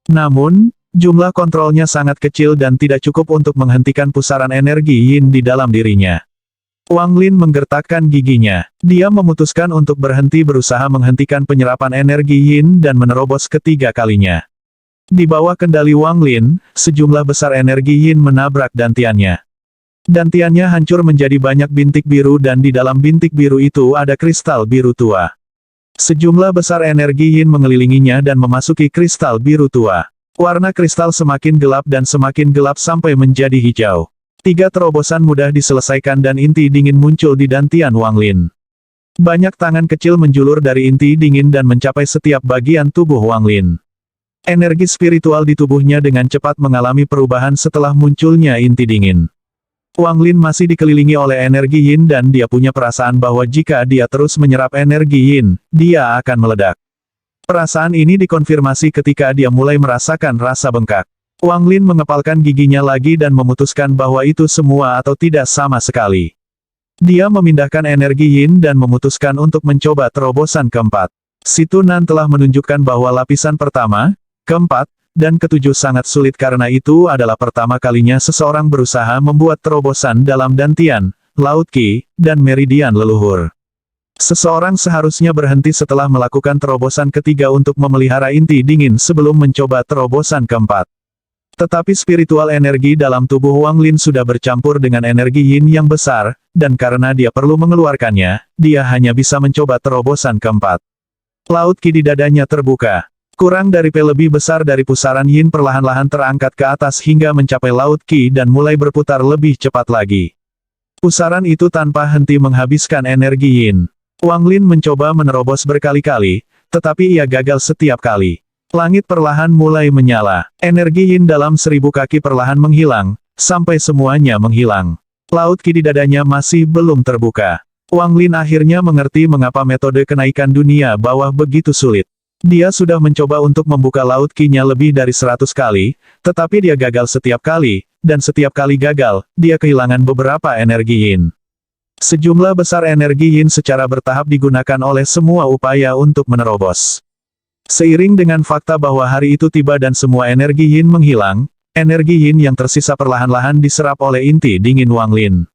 Namun, jumlah kontrolnya sangat kecil dan tidak cukup untuk menghentikan pusaran energi yin di dalam dirinya. Wang Lin menggertakkan giginya. Dia memutuskan untuk berhenti berusaha menghentikan penyerapan energi yin dan menerobos ketiga kalinya. Di bawah kendali Wang Lin, sejumlah besar energi yin menabrak dantiannya. Dantiannya hancur menjadi banyak bintik biru dan di dalam bintik biru itu ada kristal biru tua. Sejumlah besar energi yin mengelilinginya dan memasuki kristal biru tua. Warna kristal semakin gelap dan semakin gelap sampai menjadi hijau. 3 terobosan mudah diselesaikan dan inti dingin muncul di dantian Wang Lin. Banyak tangan kecil menjulur dari inti dingin dan mencapai setiap bagian tubuh Wang Lin. Energi spiritual di tubuhnya dengan cepat mengalami perubahan setelah munculnya inti dingin. Wang Lin masih dikelilingi oleh energi yin dan dia punya perasaan bahwa jika dia terus menyerap energi yin, dia akan meledak. Perasaan ini dikonfirmasi ketika dia mulai merasakan rasa bengkak. Wang Lin mengepalkan giginya lagi dan memutuskan bahwa itu semua atau tidak sama sekali. Dia memindahkan energi yin dan memutuskan untuk mencoba terobosan keempat. Si Tunan telah menunjukkan bahwa lapisan pertama, keempat, dan ketujuh sangat sulit karena itu adalah pertama kalinya seseorang berusaha membuat terobosan dalam dantian, laut Qi, dan meridian leluhur. Seseorang seharusnya berhenti setelah melakukan terobosan ketiga untuk memelihara inti dingin sebelum mencoba terobosan keempat. Tetapi spiritual energi dalam tubuh Wang Lin sudah bercampur dengan energi yin yang besar, dan karena dia perlu mengeluarkannya, dia hanya bisa mencoba terobosan keempat. Laut Qi di dadanya terbuka. Kurang dari P lebih besar dari pusaran yin perlahan-lahan terangkat ke atas hingga mencapai laut Qi dan mulai berputar lebih cepat lagi. Pusaran itu tanpa henti menghabiskan energi yin. Wang Lin mencoba menerobos berkali-kali, tetapi ia gagal setiap kali. Langit perlahan mulai menyala. Energi yin dalam 1000 kaki perlahan menghilang, sampai semuanya menghilang. Laut Qi di dadanya masih belum terbuka. Wang Lin akhirnya mengerti mengapa metode kenaikan dunia bawah begitu sulit. Dia sudah mencoba untuk membuka laut Qi-nya lebih dari 100 kali, tetapi dia gagal setiap kali, dan setiap kali gagal, dia kehilangan beberapa energi yin. Sejumlah besar energi yin secara bertahap digunakan oleh semua upaya untuk menerobos. Seiring dengan fakta bahwa hari itu tiba dan semua energi yin menghilang, energi yin yang tersisa perlahan-lahan diserap oleh inti dingin Wang Lin.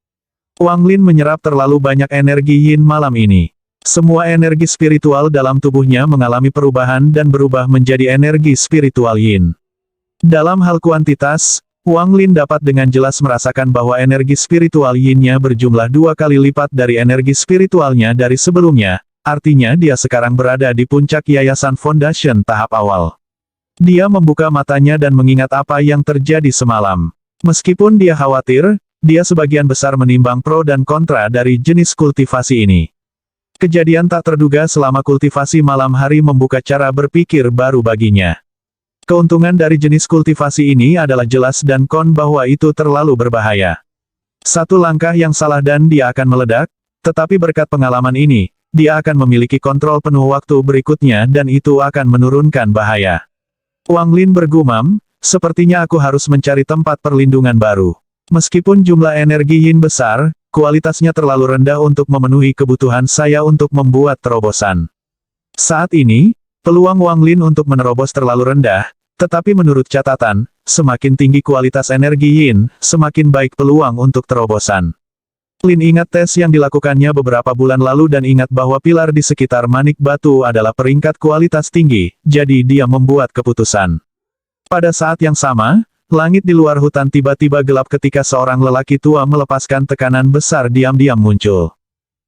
Wang Lin menyerap terlalu banyak energi yin malam ini. Semua energi spiritual dalam tubuhnya mengalami perubahan dan berubah menjadi energi spiritual yin. Dalam hal kuantitas, Wang Lin dapat dengan jelas merasakan bahwa energi spiritual yin-nya berjumlah 2 kali lipat dari energi spiritualnya dari sebelumnya. Artinya dia sekarang berada di puncak Yayasan Foundation tahap awal. Dia membuka matanya dan mengingat apa yang terjadi semalam. Meskipun dia khawatir, dia sebagian besar menimbang pro dan kontra dari jenis kultivasi ini. Kejadian tak terduga selama kultivasi malam hari membuka cara berpikir baru baginya. Keuntungan dari jenis kultivasi ini adalah jelas dan kon bahwa itu terlalu berbahaya. Satu langkah yang salah dan dia akan meledak, tetapi berkat pengalaman ini, dia akan memiliki kontrol penuh waktu berikutnya dan itu akan menurunkan bahaya. Wang Lin bergumam, sepertinya aku harus mencari tempat perlindungan baru. Meskipun jumlah energi yin besar, kualitasnya terlalu rendah untuk memenuhi kebutuhan saya untuk membuat terobosan. Saat ini, peluang Wang Lin untuk menerobos terlalu rendah, tetapi menurut catatan, semakin tinggi kualitas energi yin, semakin baik peluang untuk terobosan. Lin ingat tes yang dilakukannya beberapa bulan lalu dan ingat bahwa pilar di sekitar manik batu adalah peringkat kualitas tinggi, jadi dia membuat keputusan. Pada saat yang sama, langit di luar hutan tiba-tiba gelap ketika seorang lelaki tua melepaskan tekanan besar diam-diam muncul.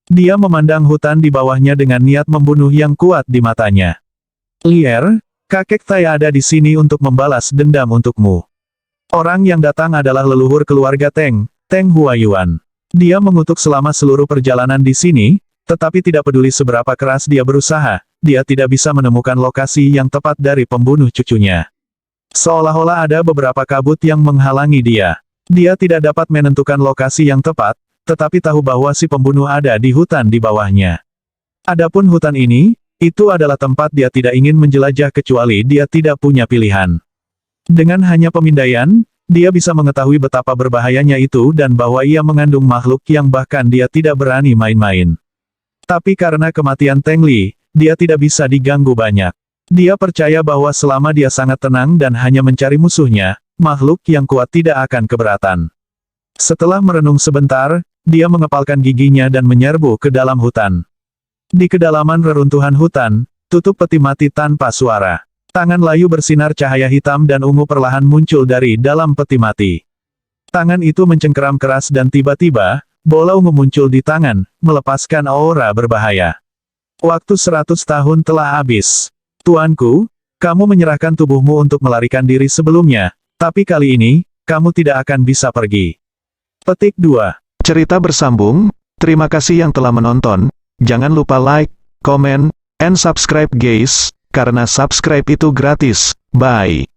Dia memandang hutan di bawahnya dengan niat membunuh yang kuat di matanya. Lier, kakek Tai ada di sini untuk membalas dendam untukmu. Orang yang datang adalah leluhur keluarga Teng, Teng Huayuan. Dia mengutuk selama seluruh perjalanan di sini, tetapi tidak peduli seberapa keras dia berusaha, dia tidak bisa menemukan lokasi yang tepat dari pembunuh cucunya. Seolah-olah ada beberapa kabut yang menghalangi dia. Dia tidak dapat menentukan lokasi yang tepat, tetapi tahu bahwa si pembunuh ada di hutan di bawahnya. Adapun hutan ini, itu adalah tempat dia tidak ingin menjelajah kecuali dia tidak punya pilihan. Dengan hanya pemindaian, dia bisa mengetahui betapa berbahayanya itu dan bahwa ia mengandung makhluk yang bahkan dia tidak berani main-main. Tapi karena kematian Teng Li, dia tidak bisa diganggu banyak. Dia percaya bahwa selama dia sangat tenang dan hanya mencari musuhnya, makhluk yang kuat tidak akan keberatan. Setelah merenung sebentar, dia mengepalkan giginya dan menyerbu ke dalam hutan. Di kedalaman reruntuhan hutan, tutup peti mati tanpa suara. Tangan layu bersinar cahaya hitam dan ungu perlahan muncul dari dalam peti mati. Tangan itu mencengkeram keras dan tiba-tiba, bola ungu muncul di tangan, melepaskan aura berbahaya. Waktu 100 tahun telah habis. Tuanku, kamu menyerahkan tubuhmu untuk melarikan diri sebelumnya, tapi kali ini, kamu tidak akan bisa pergi. Petik 2. Cerita bersambung, terima kasih yang telah menonton, jangan lupa like, comment, and subscribe guys. Karena subscribe itu gratis. Bye.